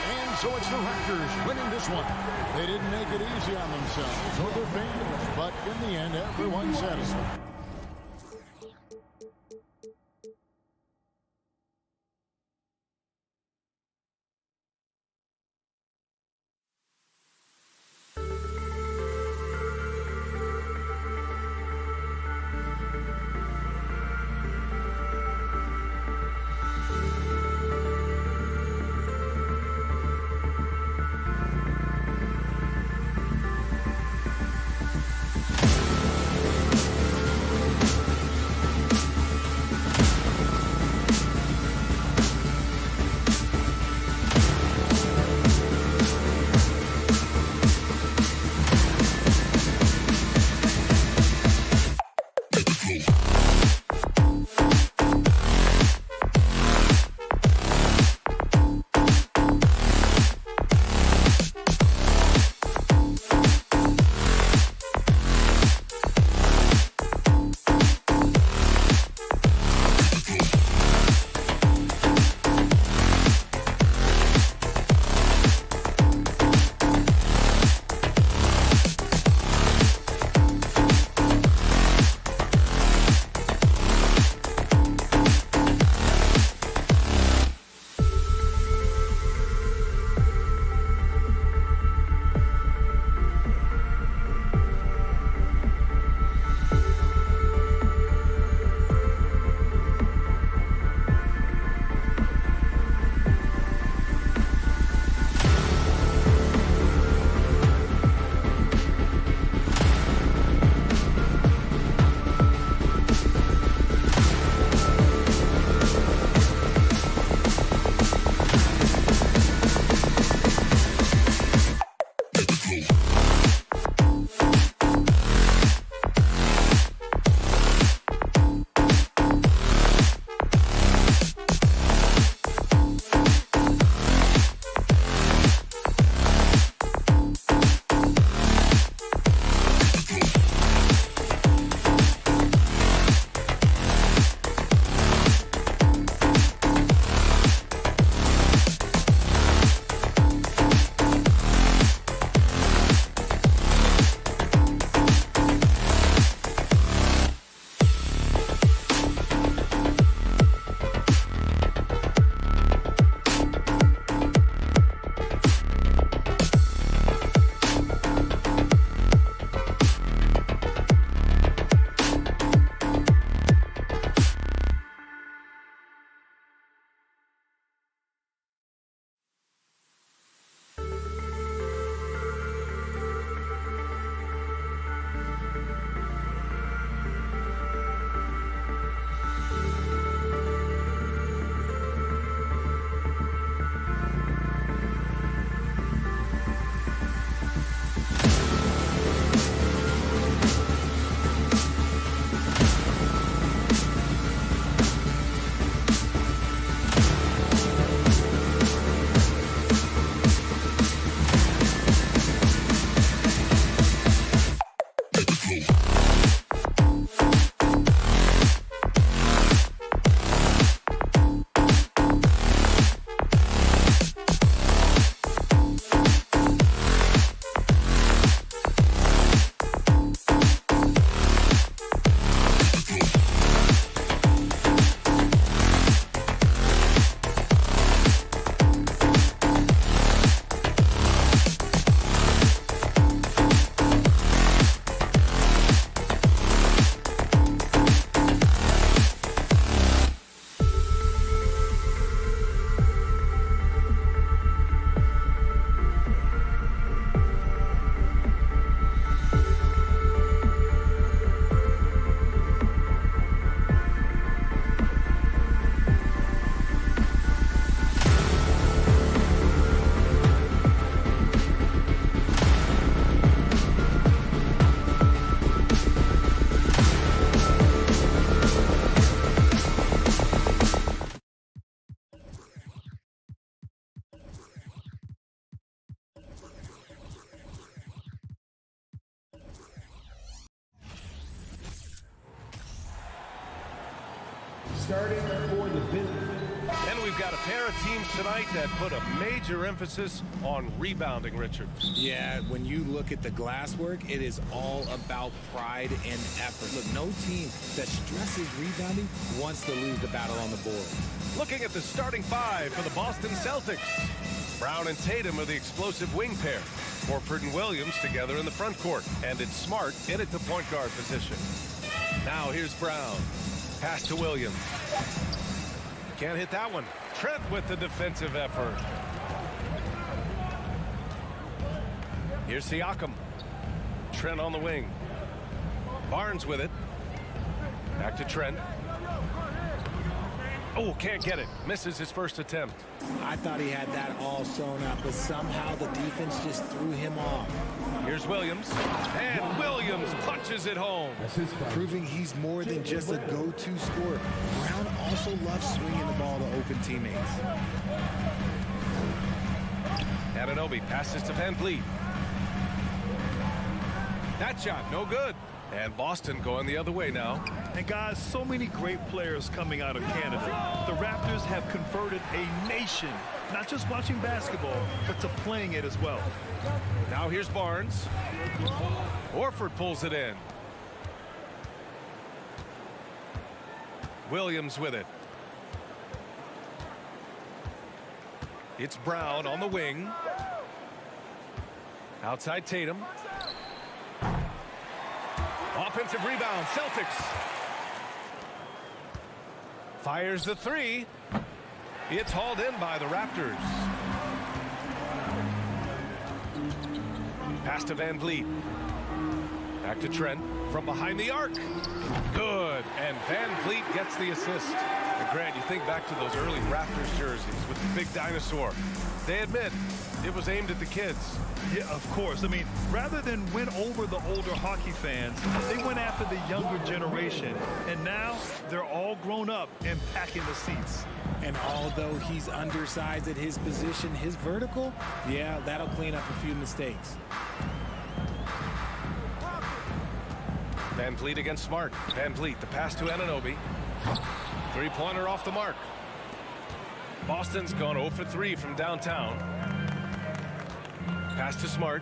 And so it's the Raptors winning this one. They didn't make it easy on themselves or their fans, but in the end, everyone's satisfied. Starting for the business. And we've got a pair of teams tonight that put a major emphasis on rebounding, Richard. Yeah, when you look at the glass work, it is all about pride and effort. Look, no team that stresses rebounding wants to lose the battle on the board. Looking at the starting five for the Boston Celtics. Brown and Tatum are the explosive wing pair. Horford and Williams together in the front court. And it's Smart in at the point guard position. Now here's Brown. Pass to Williams. Can't hit that one. Trent with the defensive effort. Here's Siakam. Trent on the wing. Barnes with it. Back to Trent. Oh, can't get it. Misses his first attempt. I thought he had that all sewn up, but somehow the defense just threw him off. Here's Williams. And Williams punches it home. Proving he's more than just a go-to scorer. Brown also loves swinging the ball to open teammates. Anunoby passes to Van Vliet. That shot, no good. And Boston going the other way now. And guys, so many great players coming out of Canada. The Raptors have converted a nation, not just watching basketball, but to playing it as well. Now here's Barnes. Horford pulls it in. Williams with it. It's Brown on the wing. Outside Tatum. Offensive rebound, Celtics. Fires the three. It's hauled in by the Raptors. Pass to Van Vliet. Back to Trent from behind the arc. Good. And Van Vliet gets the assist. And Grant, you think back to those early Raptors jerseys with the big dinosaur. They admit it was aimed at the kids. Yeah, of course. I mean, rather than win over the older hockey fans, they went after the younger generation. And now they're all grown up and packing the seats. And although he's undersized at his position, his vertical, yeah, that'll clean up a few mistakes. Van Vliet against Smart. Van Vliet, the pass to Anunoby. Three-pointer off the mark. Boston's gone 0 for 3 from downtown. Pass to Smart.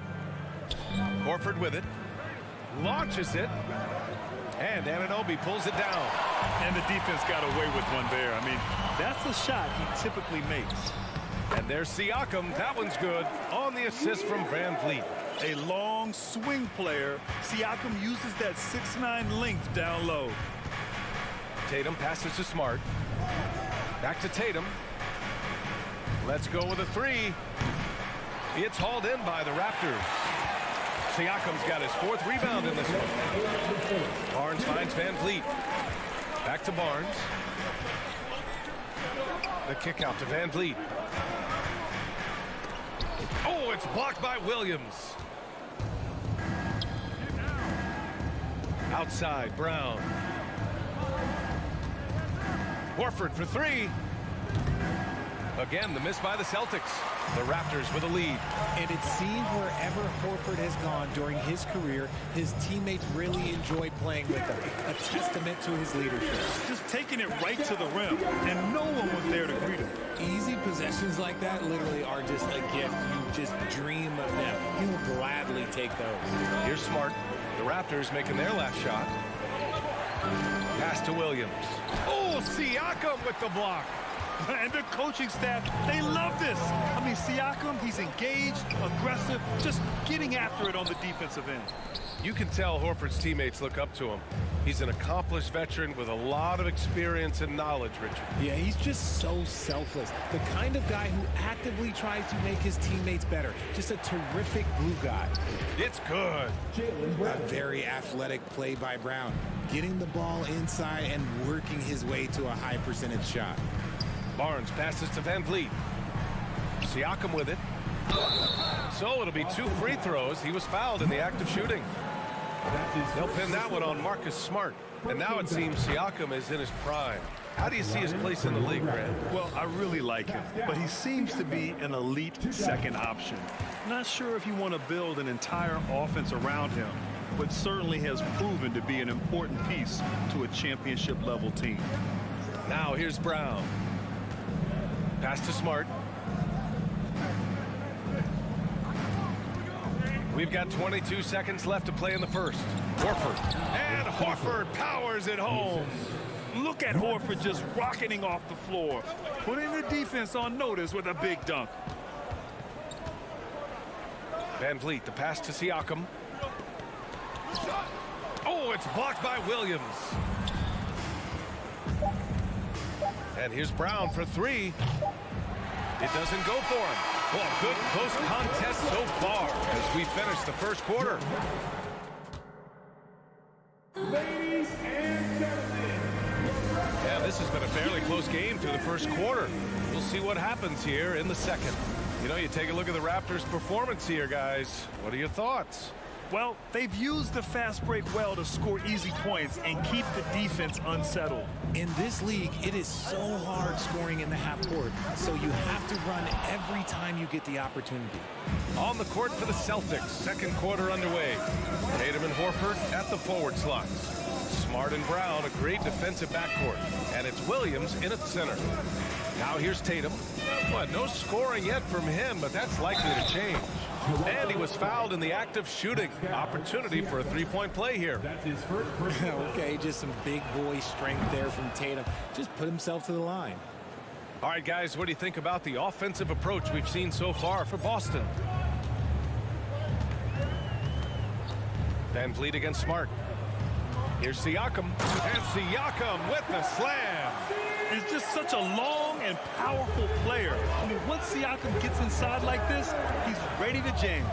Horford with it. Launches it. And Anunoby pulls it down. And the defense got away with one there. I mean, that's a shot he typically makes. And there's Siakam. That one's good. On the assist from Van Vliet. A long swing player. Siakam uses that 6'9" length down low. Tatum passes to Smart. Back to Tatum. Let's go with a three. It's hauled in by the Raptors. Siakam's got his 4th rebound in this one. Barnes finds Van Vliet. Back to Barnes. The kick out to Van Vliet. Oh, it's blocked by Williams. Outside, Brown. Horford for 3. Again, the miss by the Celtics. The Raptors with a lead. And it seemed wherever Horford has gone during his career, his teammates really enjoy playing with him. A testament to his leadership. Just taking it right to the rim, and no one was there to greet him. Easy possessions like that literally are just a gift. You just dream of them. He'll gladly take those. Here's Smart. The Raptors making their last shot. Pass to Williams. Oh, Siakam with the block. And the coaching staff, they love this. I mean, Siakam, he's engaged, aggressive, just getting after it on the defensive end. You can tell Horford's teammates look up to him. He's an accomplished veteran with a lot of experience and knowledge, Richard. Yeah, he's just so selfless. The kind of guy who actively tries to make his teammates better. Just a terrific glue guy. It's good. A very athletic play by Brown. Getting the ball inside and working his way to a high percentage shot. Barnes passes to Van Vliet. Siakam with it. So it'll be 2 free throws. He was fouled in the act of shooting. They'll pin that one on Marcus Smart. And now it seems Siakam is in his prime. How do you see his place in the league, Grant? Well, I really like him, but he seems to be an elite second option. Not sure if you want to build an entire offense around him, but certainly has proven to be an important piece to a championship level team. Now here's Brown. Pass to Smart. We've got 22 seconds left to play in the first. Horford. And Horford powers it home. Look at Horford just rocketing off the floor, putting the defense on notice with a big dunk. Van Vliet, the pass to Siakam. Oh, it's blocked by Williams. And here's Brown for three. It doesn't go for him. Well, good close contest so far as we finish the first quarter. Ladies and gentlemen. Yeah, this has been a fairly close game through the first quarter. We'll see what happens here in the second. You know, you take a look at the Raptors' performance here, guys. What are your thoughts? Well, they've used the fast break well to score easy points and keep the defense unsettled. In this league, it is so hard scoring in the half court, so you have to run every time you get the opportunity. On the court for the Celtics, second quarter underway. Tatum and Horford at the forward slots. Smart and Brown, a great defensive backcourt. And it's Williams in at center. Now here's Tatum. Well, no scoring yet from him, but that's likely to change. And he was fouled in the act of shooting. Opportunity for a three-point play here. That's his first okay, just some big boy strength there from Tatum. Just put himself to the line. All right, guys, what do you think about the offensive approach we've seen so far for Boston? Van Vliet against Smart. Here's Siakam. And Siakam with the slam. He's just such a long and powerful player. I mean, once Siakam gets inside like this, he's ready to jam.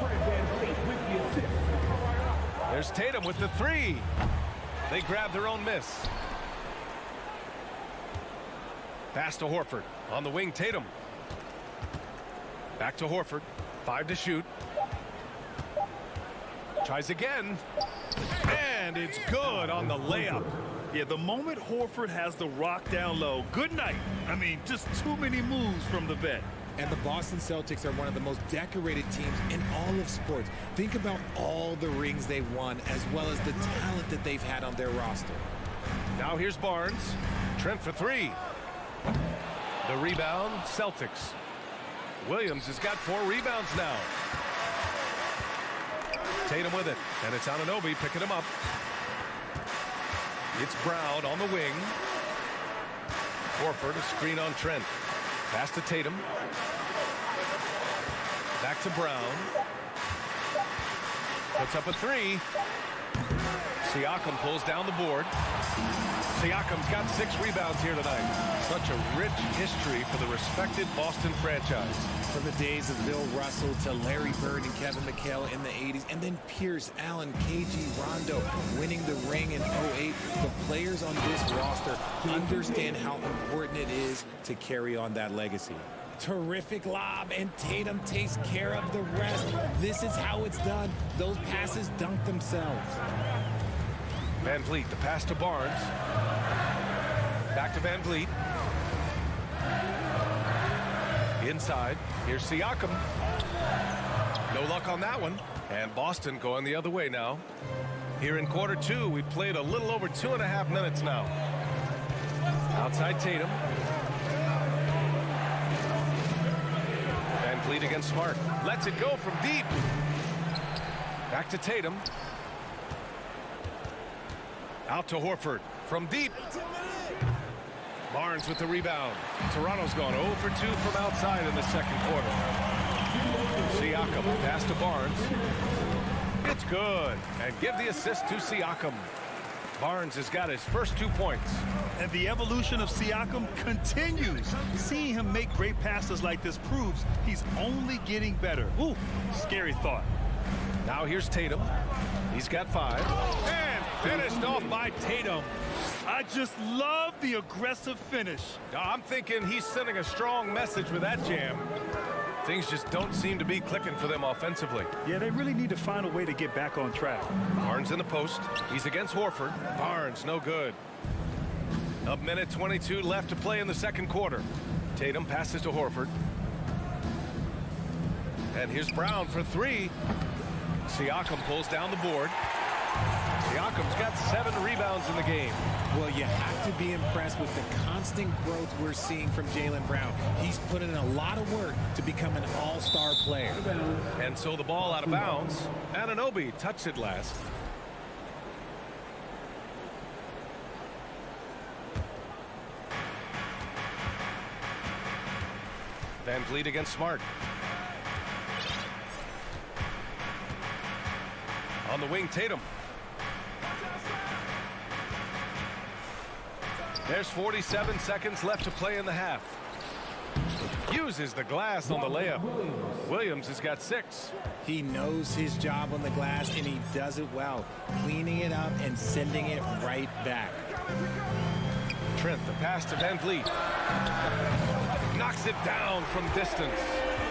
There's Tatum with the three. They grab their own miss. Pass to Horford. On the wing, Tatum. Back to Horford. 5 to shoot. Tries again. And it's good on the layup. Yeah, the moment Horford has the rock down low, good night. I mean, just too many moves from the vet. And the Boston Celtics are one of the most decorated teams in all of sports. Think about all the rings they've won, as well as the talent that they've had on their roster. Now here's Barnes. Trent for three. The rebound, Celtics. Williams has got 4 rebounds now. Tatum with it, and it's Anunoby picking him up. It's Brown on the wing. Horford, a screen on Trent. Pass to Tatum. Back to Brown. Puts up a three. Siakam pulls down the board. Siakam's got 6 rebounds here tonight. Such a rich history for the respected Boston franchise. From the days of Bill Russell to Larry Bird and Kevin McHale in the 80s, and then Pierce, Allen, KG, Rondo winning the ring in 08. The players on this roster understand how important it is to carry on that legacy. Terrific lob, and Tatum takes care of the rest. This is how it's done. Those passes dunk themselves. Van Vliet, the pass to Barnes. Back to Van Vliet. Inside, here's Siakam. No luck on that one. And Boston going the other way now. Here in quarter 2, we played a little over 2.5 minutes now. Outside Tatum. Van Vliet against Smart. Lets it go from deep. Back to Tatum. Out to Horford from deep. Barnes with the rebound. Toronto's gone 0 for 2 from outside in the second quarter. Siakam, pass to Barnes. It's good. And give the assist to Siakam. Barnes has got his first 2 points. And the evolution of Siakam continues. Seeing him make great passes like this proves he's only getting better. Ooh, scary thought. Now here's Tatum. He's got 5. And finished off by Tatum. I just love the aggressive finish. I'm thinking he's sending a strong message with that jam. Things just don't seem to be clicking for them offensively. Yeah, they really need to find a way to get back on track. Barnes in the post. He's against Horford. Barnes, no good. A minute 22 left to play in the second quarter. Tatum passes to Horford. And here's Brown for 3. Siakam pulls down the board. Siakam's got 7 rebounds in the game. Well, you have to be impressed with the constant growth we're seeing from Jaylen Brown. He's put in a lot of work to become an all-star player. And so the ball out of bounds. Anunoby touched it last. Van Vliet against Smart. On the wing, Tatum. There's 47 seconds left to play in the half. Uses the glass on the layup. Williams has got 6. He knows his job on the glass, and he does it well, cleaning it up and sending it right back. Trent, the pass to Van Vliet. Knocks it down from distance.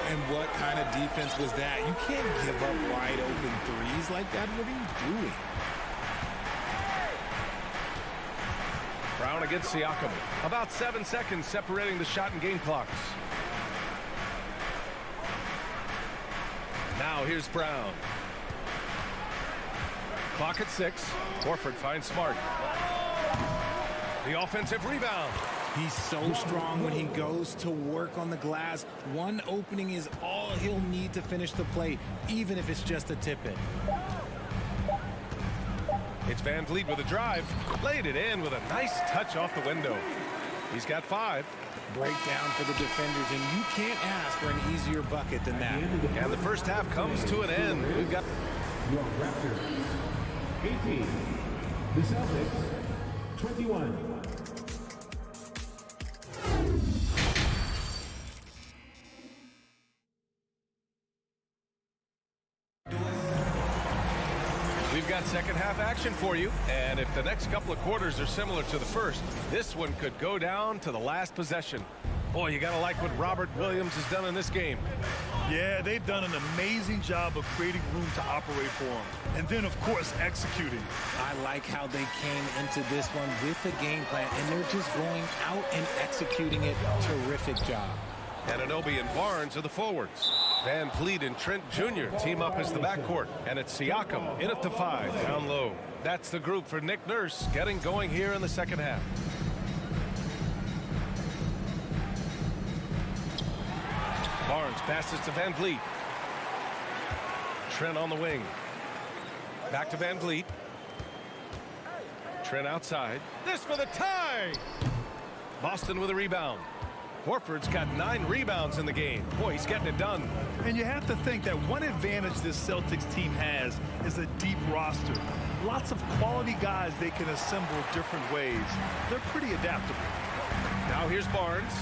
And what kind of defense was that? You can't give up wide open threes like that. What are you doing? Brown against Siakam. About 7 seconds separating the shot and game clocks. Now here's Brown. Clock at 6. Horford finds Smart. The offensive rebound. He's so strong when he goes to work on the glass. One opening is all he'll need to finish the play, even if it's just a tip-in. It's Van Vliet with a drive. Laid it in with a nice touch off the window. He's got 5. Breakdown for the defenders, and you can't ask for an easier bucket than that. And the first half comes to an end. We've got Your Raptors, 18. The Celtics, 21. We've got second half action for you, and if the next couple of quarters are similar to the first, this one could go down to the last possession. Boy, you gotta like what Robert Williams has done in this game. Yeah, they've done an amazing job of creating room to operate for him. And then, of course, executing. I like how they came into this one with a game plan, and they're just going out and executing it. Terrific job. Anunoby and Barnes are the forwards. Van Vliet and Trent Jr. team up as the backcourt. And it's Siakam in at the 5, down low. That's the group for Nick Nurse getting going here in the second half. Barnes passes to Van Vliet. Trent on the wing. Back to Van Vliet. Trent outside. This for the tie! Boston with a rebound. Horford's got 9 rebounds in the game. Boy, he's getting it done. And you have to think that one advantage this Celtics team has is a deep roster. Lots of quality guys they can assemble different ways. They're pretty adaptable. Now here's Barnes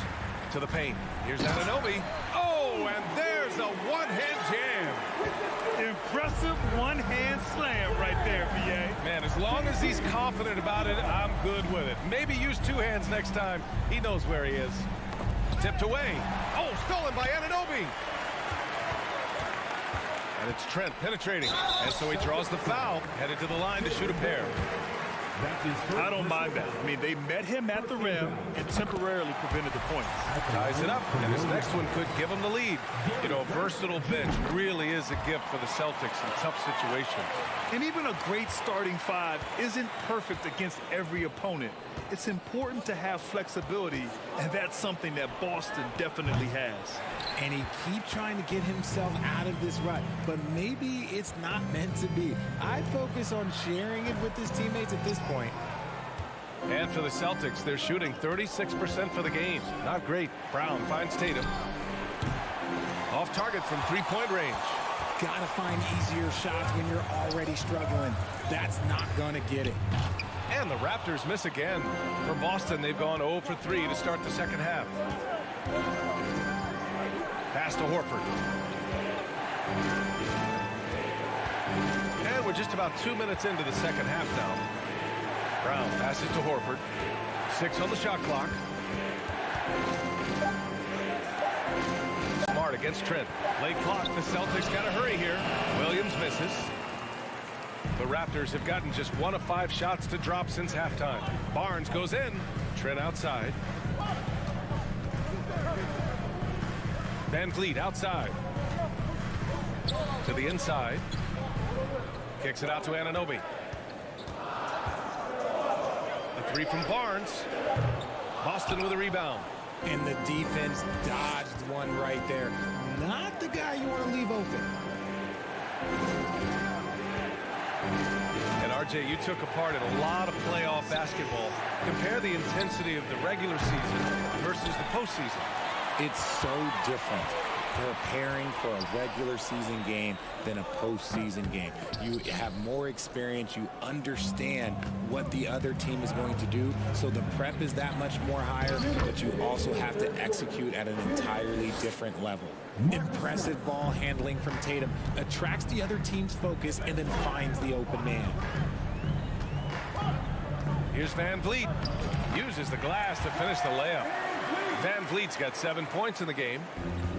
to the paint. Here's Anunoby. Oh, and there's a one-hand jam. Impressive one-hand slam right there, B.A. Man, as long as he's confident about it, I'm good with it. Maybe use 2 hands next time. He knows where he is. Tipped away. Oh, stolen by Anunoby. And it's Trent penetrating. And so he draws the foul, headed to the line to shoot a pair. I don't mind that. I mean, they met him at the rim and temporarily prevented the points. Ties it up, and his next one could give him the lead. You know, versatile bench really is a gift for the Celtics in tough situations. And even a great starting 5 isn't perfect against every opponent. It's important to have flexibility, and that's something that Boston definitely has. And he keeps trying to get himself out of this rut, but maybe it's not meant to be. I'd focus on sharing it with his teammates at this point. And for the Celtics, they're shooting 36% for the game. Not great. Brown finds Tatum. Off target from 3-point range. Gotta find easier shots when you're already struggling. That's not gonna get it. And the Raptors miss again. For Boston, they've gone 0 for 3 to start the second half. Pass to Horford. And we're just about 2 minutes into the second half now. Brown passes to Horford. 6 on the shot clock. Smart against Trent. Late clock. The Celtics got to hurry here. Williams misses. The Raptors have gotten just 1 of 5 shots to drop since halftime. Barnes goes in. Trent outside. Van Vliet outside. To the inside. Kicks it out to Anunoby. Three from Barnes. Boston with a rebound. And the defense dodged one right there. Not the guy you want to leave open. And RJ, you took a part in a lot of playoff basketball. Compare the intensity of the regular season versus the postseason. It's so different preparing for a regular season game than a postseason game. You have more experience. You understand what the other team is going to do. So the prep is that much more higher, but you also have to execute at an entirely different level. Impressive ball handling from Tatum attracts the other team's focus and then finds the open man. Here's Van Vliet. Uses the glass to finish the layup. Van Vliet's got 7 points in the game.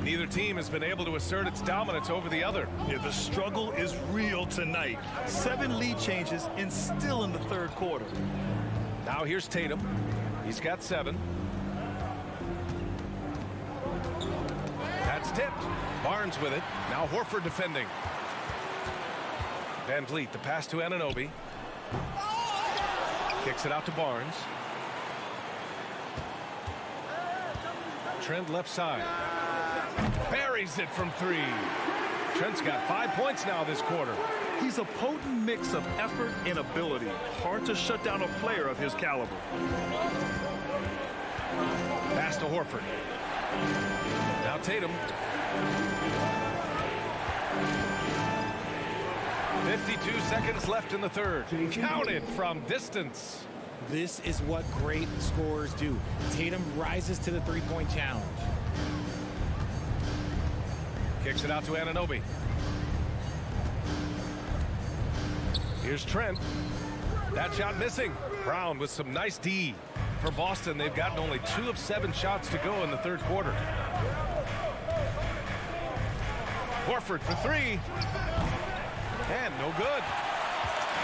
Neither team has been able to assert its dominance over the other. Yeah, the struggle is real tonight. 7 lead changes and still in the third quarter. Now here's Tatum. He's got 7. That's tipped. Barnes with it. Now Horford defending. Van Vliet, the pass to Anunoby. Kicks it out to Barnes. Trent left side. Buries it from 3. Trent's got 5 points now this quarter. He's a potent mix of effort and ability. Hard to shut down a player of his caliber. Pass to Horford. Now Tatum. 52 seconds left in the third. Counted from distance. This is what great scorers do. Tatum rises to the three-point challenge. Kicks it out to Anunoby. Here's Trent. That shot missing. Brown with some nice D. For Boston, they've gotten only 2 of 7 shots to go in the third quarter. Horford for 3. And no good.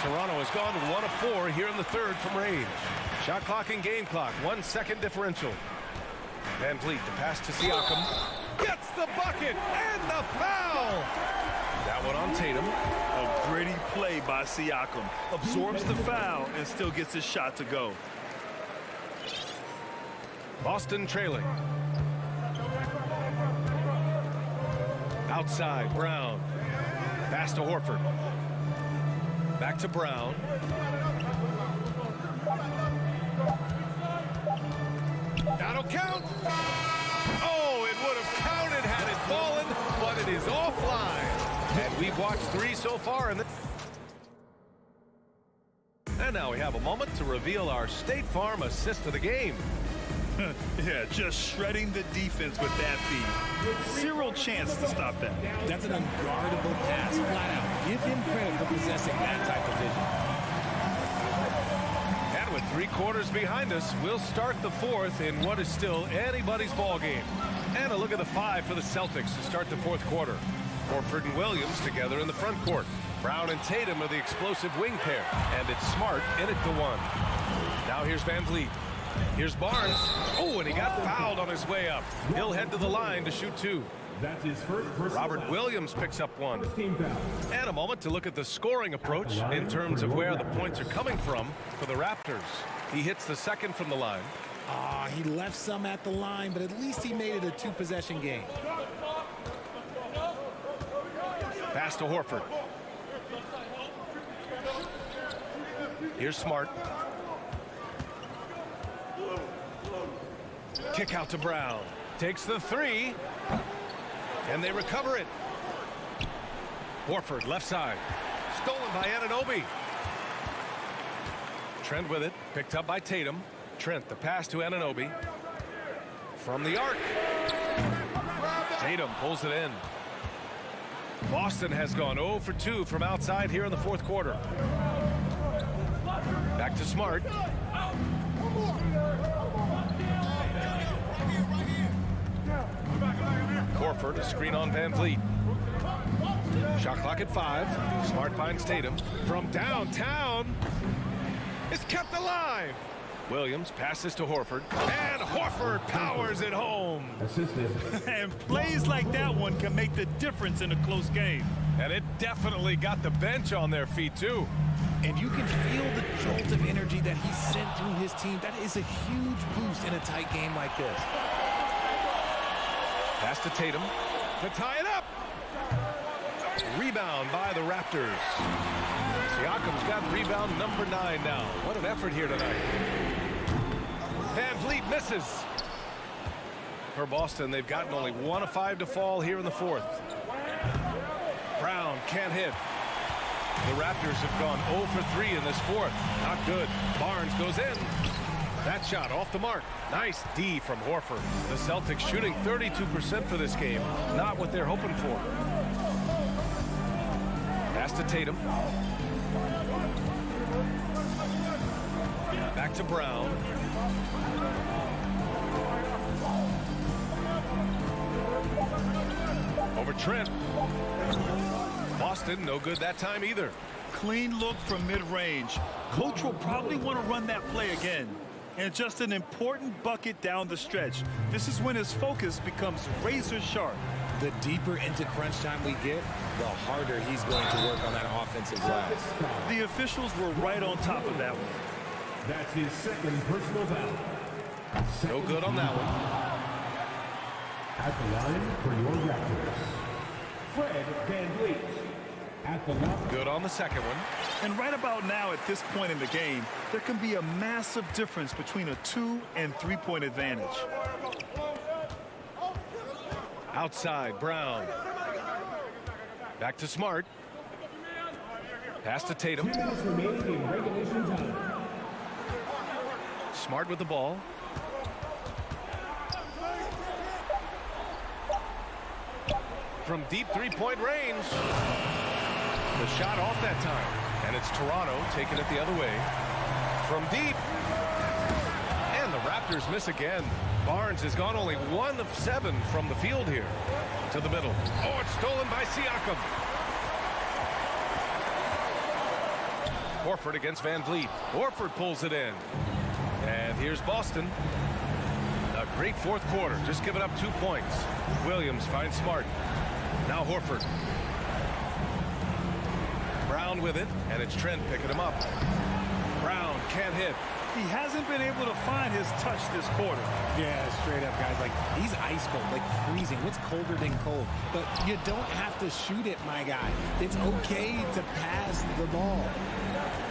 Toronto has gone 1 of 4 here in the third from range. Shot clock and game clock. 1 second differential. Van Vliet, the pass to Siakam. Gets the bucket and the foul. That one on Tatum. A gritty play by Siakam. Absorbs the foul and still gets his shot to go. Boston trailing. Outside, Brown. Pass to Horford. Back to Brown. That'll count. Oh, it would have counted had it fallen, but it is offline. And we've watched 3 so far in the... And now we have a moment to reveal our State Farm assist of the game. Yeah, just shredding the defense with that feed. Zero chance to stop that. That's an unguardable pass, flat out. Give him credit for possessing that type of vision. And with 3 quarters behind us, we'll start the fourth in what is still anybody's ball game. And a look at the 5 for the Celtics to start the fourth quarter. Horford and Williams together in the front court. Brown and Tatum are the explosive wing pair. And it's Smart in it to 1. Now here's Van Vliet. Here's Barnes. Oh, and he got fouled on his way up. He'll head to the line to shoot 2. That's his first personal Robert foul. Williams picks up 1. First team foul. And a moment to look at the scoring approach in terms of where the points are coming from for the Raptors. He hits the second from the line. He left some at the line, but at least he made it a 2-possession game. Pass to Horford. Here's Smart. Kick out to Brown. Takes the 3. And they recover it. Horford, left side. Stolen by Anunoby. Trent with it. Picked up by Tatum. Trent, the pass to Anunoby. From the arc. Tatum pulls it in. Boston has gone 0 for 2 from outside here in the fourth quarter. Back to Smart. Horford, a screen on Van Vliet. Shot clock at 5. Smart finds Tatum. From downtown. It's kept alive. Williams passes to Horford. And Horford powers it home. Assisted. And plays like that one can make the difference in a close game. And it definitely got the bench on their feet, too. And you can feel the jolt of energy that he sent through his team. That is a huge boost in a tight game like this. Pass to Tatum to tie it up. Rebound by the Raptors. Siakam's got rebound number 9 now. What an effort here tonight. Van Vliet misses. For Boston, they've gotten only 1 of 5 to fall here in the 4th. Brown can't hit. The Raptors have gone 0 for 3 in this 4th. Not good. Barnes goes in. That shot off the mark. Nice D from Horford. The Celtics shooting 32% for this game. Not what they're hoping for. Pass to Tatum. Back to Brown. Over Trent. Boston, no good that time either. Clean look from mid-range. Coach will probably want to run that play again. And just an important bucket down the stretch. This is when his focus becomes razor sharp. The deeper into crunch time we get, the harder he's going to work on that offensive glass. The officials were right on top of that one. That's his second personal foul. No good on that one. At the line for your Raptors, Fred VanVleet. At the line. Good on the second one. And right about now, at this point in the game, there can be a massive difference between a 2- and 3-point advantage. Outside, Brown. Back to Smart. Pass to Tatum. 2 minutes remaining in regulation time. Smart with the ball. From deep 3-point range. The shot off that time. And it's Toronto taking it the other way. From deep. And the Raptors miss again. Barnes has gone only 1 of 7 from the field here. To the middle. Oh, it's stolen by Siakam. Horford against Van Vliet. Horford pulls it in. And here's Boston. A great 4th quarter. Just giving up 2 points. Williams finds Smart. Now Horford. Brown with it, and it's Trent picking him up. Brown can't hit. He hasn't been able to find his touch this quarter. Yeah, straight up, guys. Like, he's ice cold, like freezing. What's colder than cold? But you don't have to shoot it, my guy. It's okay to pass the ball.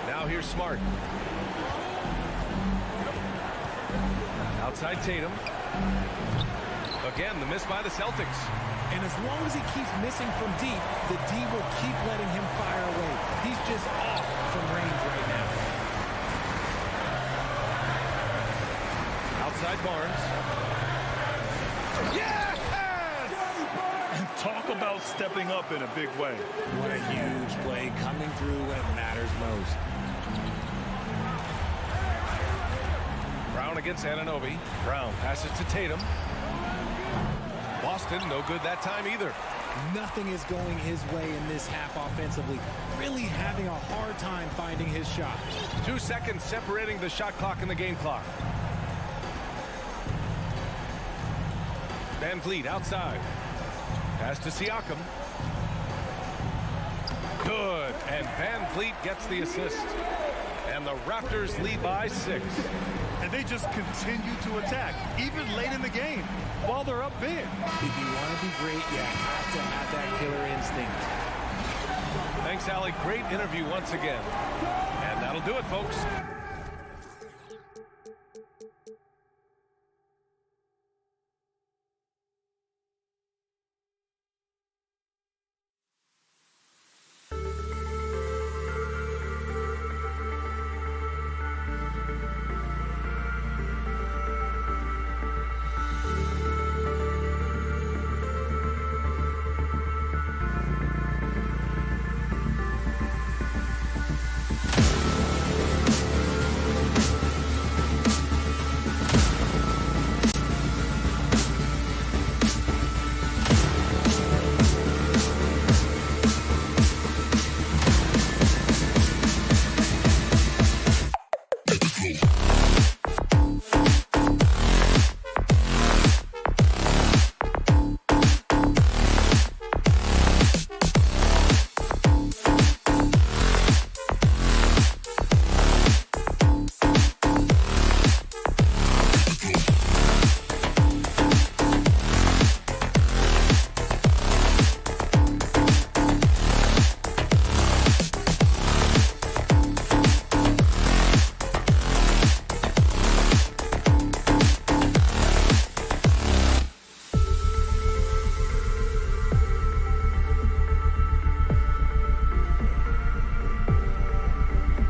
Now here's Smart. Outside Tatum. Again, the miss by the Celtics. And as long as he keeps missing from deep, the D will keep letting him fire away. He's just off from range right now. Outside Barnes. Yes! And talk about stepping up in a big way. What a huge play coming through when it matters most. Brown against Anunoby. Brown passes to Tatum. Boston, no good that time either. Nothing is going his way in this half offensively. Really having a hard time finding his shot. 2 seconds separating the shot clock and the game clock. Van Vliet outside. Pass to Siakam. Good. And Van Vliet gets the assist. And the Raptors lead by 6. And they just continue to attack, even late in the game, while they're up big. If you want to be great, you have to have that killer instinct. Thanks, Allie. Great interview once again. And that'll do it, folks.